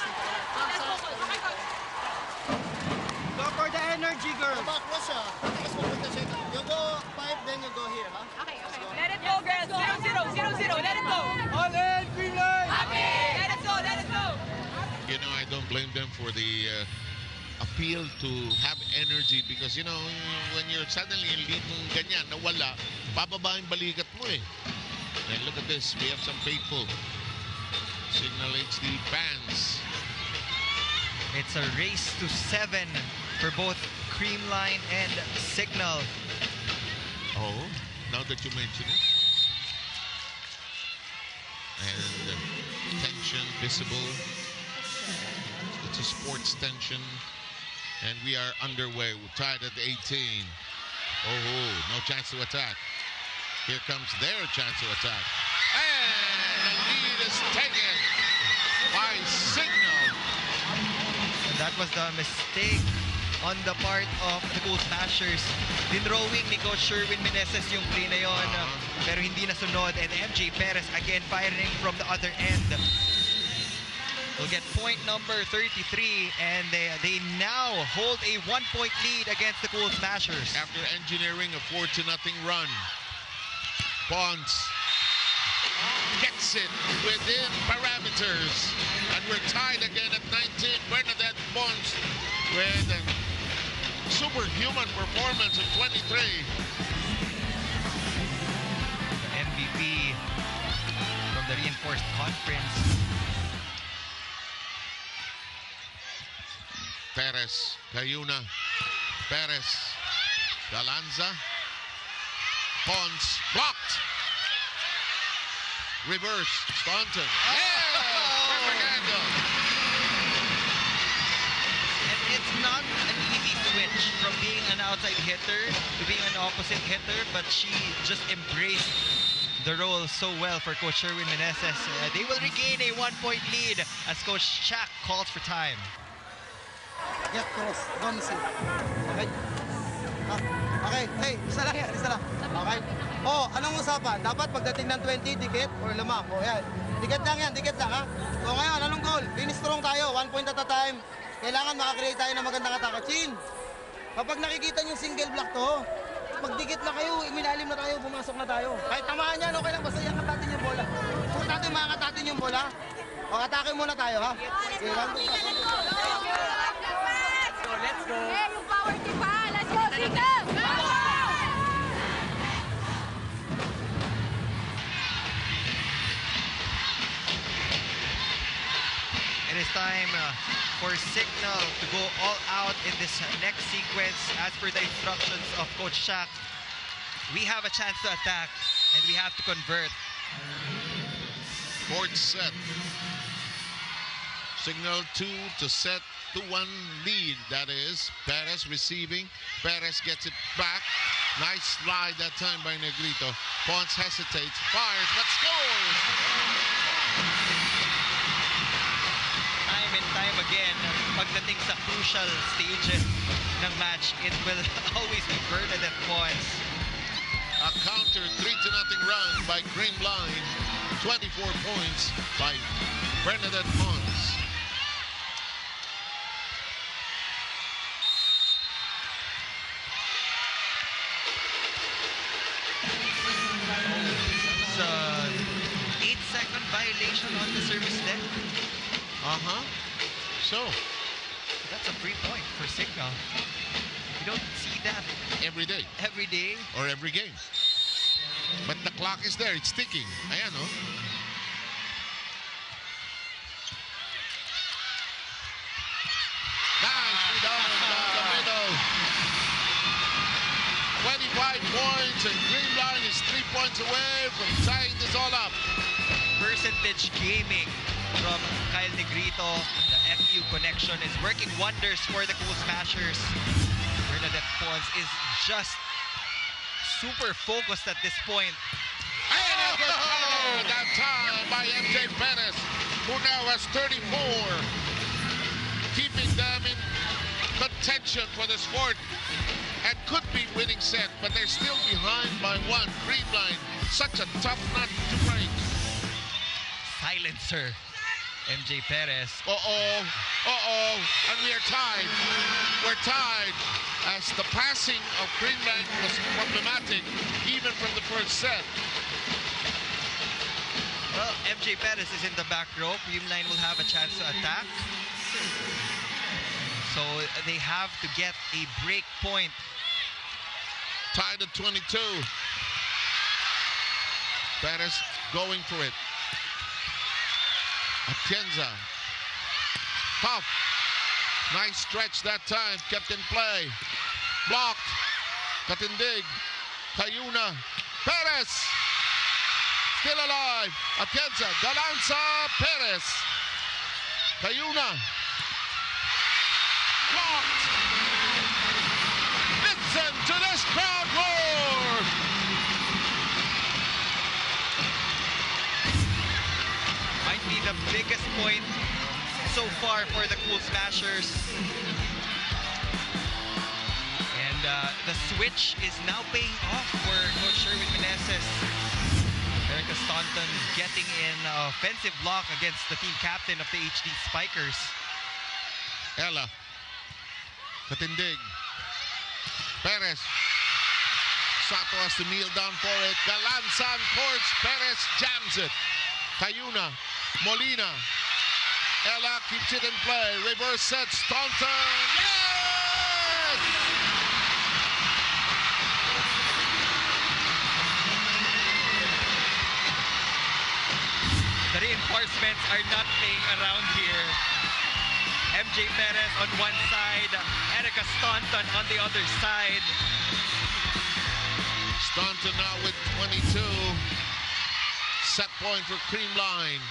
Go for the energy, girl. back mo siya. Tapos pupunta siya. You go 5, then you go here, ha? Okay. Let it go, girls. 0-0. Let it go. All in, Creamline. Let it go. You know, I don't blame them for the appeal to have energy because, you know, when you're suddenly in lead ng ganyan, nawala, bababa yung balikat mo eh. And look at this, we have some faithful Cignal HD fans. It's a race to 7 for both Creamline and Cignal. Oh, now that you mention it. And tension visible. It's a sports tension. And we are underway. We're tied at 18. Oh, no chance to attack. Here comes their chance to attack. And the lead is taken by Cignal. And that was the mistake on the part of the Cool Smashers. Dinrowing ni Coach Sherwin Meneses yung play na yon, pero hindi nasunod. And MJ Perez again firing from the other end. We'll get point number 33, and they now hold a 1-point lead against the Cool Smashers. After engineering a 4-0 run, Pons gets it within parameters. And we're tied again at 19. Bernadette Pons with a superhuman performance of 23. The MVP from the reinforced conference. Perez, Cayuna, Perez, Galanza, Pons, blocked. Reverse, Staunton. Perfect angle. And it's not an easy switch from being an outside hitter to being an opposite hitter, but she just embraced the role so well for Coach Sherwin Meneses. They will regain a 1-point lead as Coach Shaq calls for time. Get cross. Don't see. Okay? Okay. Hey, isa lang. Okay? Oh, anong usapan? Dapat pagdating ng 20, dikit or lamang? O yan. Dikit lang ha? So ngayon, anong goal? Finish strong tayo, 1 point at a time. Kailangan makakreate tayo ng magandang atake. Chin! Kapag nakikita nyo single block to, pagdikit na kayo, minalim na tayo, pumasok na tayo. Kahit tamaan yan, okay lang, basta iangat natin yung bola. Suot natin, maangat natin yung bola. O, atake muna tayo, ha? Okay, 1, 2, Let's go. Hey, yung power team pa. Let's go, Cignal. It is time for Cignal to go all out in this next sequence as per the instructions of Coach Shaq. We have a chance to attack and we have to convert. Fourth set. Cignal 2 to set to 1 lead. That is Perez receiving. Perez gets it back. Nice slide that time by Negrito. Pons hesitates, fires, but scores! Time and time again, pagdating sa crucial stages ng match, it will always be Bernadette Pons. A counter 3-0 run by Creamline. 24 points by Bernadette Pons. It's an 8-second violation on the service net. So, That's a free point for Cignal. You don't see that every day every day. or every game. But the clock is there. It's ticking. Ayan, oh. Nice. Down the middle. 25 points, and Creamline is 3 points away from tying this all up. Percentage gaming from Kyle Negrito. The FU connection is working wonders for the Cool Smashers. Bernadette Pons is just super focused at this point. And a good counter that time by MJ Perez, who now has 34, keeping them in contention for the sport and could be winning set, but they're still behind by one. Creamline, such a tough nut to break. Silencer, MJ Perez. And we are tied. We're tied as the passing of Creamline was problematic even from the first set. Well, MJ Perez is in the back row. Creamline will have a chance to attack. So they have to get a break point. Tied at 22. Perez going for it. Atienza. Tough. Nice stretch that time. Kept in play. Blocked. Katindig. Cayuna. Perez. Still alive. Atienza. Galanza. Perez. Cayuna. Blocked. Listen to this crowd roar. Might be the biggest point so far for the Cool Smashers. And the switch is now paying off for Coach Sherwin Meneses. Erica Staunton getting in offensive block against the team captain of the HD Spikers. Ella. Katindig. Perez. Sato has to kneel down for it. Galanza on courts. Perez jams it. Cayuna. Molina. Ella keeps it in play. Reverse set. Staunton. Yes! The reinforcements are not playing around here. MJ Perez on one side, Erica Staunton on the other side. Staunton now with 22. Set point for Creamline.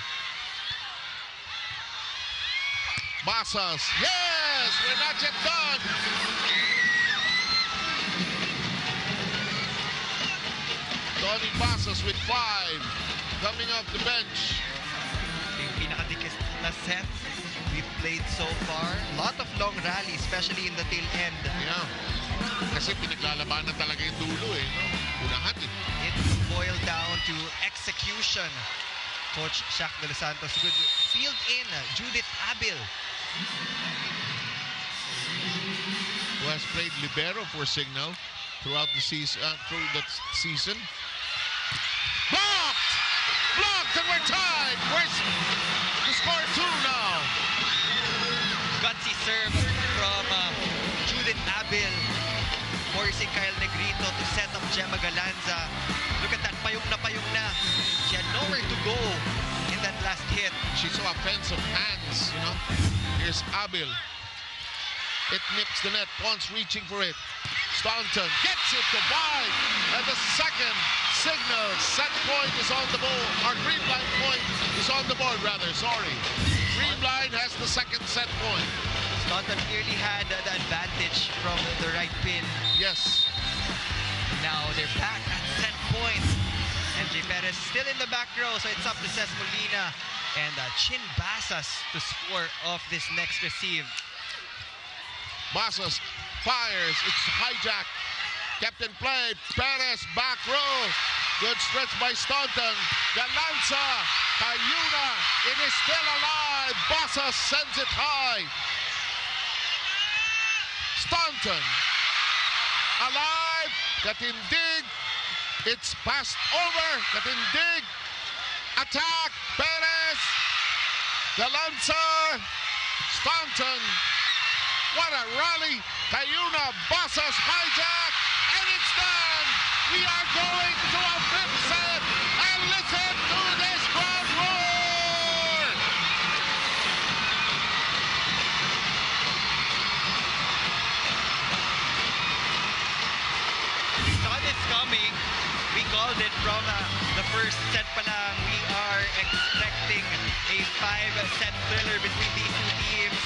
Basas. Yes! We're not yet done. Donnie Basas with 5. Coming off the bench. Yung pinakadikit na set we've played so far. A lot of long rallies, especially in the tail end. Yeah. Kasi pinaglalabanan talaga yung dulo eh. No? Unahan eh. It will boil down to execution. Coach Shaq de los Santos, good field in. Judith Abil. Who has played libero for Cignal throughout the season. Blocked! Blocked and we're tied! Where's the score 2 now? Gutsy serve from Judith Abil, forcing Kyle Negrito to set up Gemma Galanza. Look at that, payong na. She had nowhere to go in that last hit. She's so offensive hands, you know. Here's Abil. It nips the net. Pons reaching for it. Staunton gets it to Bide. And the second Cignal set point is on the board. Our Creamline point is on the board, rather. Sorry. Creamline has the second set point. Staunton clearly had the advantage from the right pin. Yes. Now they're back at set point. MJ Perez still in the back row, so it's up to Cesc Molina and Chin Basas to score off this next receive. Basas fires. It's hijacked. Kept in play. Perez back row. Good stretch by Staunton. Galanza. Cayuna. It is still alive. Basas sends it high. Staunton. Alive. Katindig. It's passed over. Katindig. Attack. Perez. Galanza. Staunton. What a rally. Cayuna. Basas hijack. And it's done. We are going to a 50 We saw this coming. We called it from the first set pa lang. We are expecting a 5-set thriller between these two teams.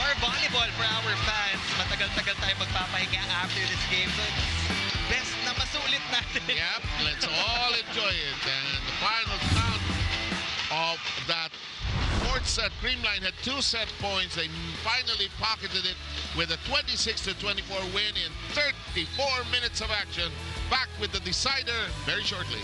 More volleyball for our fans. Matagal-tagal tayo magpapahinga after this game. So it's best na masulit natin. Yep, let's all enjoy it. And the final count of that fourth set, Creamline had 2 set points. They finally pocketed it with a 26-24 win in 34 minutes of action. Back with the decider very shortly.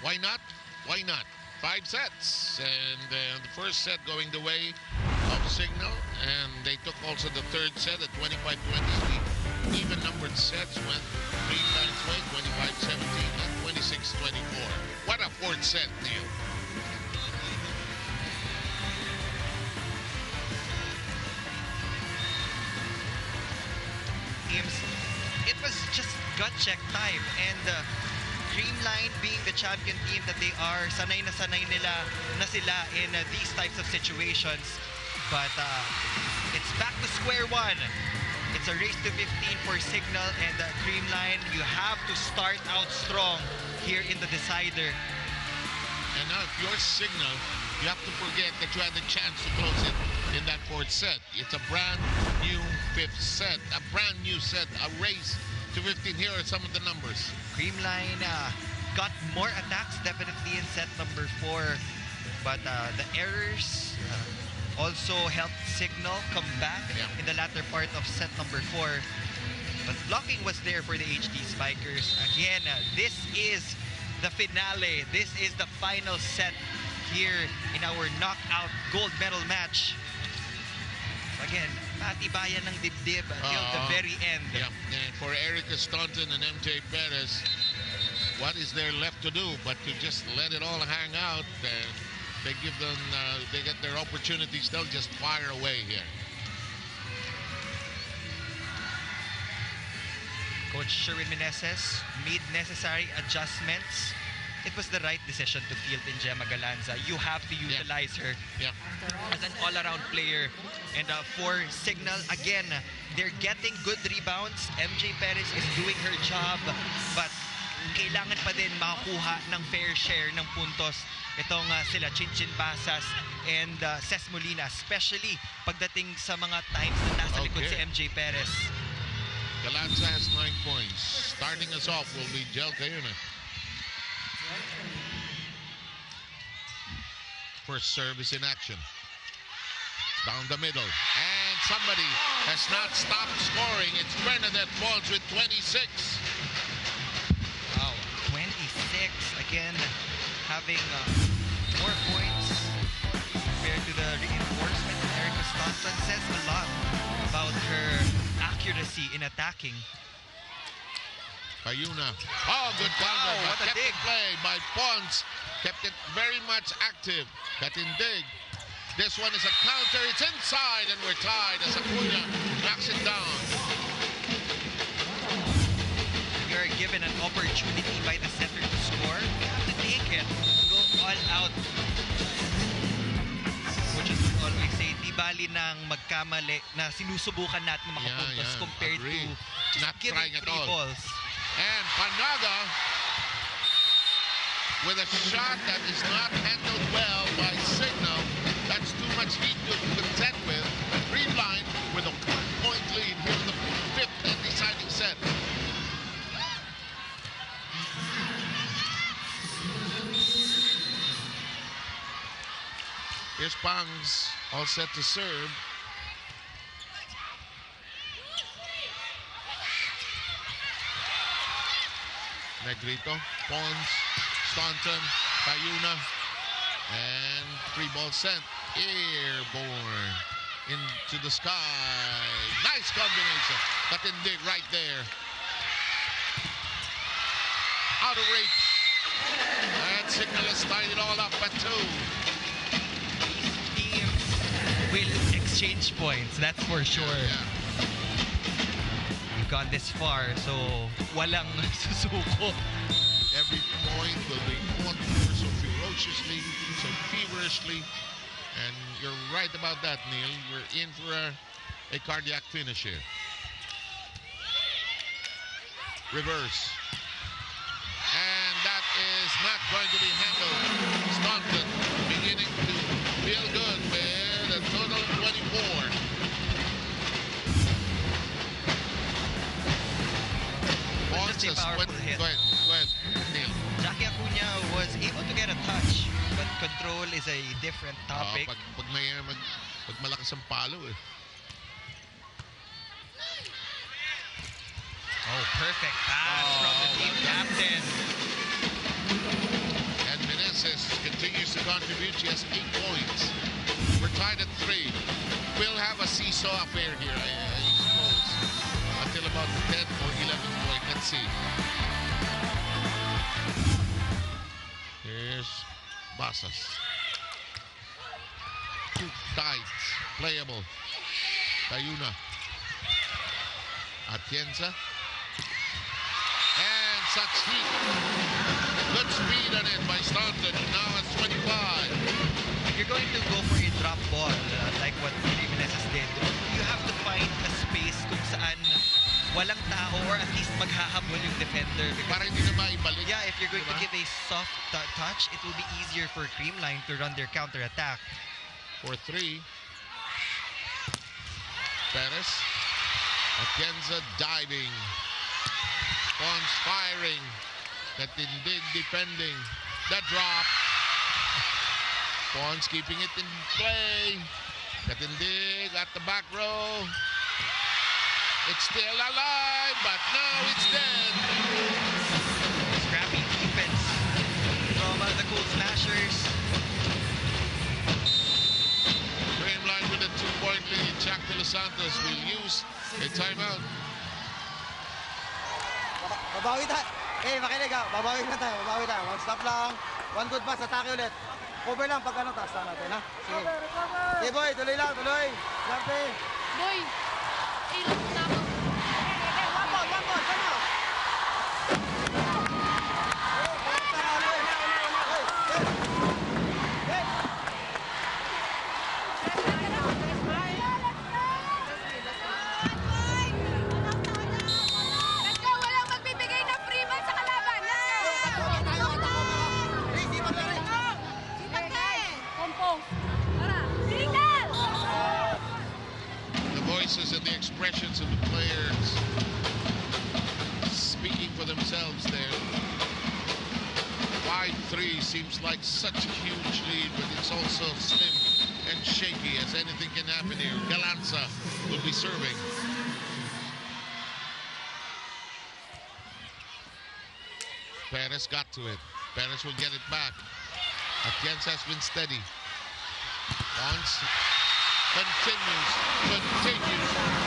Why not? Why not? 5 sets. And the first set going the way of Cignal. And they took also the third set at 25-20. The even-numbered sets went Creamline's way, 25-17 and 26-24. What a fourth set, Neil. Teams, it was just gut check time. And Creamline being the champion team that they are, sanay na sila in these types of situations. But it's back to square one. It's a race to 15 for Cignal and Creamline. You have to start out strong here in the decider. And now if you're Cignal, you have to forget that you had the chance to close it in that fourth set. It's a brand new fifth set, a brand new set, a race to 15. Here are some of the numbers. Creamline got more attacks definitely in set number 4, but the errors also helped Cignal come back in the latter part of set number 4. But blocking was there for the HD Spikers. Again, this is the finale. This is the final set here in our knockout gold medal match. Again, matibayan ng dibdib until the very end. Yeah, and for Erica Staunton and MJ Perez, what is there left to do but to just let it all hang out? They give them, they get their opportunities. They'll just fire away here. Coach Sherwin Meneses made necessary adjustments. It was the right decision to field in Gemma Galanza. You have to utilize her as an all-around player. And for Cignal, again, they're getting good rebounds. MJ Perez is doing her job, but kailangan pa din makakuha ng fair share ng puntos itong sila Chinchin Basas and Ces Molina, especially pagdating sa mga times na nasa likod si MJ Perez. Galanza has 9 points. Starting us off will be Jel Cayuna. First service in action. Down the middle. And somebody has not stopped scoring. It's Bernadette Pons with 26. Wow, 26. Again, having more points compared to the reinforcement. Erica Staunton says a lot about her accuracy in attacking. Cayuna. Oh, good counter. Wow, what a kept dig. it play by Pons. Kept it very much active. Cut in dig. This one is a counter. It's inside and we're tied as Acuna knocks it down. You're given an opportunity by the center to score. You have to take it. Go all out. Which is always say, di bali nang magkamali na sinusubukan natin makapuntos compared to just Not giving trying at 3 all. balls. And Panaga with a shot that is not handled well by Cignal. That's too much heat to contend with. Creamline with a 1-point lead here in the fifth and deciding set. Here's Pangs, all set to serve. Negrito, Pons, Staunton, Tayuna, and 3 ball sent. Airborne into the sky. Nice combination. Katindig right there. Out of reach. And Cignal has tied it all up at 2. Teams will exchange points, that's for sure. Yeah. We've gone this far, so walang susuko. Every point will be fought for so ferociously, so feverishly. And you're right about that, Neil. We're in for a cardiac finish here. Reverse. And that is not going to be handled. Staunton beginning to feel good with a total of 24. Pons Just a has powerful hit. Go ahead, Neil. Jackie Acuna was able to get a touch, but control is a different topic. Pag malakas ang palo eh. Oh, perfect pass from the team captain. And Meneses continues to contribute. She has 8 points. We're tied at 3. We'll have a seesaw affair here, I suppose, until about the 10th or 11th point. Let's see. Here's Basas. Too tight. Playable. Tayuna. Atienza. And such heat. Good speed on it by Staunton. Now it's 25. If you're going to go for a drop ball, like what Jimenez did, you have to find a space kung saan walang tao or at least maghahabol yung defender. Para hindi na maibalik. Yeah, if you're going Diba? to give a soft touch, it will be easier for Creamline to run their counter-attack. For 3. Perez. Atienza diving. Pons firing. Katindig defending. The drop. Pons keeping it in play. Katindig at the back row. It's still alive, but now it's dead. Scrappy defense from the Cool Smashers. Creamline with a 2-point lead. Jack De Los Santos will use a timeout. Babawi tayo. Makinig ha. Babawi na tayo. Babawi tayo. One stop lang. One good pass. Atake ulit. Cover lang pag ano. Taas lang natin ha. Sige. Sige boy. Tuloy lang. Tuloy. Sarte. Boy, ilot na ako. One ball, come on. Let's go! Walang magbibigay ng free ball sa kalaban. Let's go! Sipag ka eh! Compose. Tara! Signal! The voices and the expressions of the players speaking for themselves there. 5-3 seems like such a huge lead, but it's also slim and shaky as anything can happen here. Galanza will be serving. Perez got to it. Perez will get it back. Atienza has been steady. Once continues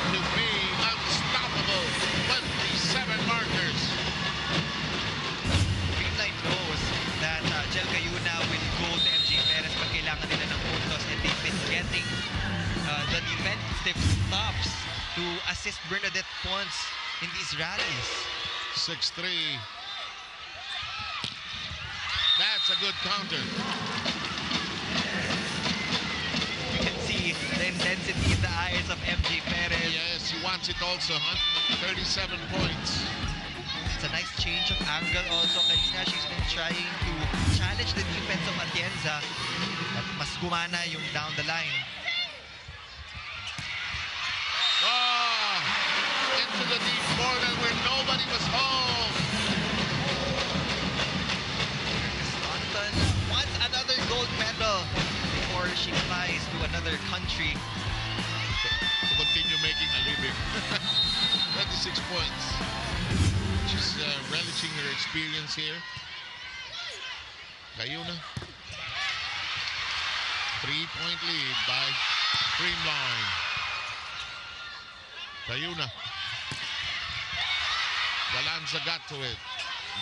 to be unstoppable. 27 markers. Creamline knows that Jel Cayuna will go to MJ Perez pag kailangan nila ng puntos, and they've been getting the defensive stops to assist Bernadette Pons in these rallies. 6-3. That's a good counter. You can see the intensity in the eyes of MJ Perez. Yes, he wants it also, huh? 37 points. It's a nice change of angle also. Kanina, she's been trying to challenge the defense of Atienza. But mas gumana yung down the line. Into the deep corner where nobody was home. Staunton wants another gold medal before she flies to another country. To continue making a living. 26 points. She's relishing her experience here. Cayuna. 3-point lead by Creamline. Cayuna. Galanza got to it.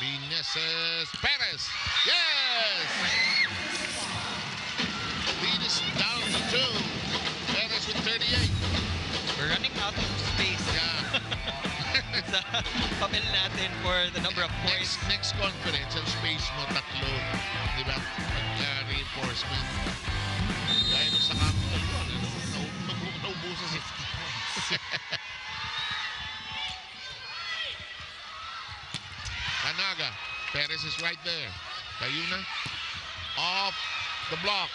Meneses Perez. Yes! Lead is down to 2. Perez with 38. We're running out of space. Yeah. Sa papel natin for the number of points. Next conference, ang space mo, 3. Di ba? Reinforcement. Gaya nung sa campo, naubusan si 50 points. Anaga. Perez is right there. Cayuna off the block.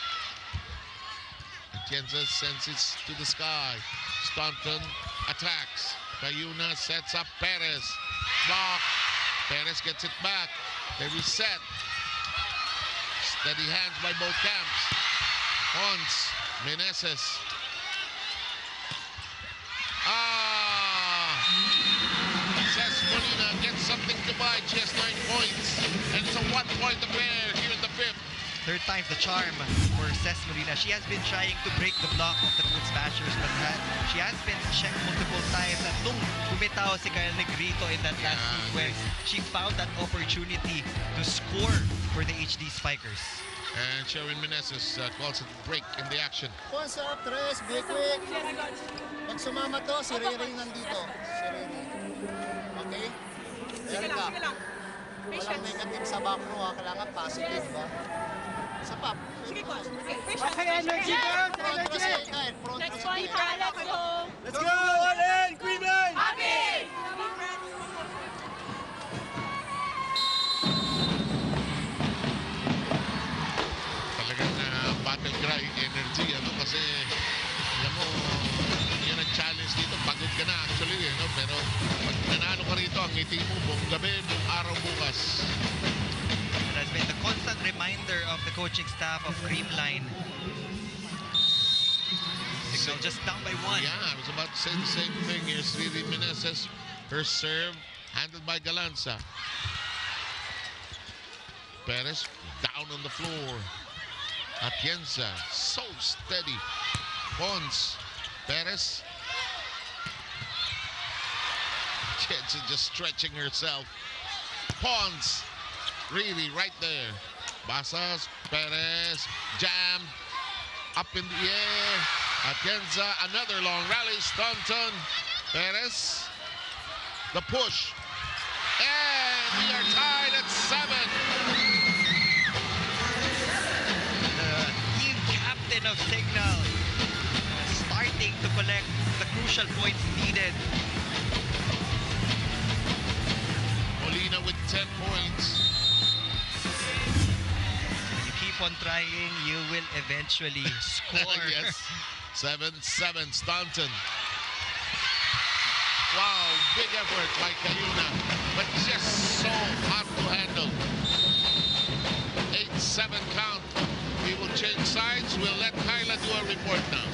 Atienza sends it to the sky. Staunton attacks. Cayuna sets up Perez. Block. Perez gets it back. They reset. Steady hands by both camps. Ons. Meneses. Cess Molina gets something to buy. She has 9 points. And it's a 1-point affair here in the 5th. Third time's the charm for Cess Molina. She has been trying to break the block of the Cool Smashers, but she has been checked multiple times. At nung bumitaw si Kyle Negrito in that last sequence, she found that opportunity to score for the HD Spikers. And Sherwin Meneses calls it break in the action. Once up, tres, be quick. Pag sumama to, si Ray nandito. Si Ray. Okay? Sige lang. Walang negative sa back row, kailangan positive ba? Isa pa. Sige, coach. Energy, girl! Energy! Next one, let's go. Let's go! All in! Creamline! Happy! Talagang battle cry energy, kasi alam mo, yan ang challenge dito. Pagod ka na actually, pero pag nanalo ka rito, ang ngiti mo buong gabi, buong araw bukas. That has been the constant reminder of the coaching staff of Creamline. Cignal just down by 1. Yeah, I was about to say the same thing. Here's Riri Meneses, her serve, handled by Galanza. Perez down on the floor. Atienza, so steady. Pons, Perez. Atienza just stretching herself. Pons, really right there. Basas, Perez, jam, up in the air. Atienza, another long rally. Staunton, Perez, the push. And we are tied at 7. The team captain of Cignal starting to collect the crucial points needed. Molina with 10 points. You keep on trying, you will eventually score. Yes. 7-7, Staunton. Wow, big effort by Cayuna, but just so hard to handle. 8-7 count. We will change sides. We'll let Kyla do a report now.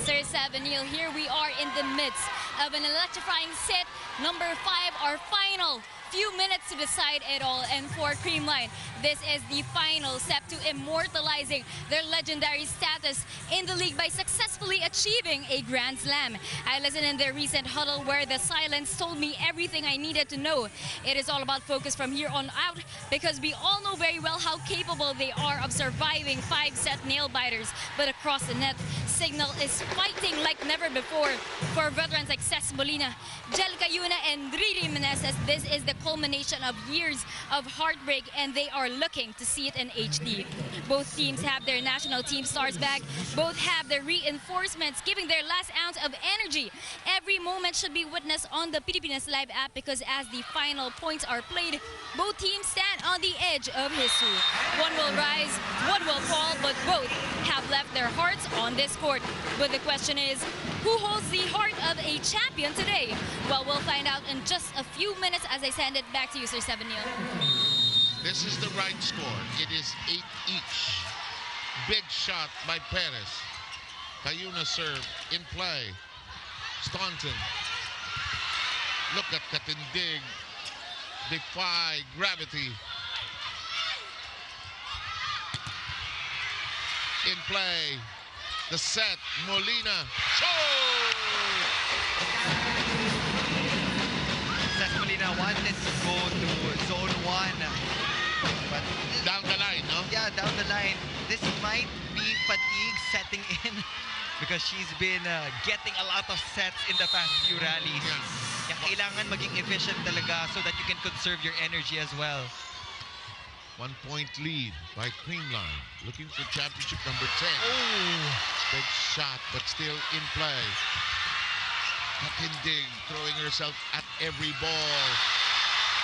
Sir Neil, here we are in the midst of an electrifying set. Number 5, our final few minutes to decide it all. And for Creamline, this is the final step to immortalizing their legendary status in the league by successfully achieving a Grand Slam. I listened in their recent huddle where the silence told me everything I needed to know. It is all about focus from here on out because we all know very well how capable they are of surviving 5-set nail biters. But across the net, Cignal is fighting like never before for veterans like Cesc Molina, Jel Cayuna, and Riri Meneses. This is the culmination of years of heartbreak, and they are looking to see it in HD. Both teams have their national team stars back. Both have their reinforcements, giving their last ounce of energy. Every moment should be witnessed on the Pilipinas Live app, because as the final points are played, both teams stand on the edge of history. One will rise, one will fall, but both have left their hearts on this court. But the question is, who holds the heart of a champion today? Well, we'll find out in just a few minutes as I send it back to you, Sir Seven Neil. This is the right score. It is 8 each. Big shot by Perez. Cayuna serve in play. Staunton. Look at Katindig. Defy gravity. In play. The set. Molina. Cesc Molina wanted to go to zone 1. But Down the line, no? yeah, down the line. This might be fatigue setting in because she's been getting a lot of sets in the past few rallies. Kaya kailangan maging efficient talaga so that you can conserve your energy as well. 1 point lead by Creamline. Looking for championship number 10. Oh! Big shot, but still in play. Katindig throwing herself at every ball.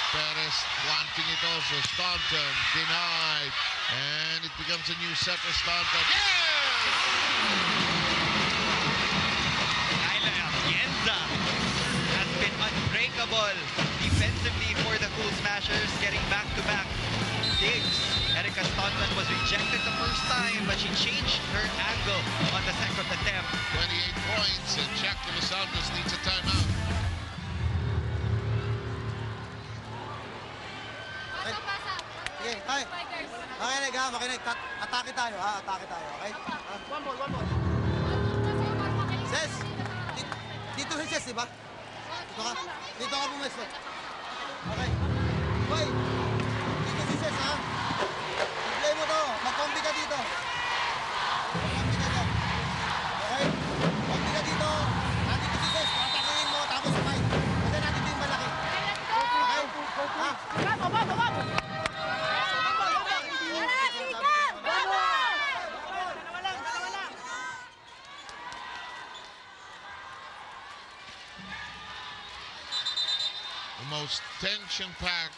Perez wanting it also. Staunton denied. And it becomes a new set for Staunton. Yes! Kyla Atienza has been unbreakable defensively for the Cool Smashers, getting back-to-back digs. Erica Staunton was rejected the first time, but she changed her angle on the second attempt. 28 points, and Jack de los Santos needs a timeout. Okay, tayo. Makinig ha, makinig. Atake tayo ha, atake tayo, okay? One ball. Ses, dito si Ses, di ba? Dito ka pumesto. Okay. Hoy, dito si Ses ha. I-play mo to, mag-combi ka dito. Mag-combi ka dito. Okay? Combi ka dito. Nandito si Ses, atakihin mo, tapos fight. Kasi natin yung malaki. Okay? Ha? Most tension-packed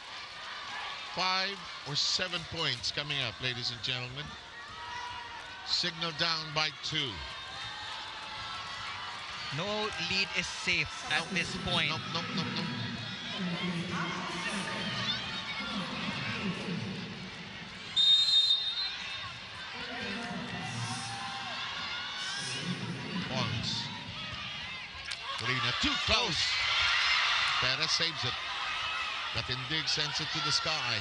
5 or 7 points coming up, ladies and gentlemen. Cignal down by 2. No lead is safe at this point. Nope. Once. Molina too close. Perez saves it. Katindig sends it to the sky.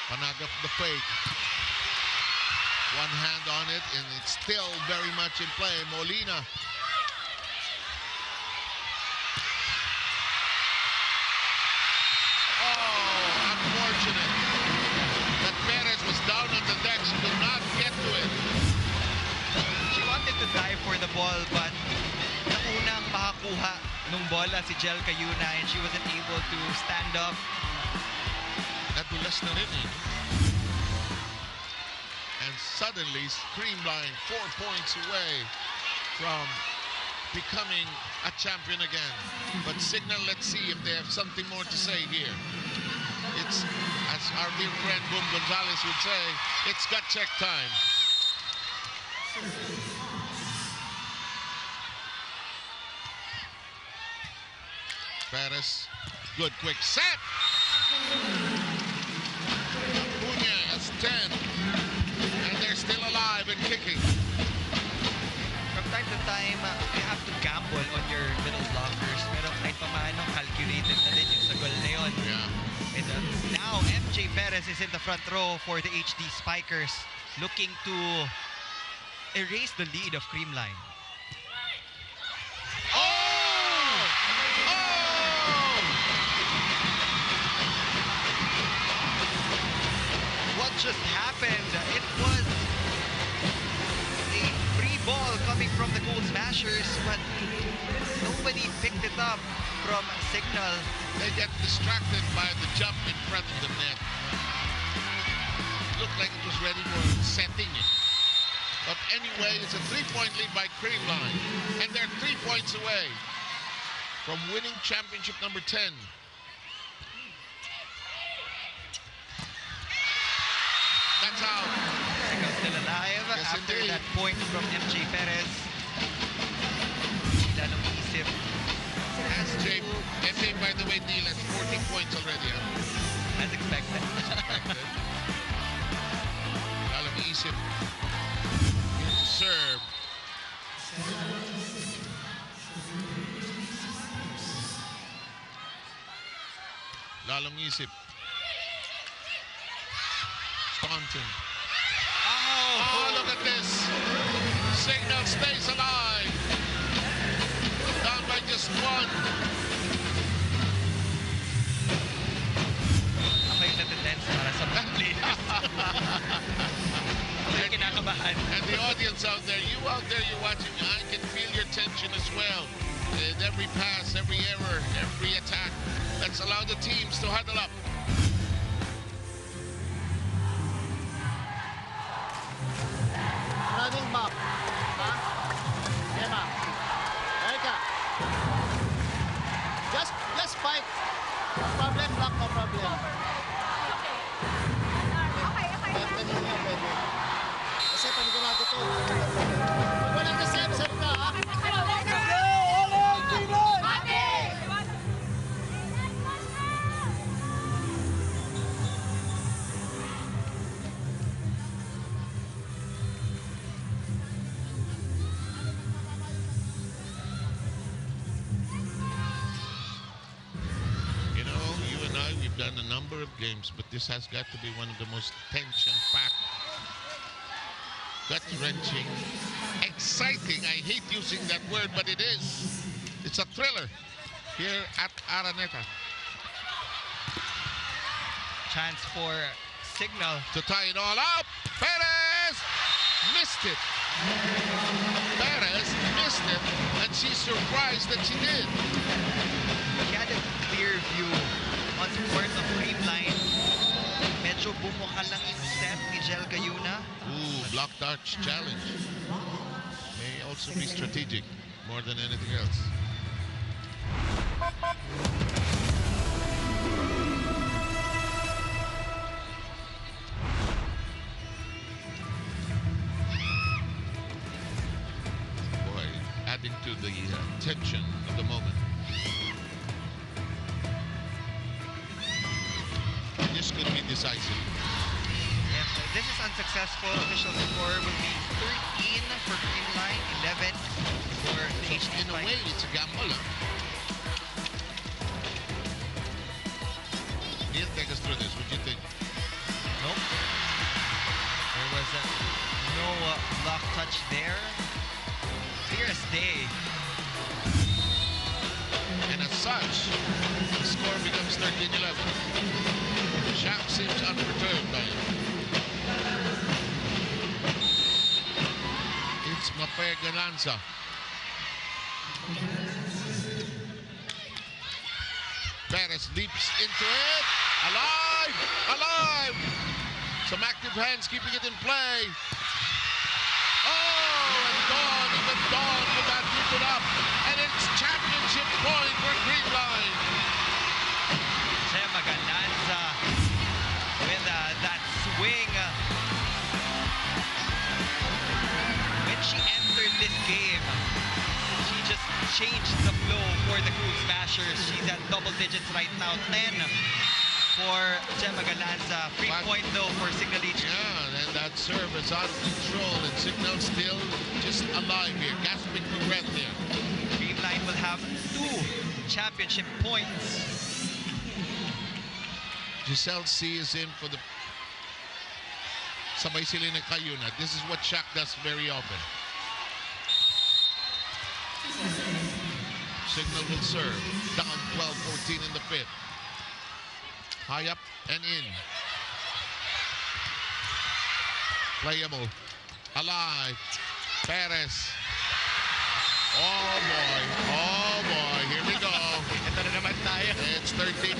Panagap the fake. One hand on it, and it's still very much in play. Molina. Oh, unfortunate that Perez was down on the deck. She could not get to it. She wanted to dive for the ball, but naunang makakuha nung bola si Jel Cayuna, and she wasn't able to stand up. Nadulas na rin eh. And suddenly, Creamline 4 points away from becoming a champion again. But Cignal, let's see if they have something more to say here. It's, as our dear friend Boom Gonzalez would say, it's gut check time. Perez, good quick set. Cunha has 10, and they're still alive and kicking. From time to time, you have to gamble on your middle blockers, pero kahit paano calculated na din yung sa goal na yun. Yeah. And now, MJ Perez is in the front row for the HD Spikers, looking to erase the lead of Creamline. What just happened? It was a Smashers, but nobody picked it up from Cignal. They get distracted by the jump in front of the net. Looked like it was ready for setting it. But anyway, it's a 3-point lead by Creamline. And they're 3 points away from winning championship number 10. That's out. Cignal still alive Yes, after indeed. that point from MJ Perez. Lalong isip. MJ, by the way, Neil, has 14 points already. Huh? As expected. Expected. Lalong isip. Here's the serve. Lalong isip. Staunton. Oh, look at this. Cignal stays alive. Down by just one. Ako yung natatense para sa mga players. Ako yung kinakabahan. And the audience out there, you out there, you're watching, I can feel your tension as well. In every pass, every error, every attack. Let's allow the teams to huddle up. Running back. Ha? Emma. Erika. Just fight. No problem, Black. No problem. Pwede niya, pwede. Kasi panigurado to. Pag walang reception ka, ha? You know, you and I, we've done a number of games, but this has got to be one of the most tension-packed, gut-wrenching, exciting. I hate using that word, but it is. It's a thriller here at Araneta. Chance for Cignal. To tie it all up. Perez missed it. Perez missed it, and she's surprised that she did. He had a clear view on support of Creamline. Medyo bumuka lang yung set ni Jel Gayuna. Ooh, block touch challenge. May also be strategic more than anything else. Boy, adding to the tension of the moment. This could be decisive. If this is unsuccessful, official score will be 13 for Creamline, 11 for the HD In a way, Spikers. it's a gamble. Neil, take us through this. What do you think? Nope. There was no block touch there. Clear as day. And as such, the score becomes 13-11. Shaq seems unperturbed by it. It's Mape Gananza. Perez leaps into it. Alive! Alive! Some active hands keeping it in play. Oh, and Dawn, even Dawn could not keep it up. And it's championship point for Creamline. Gemma Gananza with that swing. When she entered this game, she just changed the flow for the Cool Smashers. She's at double digits right now, 10 for Gemma Gananza. 3 point though for Cignal HD. Yeah, and that serve is out of control, and Cignal still just alive here, gasping for breath here. Creamline will have 2 championship points. Giselle C is in for the sabay sila ng Kayuna. This is what Shaq does very often. Cignal will serve. Down 12-14 in the fifth. High up and in. Playable. Alive. Perez. Oh boy. Oh boy. Here we go. Ito na naman tayo. It's 13-14.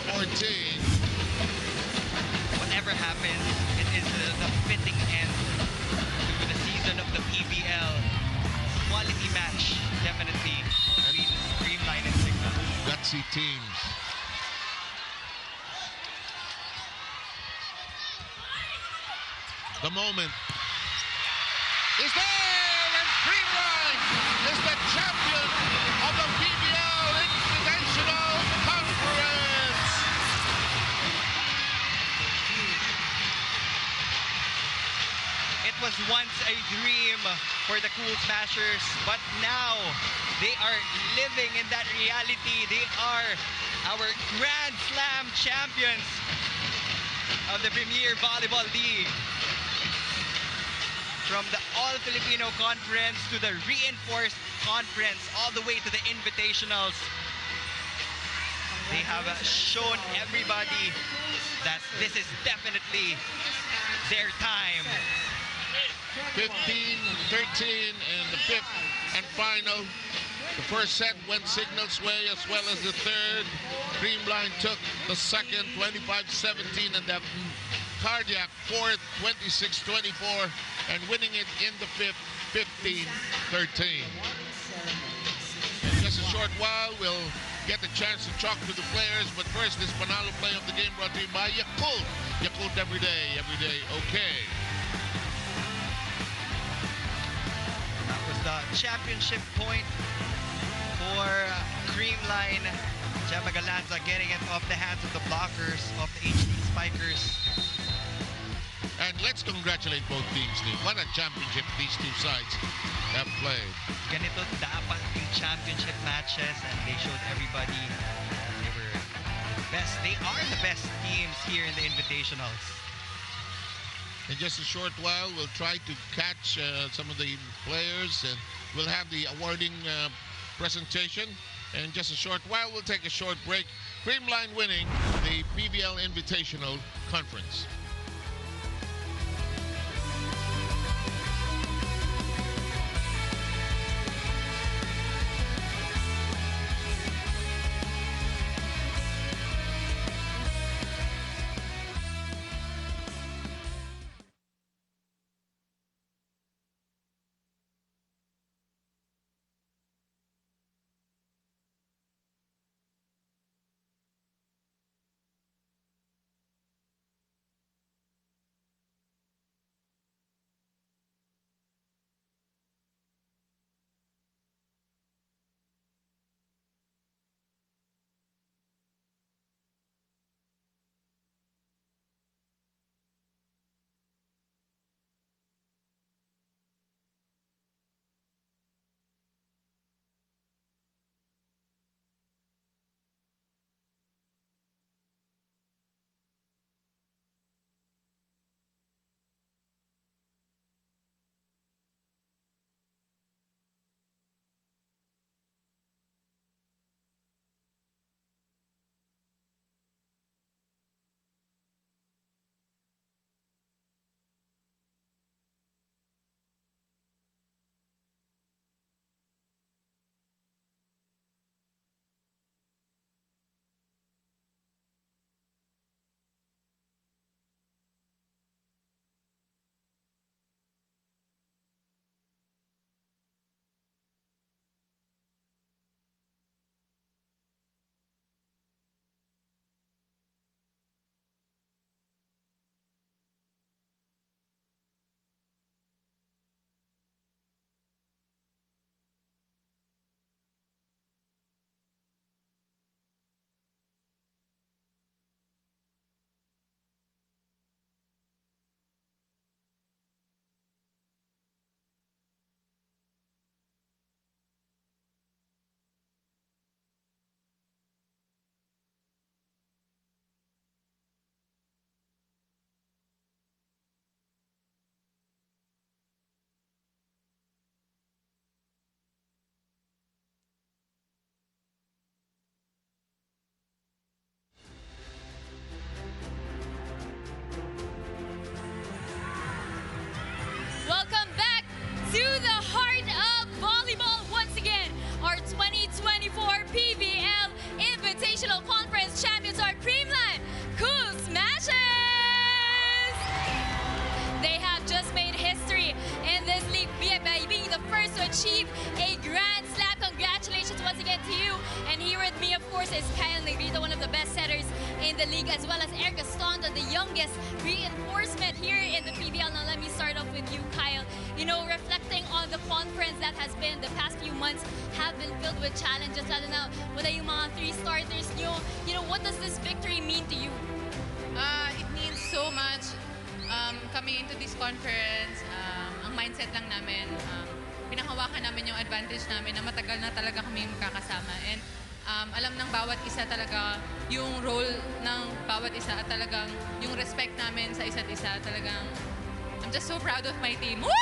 Whatever happens, it is the fitting end to the season of the PVL. Quality match, definitely, between Creamline and Cignal. Gutsy teams. The moment is there, and Creamline is the champion of the PVL Invitational Conference. It was once a dream for the Cool Smashers, but now they are living in that reality. They are our Grand Slam champions of the Premier Volleyball League. From the All-Filipino Conference to the Reinforced Conference, all the way to the Invitationals. They have shown everybody that this is definitely their time. 15-13 in the fifth and final. The first set went Cignal's way as well as the third. Creamline took the second, 25-17, and the cardiac fourth, 26-24, and winning it in the fifth, 15-13. In just a short while, we'll get the chance to talk to the players, but first, this Panalo play of the game brought to you by Yakult. Yakult every day, okay. That was the championship point for Creamline. Gemma Galanza getting it off the hands of the blockers of the HD Spikers. And let's congratulate both teams, Steve. What a championship these two sides have played. Ganito dapat yung championship matches, and they showed everybody they were the best. They are the best teams here in the Invitationals. In just a short while, we'll try to catch some of the players, and we'll have the awarding presentation. In just a short while, we'll take a short break. Creamline winning the PVL Invitational Conference. in the league, as well as Eric Estondo, the youngest reinforcement here in the PVL. Now let me start off with you, Kyle. You know, reflecting on the conference that has been the past few months have been filled with challenges. Lalo na wala yung mga 3 starters nyo. You know, what does this victory mean to you? It means so much. Coming into this conference, ang mindset lang namin, pinahawakan namin yung advantage namin na matagal na talaga kami magkakasama. And alam ng bawat isa talaga yung role ng bawat isa at talagang yung respect namin sa isa't isa. Talagang, I'm just so proud of my team. Woo!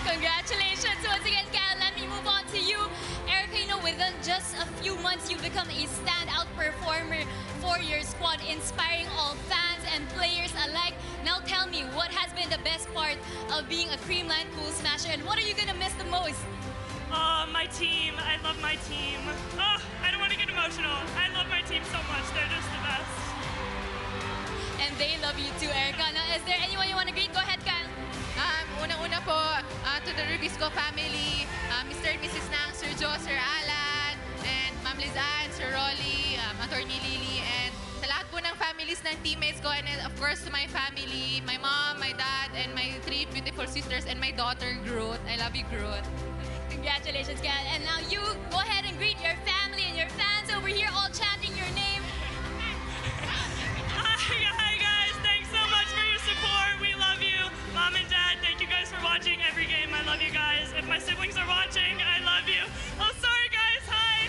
Congratulations once again, Kyle. Let me move on to you. Erica, you know, within just a few months, you've become a standout performer for your squad, inspiring all fans and players alike. Now tell me, what has been the best part of being a Creamline Cool Smasher, and what are you going to miss the most? My team. I love my team. Oh, I don't want to get emotional. I love my team so much. They're just the best. And they love you too, Erica. Now, is there anyone you want to greet? Go ahead, Kyle. Unang-una po, to the Rubisco family, Mr. and Mrs. Nang, Sir Joe, Sir Alan, and Ma'am Lizanne, Sir Rolly, Attorney Lily, and sa lahat po ng families ng teammates ko, and of course to my family, my mom, my dad, and my 3 beautiful sisters, and my daughter, Groot. I love you, Groot. Congratulations, Kyle. And now you go ahead and greet your family and your fans over here, all chanting your name. Hi guys, thanks so much for your support. We love you. Mom and Dad, thank you guys for watching every game. I love you guys. If my siblings are watching, I love you. Oh, sorry guys. Hi.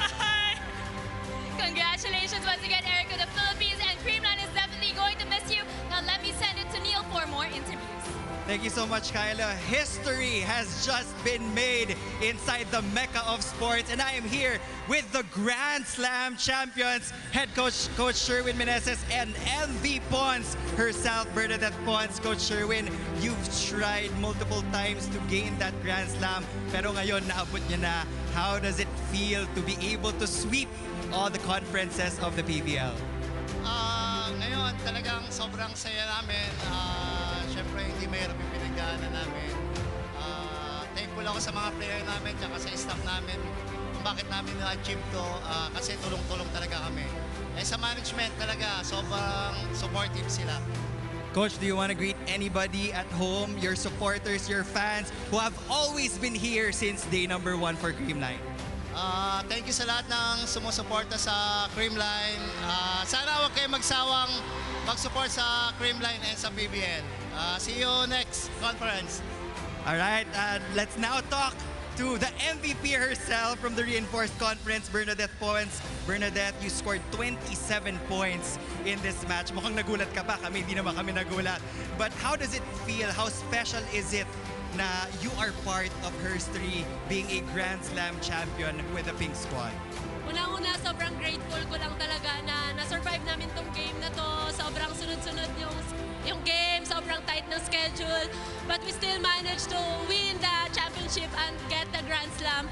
Hi. Congratulations once again, Erica. The Philippines and Creamline is definitely going to miss you. Now let me send it to Neil for more interviews. Thank you so much, Kyla. History has just been made inside the Mecca of sports, and I am here with the Grand Slam champions, head coach, Coach Sherwin Meneses, and MV Pons herself, Bernadette Pons. Coach Sherwin, you've tried multiple times to gain that Grand Slam, pero ngayon naabot niya na. How does it feel to be able to sweep all the conferences of the PVL? Ngayon, talagang sobrang saya namin. Siyempre, hindi mahirap yung pinagdaanan namin. Thankful ako sa mga player namin at sa staff namin kung bakit namin na-achieve to kasi tulong-tulong talaga kami. Sa management talaga, sobrang supportive sila. Coach, do you want to greet anybody at home, your supporters, your fans who have always been here since day number 1 for Creamline? Thank you sa lahat ng sumusuporta sa Creamline. Sana huwag kayo magsawang mag-support sa Creamline and sa PVL. See you next conference. All right, let's now talk to the MVP herself from the Reinforced Conference, Bernadette Pons. Bernadette, you scored 27 points in this match. Mukhang nagulat ka pa, kami hindi naman kami nagulat. But how does it feel? How special is it na you are part of history being a Grand Slam champion with the Pink Squad? Unang-una, sobrang grateful ko lang talaga na na-survive namin tong game na to. Sobrang sunod-sunod yung game, sobrang tight ng schedule. But we still managed to win the championship and get the Grand Slam.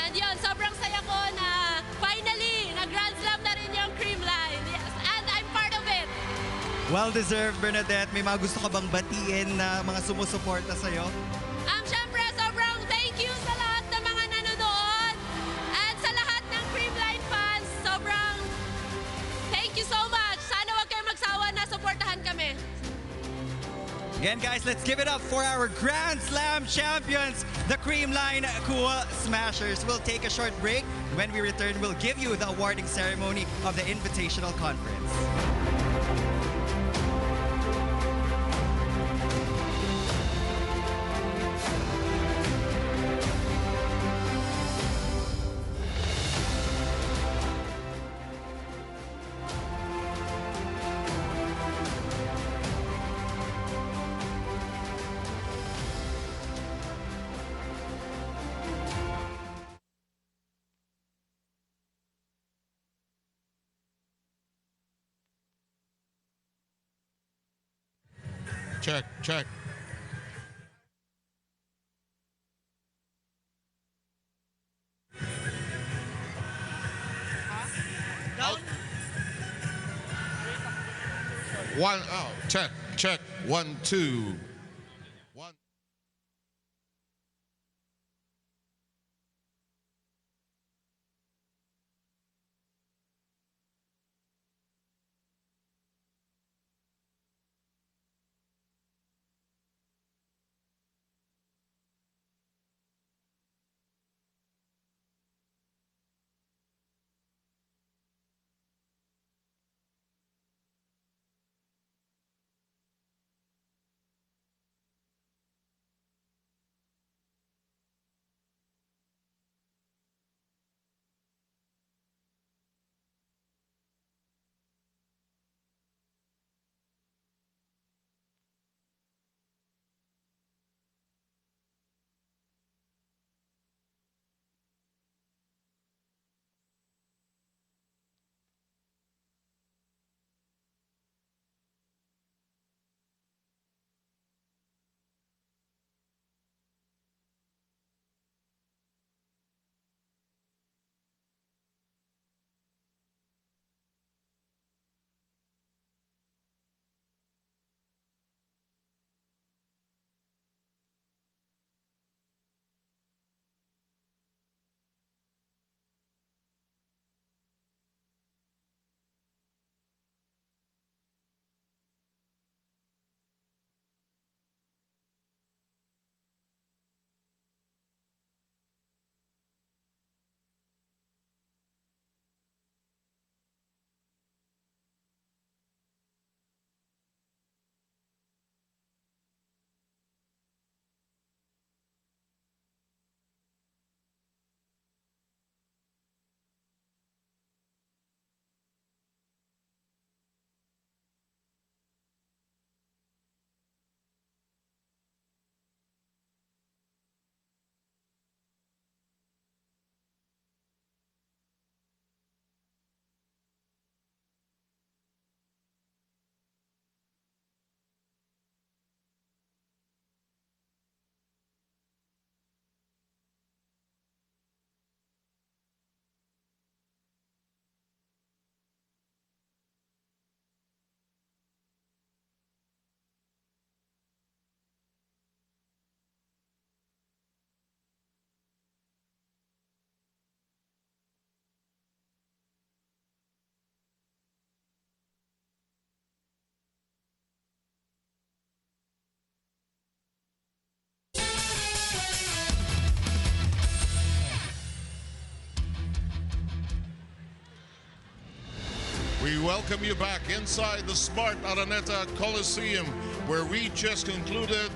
And yun, sobrang saya ko na finally, na-Grand Slam na rin yung Creamline. Yes, and I'm part of it. Well-deserved, Bernadette. May mga gusto ka bang batiin na mga sumusuporta sa'yo? Siyempre, sobrang thank you sa lahat ng mga nanonood. And sa lahat ng Creamline fans, sobrang thank you so much. Sana wag kayo magsawa na supportahan kami. Again, guys, let's give it up for our Grand Slam champions, the Creamline Cool Smashers. We'll take a short break. When we return, we'll give you the awarding ceremony of the Invitational Conference. Check, check. Out. One out. Check, check. 1, 2. 1. We welcome you back inside the Smart Araneta Coliseum, where we just concluded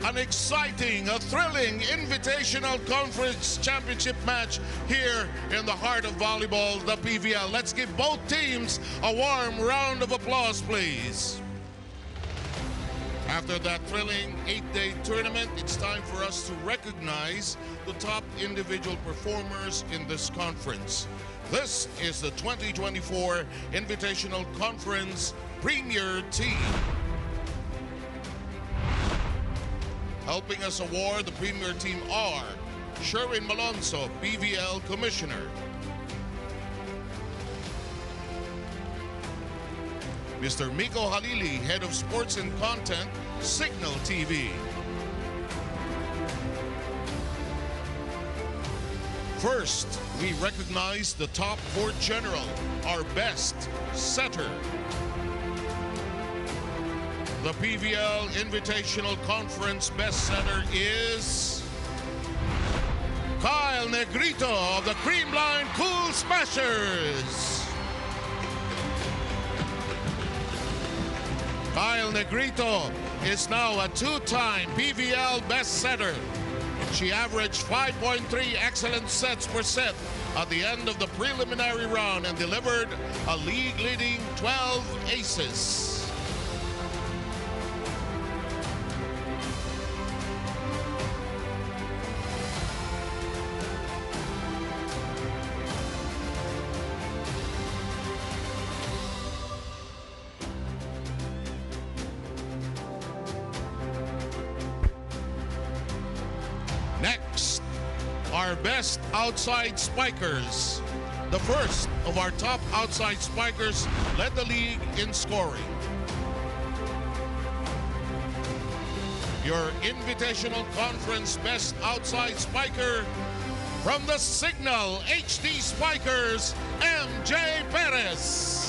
an exciting, a thrilling Invitational Conference Championship match here in the heart of volleyball, the PVL. Let's give both teams a warm round of applause, please. After that thrilling 8-day tournament, it's time for us to recognize the top individual performers in this conference. This is the 2024 Invitational Conference Premier Team. Helping us award the Premier Team are Sherwin Malonzo, PVL Commissioner. Mr. Miko Halili, Head of Sports and Content, Cignal TV. First, we recognize the top court general, our best setter. The PVL Invitational Conference best setter is Kyle Negrito of the Creamline Cool Smashers. Kyle Negrito is now a two-time PVL best setter. She averaged 5.3 excellent sets per set at the end of the preliminary round and delivered a league-leading 12 aces. Next, our best outside spikers. The first of our top outside spikers led the league in scoring. Your Invitational Conference best outside spiker from the Cignal HD Spikers, MJ Perez.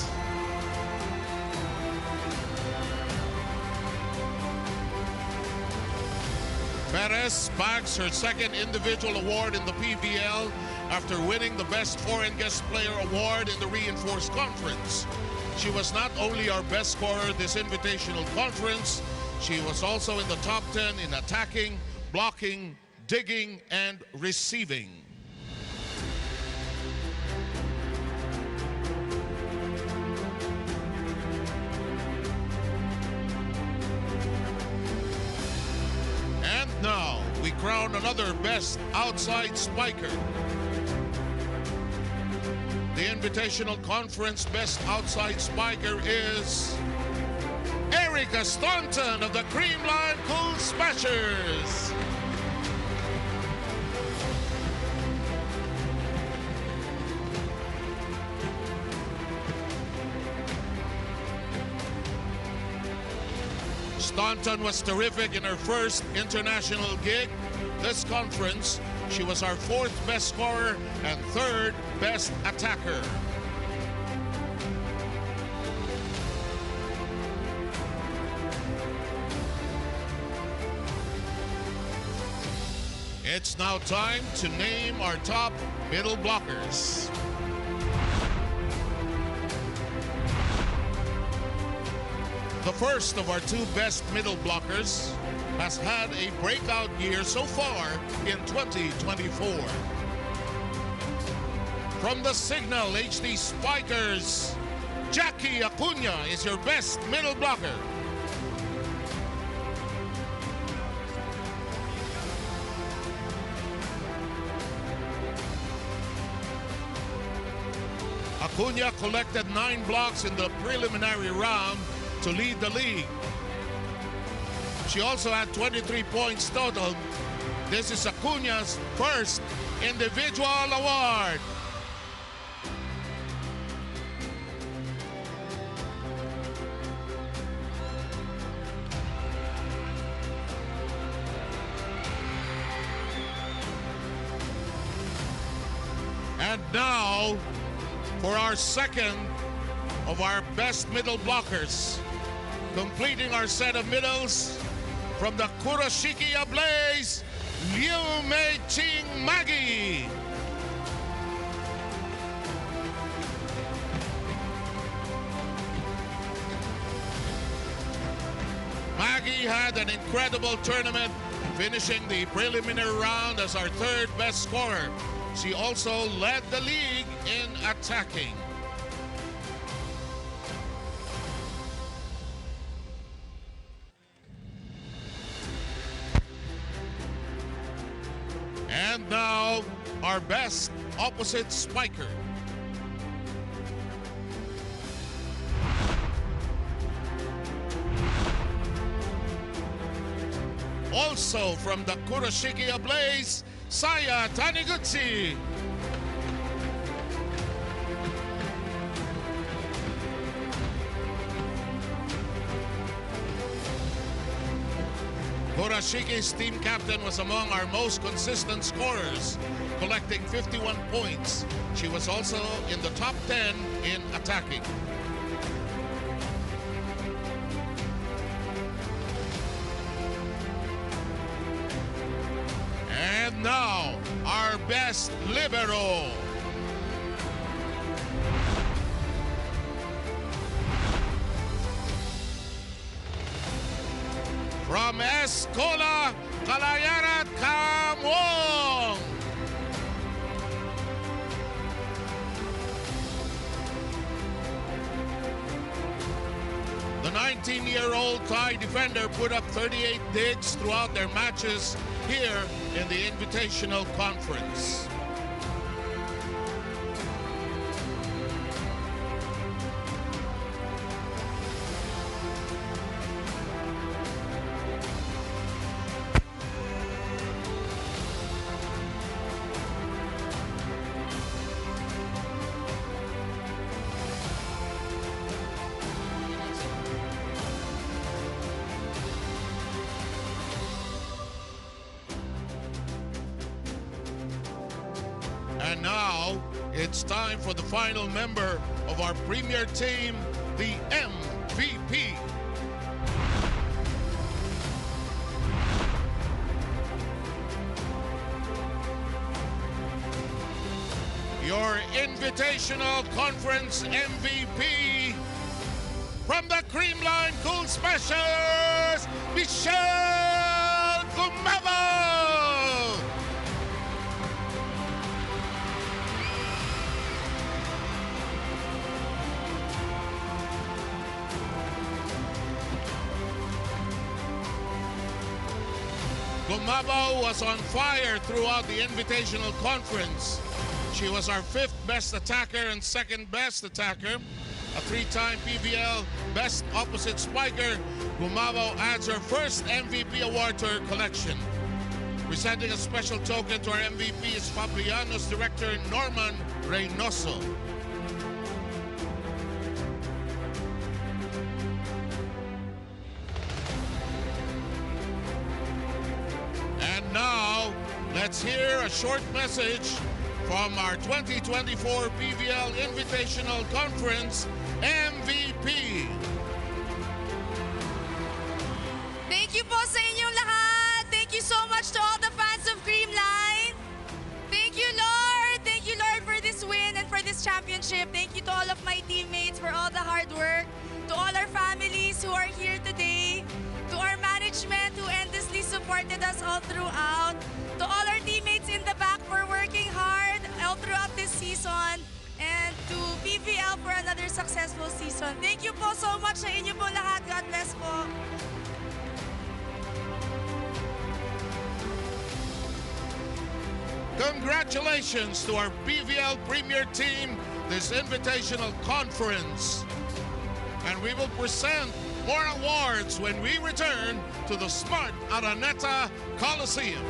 Perez bags her second individual award in the PVL after winning the Best Foreign Guest Player award in the Reinforced Conference. She was not only our best scorer this Invitational Conference, she was also in the top 10 in attacking, blocking, digging, and receiving. Now, we crown another best outside spiker. The Invitational Conference best outside spiker is Erica Staunton of the Creamline Cool Smashers. Staunton was terrific in her first international gig. This conference, she was our fourth best scorer and third best attacker. It's now time to name our top middle blockers. The first of our two best middle blockers has had a breakout year so far in 2024. From the Cignal HD Spikers, Jackie Acuna is your best middle blocker. Acuna collected 9 blocks in the preliminary round to lead the league. She also had 23 points total. This is Acuna's first individual award. And now, for our second of our best middle blockers, completing our set of middles from the Kuroshiki Ablaze, Liu Mei Ching Magi. had an incredible tournament, finishing the preliminary round as our third best scorer. She also led the league in attacking. And now, our best opposite spiker. Also from the Kurashiki Ablaze, Saya Taniguchi. Kurashiki's team captain was among our most consistent scorers, collecting 51 points. She was also in the top 10 in attacking. And now, our best libero. From Escola, Calayarat, Kamwong. The 19-year-old Thai defender put up 38 digs throughout their matches here in the Invitational Conference. And now, it's time for the final member of our premier team, the MVP. Your Invitational Conference MVP from the Creamline Cool Smashers, Michelle Gumabo! Gumabo was on fire throughout the Invitational Conference. She was our 5th best attacker and 2nd best attacker. A 3-time PVL best opposite spiker, Gumabo adds her first MVP award to her collection. Presenting a special token to our MVP is Fabriano's director, Norman Reynoso. And now, let's hear a short message from our 2024 PVL Invitational Conference MVP. Thank you po sa inyong lahat. Thank you so much to all the fans of Creamline. Thank you, Lord. Thank you, Lord, for this win and for this championship. Thank you to all of my teammates for all the hard work. To all our families who are here today. To our management who endlessly supported us all throughout. To all our teammates in the back for working hard all throughout this season. And to PVL for another successful season. Thank you po so much sa inyo po lahat. God bless po. Congratulations to our PVL Premier Team, this Invitational Conference. And we will present more awards when we return to the Smart Araneta Coliseum.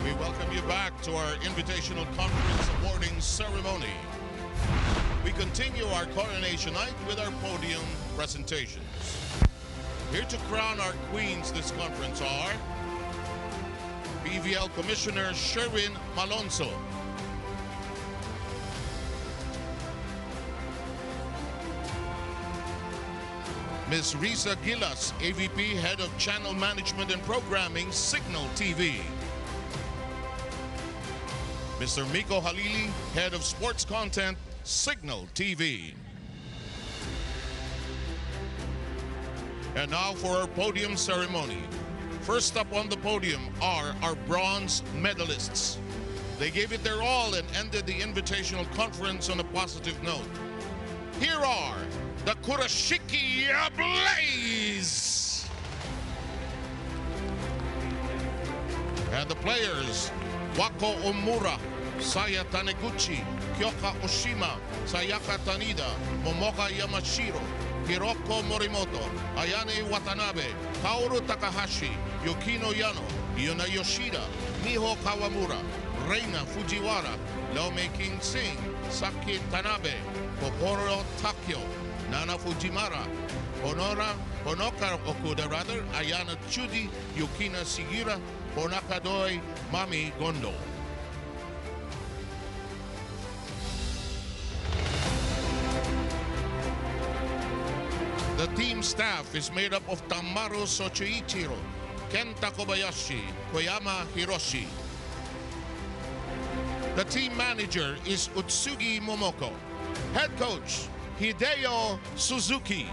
We welcome you back to our Invitational Conference awarding ceremony. We continue our coronation night with our podium presentations. Here to crown our queens this conference are PVL Commissioner Sherwin Malonzo, Ms. Risa Gilas, AVP, Head of Channel Management and Programming, Cignal TV. Mr. Miko Halili, Head of Sports Content, Cignal TV. And now for our podium ceremony. First up on the podium are our bronze medalists. They gave it their all and ended the Invitational Conference on a positive note. Here are the Kurashiki Blaze! And the players, Wako Omura, Saya Taneguchi, Kyoka Oshima, Sayaka Tanida, Momoka Yamashiro, Hiroko Morimoto, Ayane Watanabe, Kaoru Takahashi, Yukino Yano, Yuna Yoshida, Miho Kawamura, Reina Fujiwara, Laume King Singh, Saki Tanabe, Kokoro Takyo, Nana Fujimara, Honoka Okuda rather, Ayana Chudi, Yukina Sigira, Honakadoi, Mami Gondo. The team staff is made up of Tamaru Sochiichiro, Kenta Kobayashi, Koyama Hiroshi. The team manager is Utsugi Momoko. Head coach, Hideo Suzuki.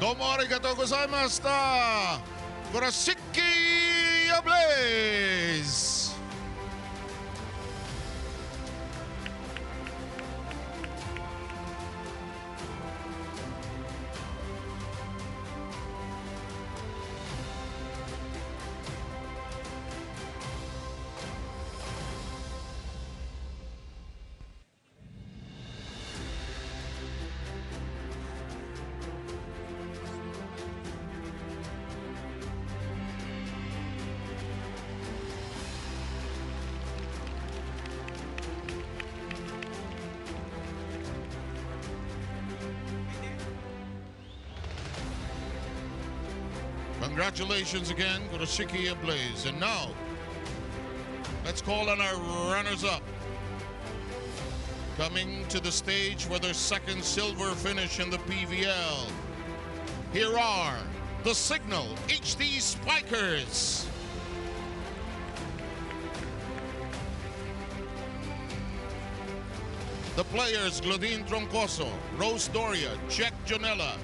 Domo arigatou gozaimashita! Kurashiki Blaze! Congratulations again, Kurashiki Blaze. And now, let's call on our runners-up. Coming to the stage for their second silver finish in the PVL. Here are the Cignal HD Spikers. The players, Glodine Troncoso, Rose Doria, Jack Jonella,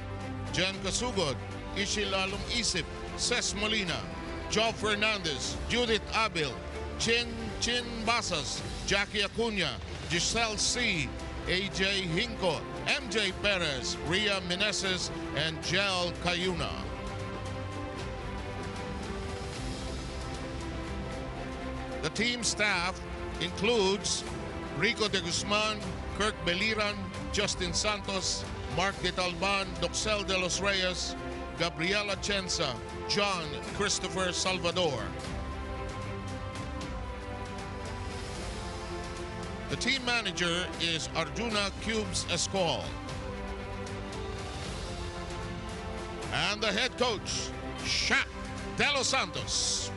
Jen Kasugod, Ishilalum Isip, Ces Molina, Joe Fernandez, Judith Abil, Chin Basas, Jackie Acuna, Giselle C, AJ Hinko, MJ Perez, Ria Meneses, and Jel Cayuna. The team staff includes Rico de Guzman, Kirk Beliran, Justin Santos, Mark de Talban, Doxel de los Reyes, Gabriela Chenza, John Christopher Salvador. The team manager is Arjuna Cubes Escol. And the head coach, Shaq De Los Santos.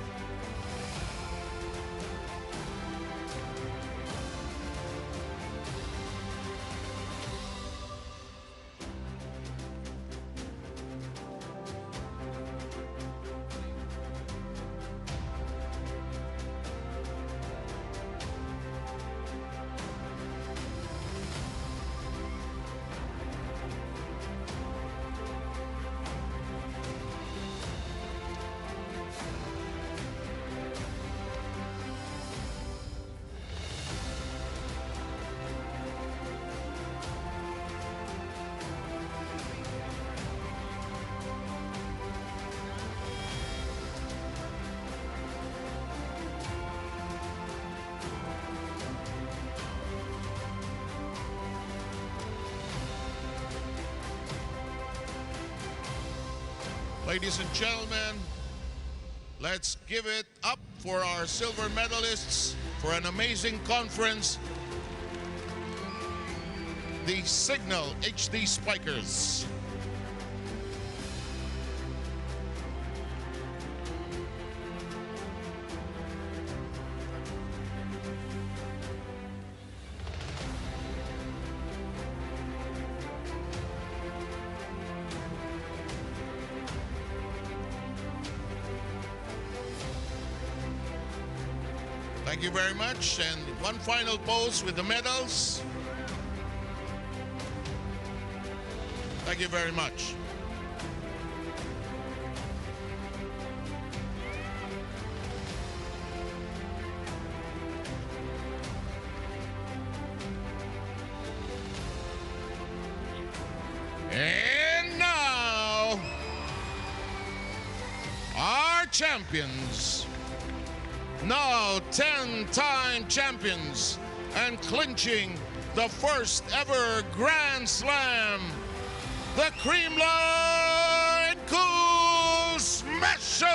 Ladies and gentlemen, let's give it up for our silver medalists for an amazing conference, the Cignal HD Spikers. Thank you very much. And one final pose with the medals. Thank you very much. And now, our champions. Now 10-time champions and clinching the first ever Grand Slam, the Creamline Cool Smashers!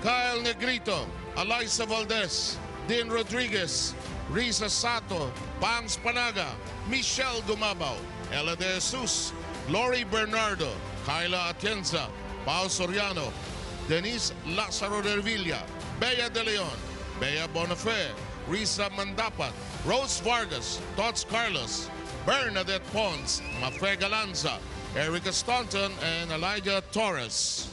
Kyle Negrito, Alyssa Valdez, Dean Rodriguez, Risa Sato, Pangs Panaga, Michelle Gumabaw, Ella De Jesus, Lori Bernardo, Kyla Atienza, Pao Soriano, Denise Lazaro de Villa, Bea De Leon, Bea Bonafé, Risa Mandapat, Rose Vargas, Tots Carlos, Bernadette Pons, Mafe Galanza, Erica Staunton, and Elijah Torres.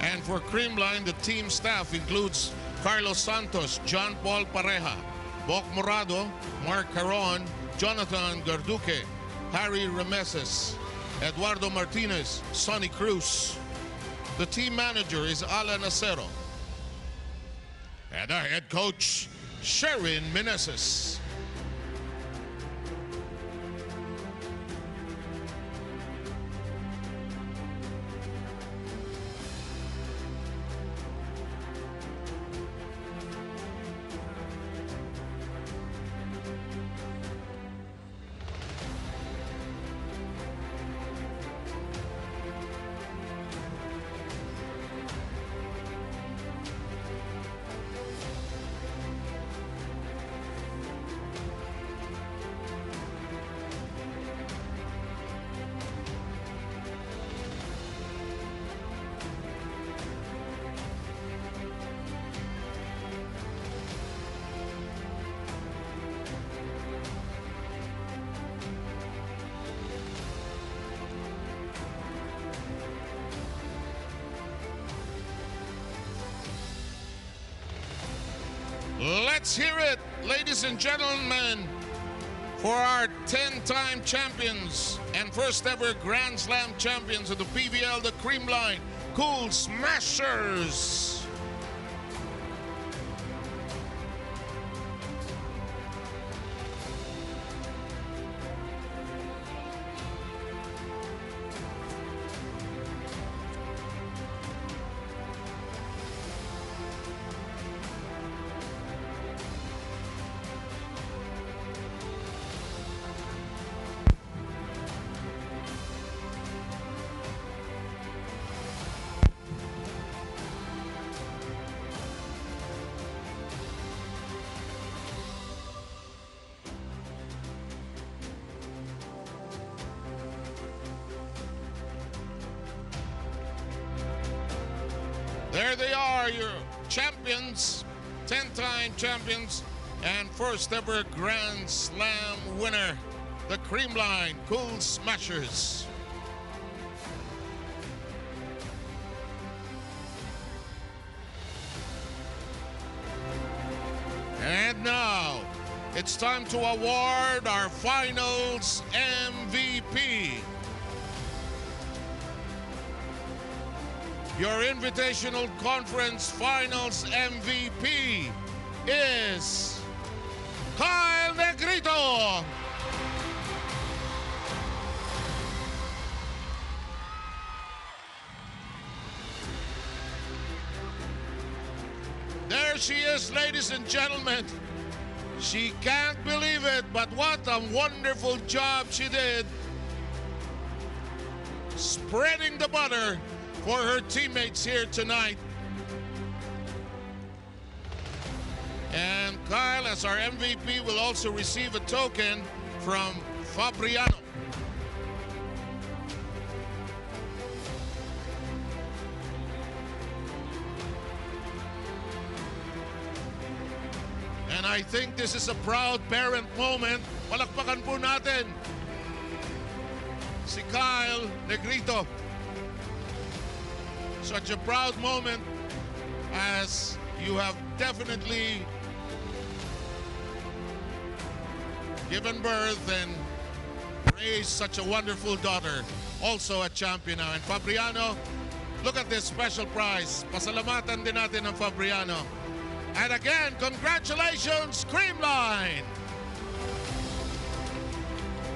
And for Creamline, the team staff includes Carlos Santos, John Paul Pareja, Bok Morado, Mark Caron, Jonathan Garduque, Harry Remeses, Eduardo Martinez, Sonny Cruz. The team manager is Alan Acero. And our head coach, Sherin Meneses. Let's hear it, ladies and gentlemen, for our 10-time champions and first ever Grand Slam champions of the PVL, the Creamline Cool Smashers. There they are, your champions, 10-time champions, and first ever Grand Slam winner, the Creamline Cool Smashers. And now, it's time to award our finals MVP. Your Invitational Conference Finals MVP is Kyle Negrito. There she is, ladies and gentlemen. She can't believe it, but what a wonderful job she did spreading the butter for her teammates here tonight. And Kyle, as our MVP, will also receive a token from Fabriano. And I think this is a proud parent moment. Palakpakan po natin si Kyle Negrito. Such a proud moment, as you have definitely given birth and raised such a wonderful daughter. Also a champion now. And Fabriano, look at this special prize. Pasalamatan din natin ng Fabriano. And again, congratulations, Creamline!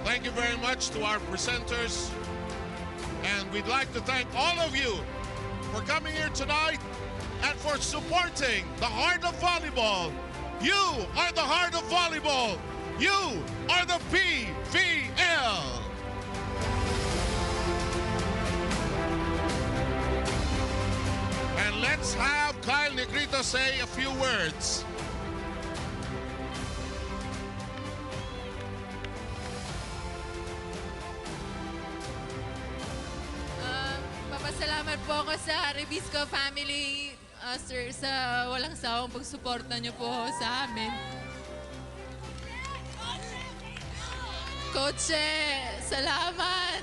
Thank you very much to our presenters. And we'd like to thank all of you for coming here tonight and for supporting the heart of volleyball. You are the heart of volleyball. You are the PVL. And let's have Kyle Negrito say a few words. Papasalamat po ako sa Rebisco family, sir, sa walang sawang pagsuporta niyo po sa amin. Coach, salamat.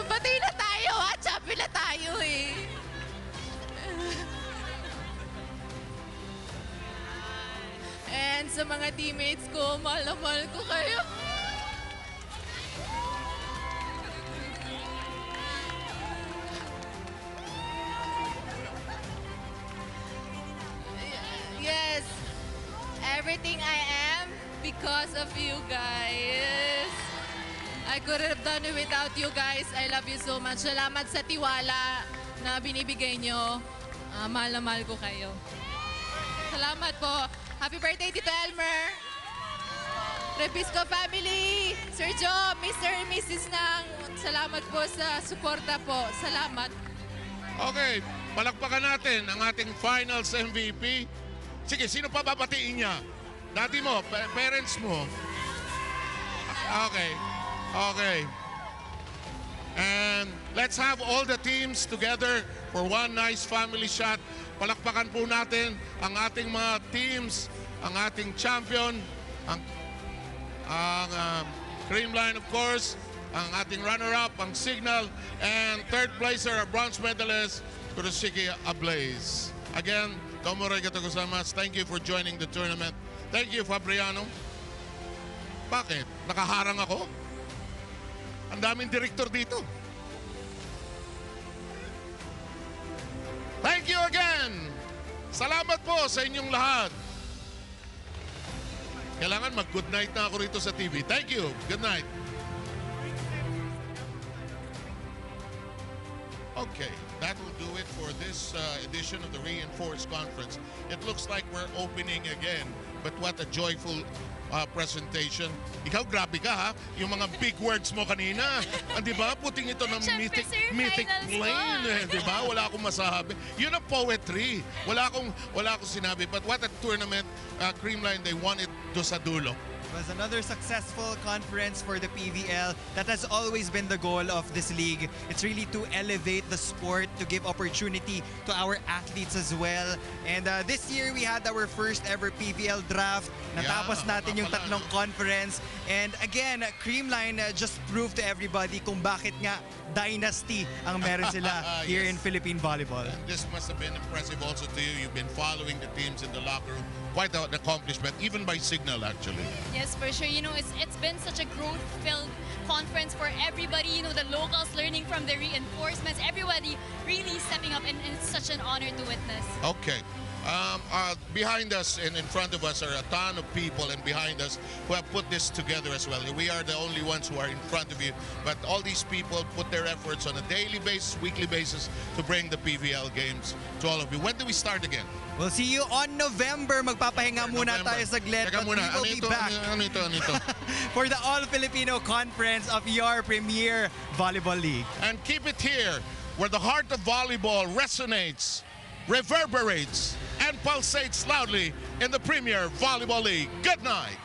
Pati na tayo, ha? Champion na tayo, eh. And sa mga teammates ko, mahal na mahal ko kayo. Yes, everything I am because of you guys. I couldn't have done it without you guys. I love you so much. Salamat sa tiwala na binibigay nyo. Mahal na mahal ko kayo. Salamat po. Happy birthday, Tito Elmer. Rebisco family, Sir Joe, Mr. and Mrs. Nang, salamat po sa suporta po. Salamat. Okay, palakpakan natin ang ating finals MVP. Sige, sino pa babatiin niya? Dati mo, parents mo. Okay. Okay. And let's have all the teams together for one nice family shot. Palakpakan po natin ang ating mga teams, ang ating champion, ang Creamline, of course, ang ating runner-up, ang Cignal, and third placer, our bronze medalist, Kurosiki Ablaze. Again, domo arigatou gozaimasu. Thank you for joining the tournament. Thank you, Fabriano. Bakit? Nakaharang ako? Ang daming direktor dito. Thank you again. Salamat po sa inyong lahat. Kailangan mag-good night na ako rito sa TV. Thank you. Good night. Okay, that will do it for this edition of the Reinforced Conference. It looks like we're opening again, but what a joyful presentation. Ikaw, grabe ka, ha? Yung mga big words mo kanina. Di ba? Puting ito ng mythic plane. Di ba? Wala akong masabi. Yun ang poetry. Wala akong sinabi. But what a tournament, Creamline, they won it do sa dulo. It was another successful conference for the PVL. That has always been the goal of this league. It's really to elevate the sport, to give opportunity to our athletes as well. And this year, we had our first ever PVL draft. Natapos natin yung tatlong conference. And again, Creamline just proved to everybody kung bakit nga dynasty ang meron sila here in Philippine volleyball. And this must have been impressive also to you. You've been following the teams in the locker room. Quite an accomplishment, even by Cignal, actually. Yes, for sure. You know, it's been such a growth-filled conference for everybody. You know, the locals learning from the reinforcements. Everybody really stepping up, and it's such an honor to witness. Okay. Behind us and in front of us are a ton of people, and behind us who have put this together as well. We are the only ones who are in front of you, but all these people put their efforts on a daily basis, weekly basis to bring the PVL games to all of you. When do we start again? We'll see you on November. Magpapahinga muna tayo saglit. Teka But muna, we will be back ano ito? for the All-Filipino Conference of your premier volleyball league. And keep it here, where the heart of volleyball resonates, reverberates, and pulsates loudly in the Premier Volleyball League. Good night.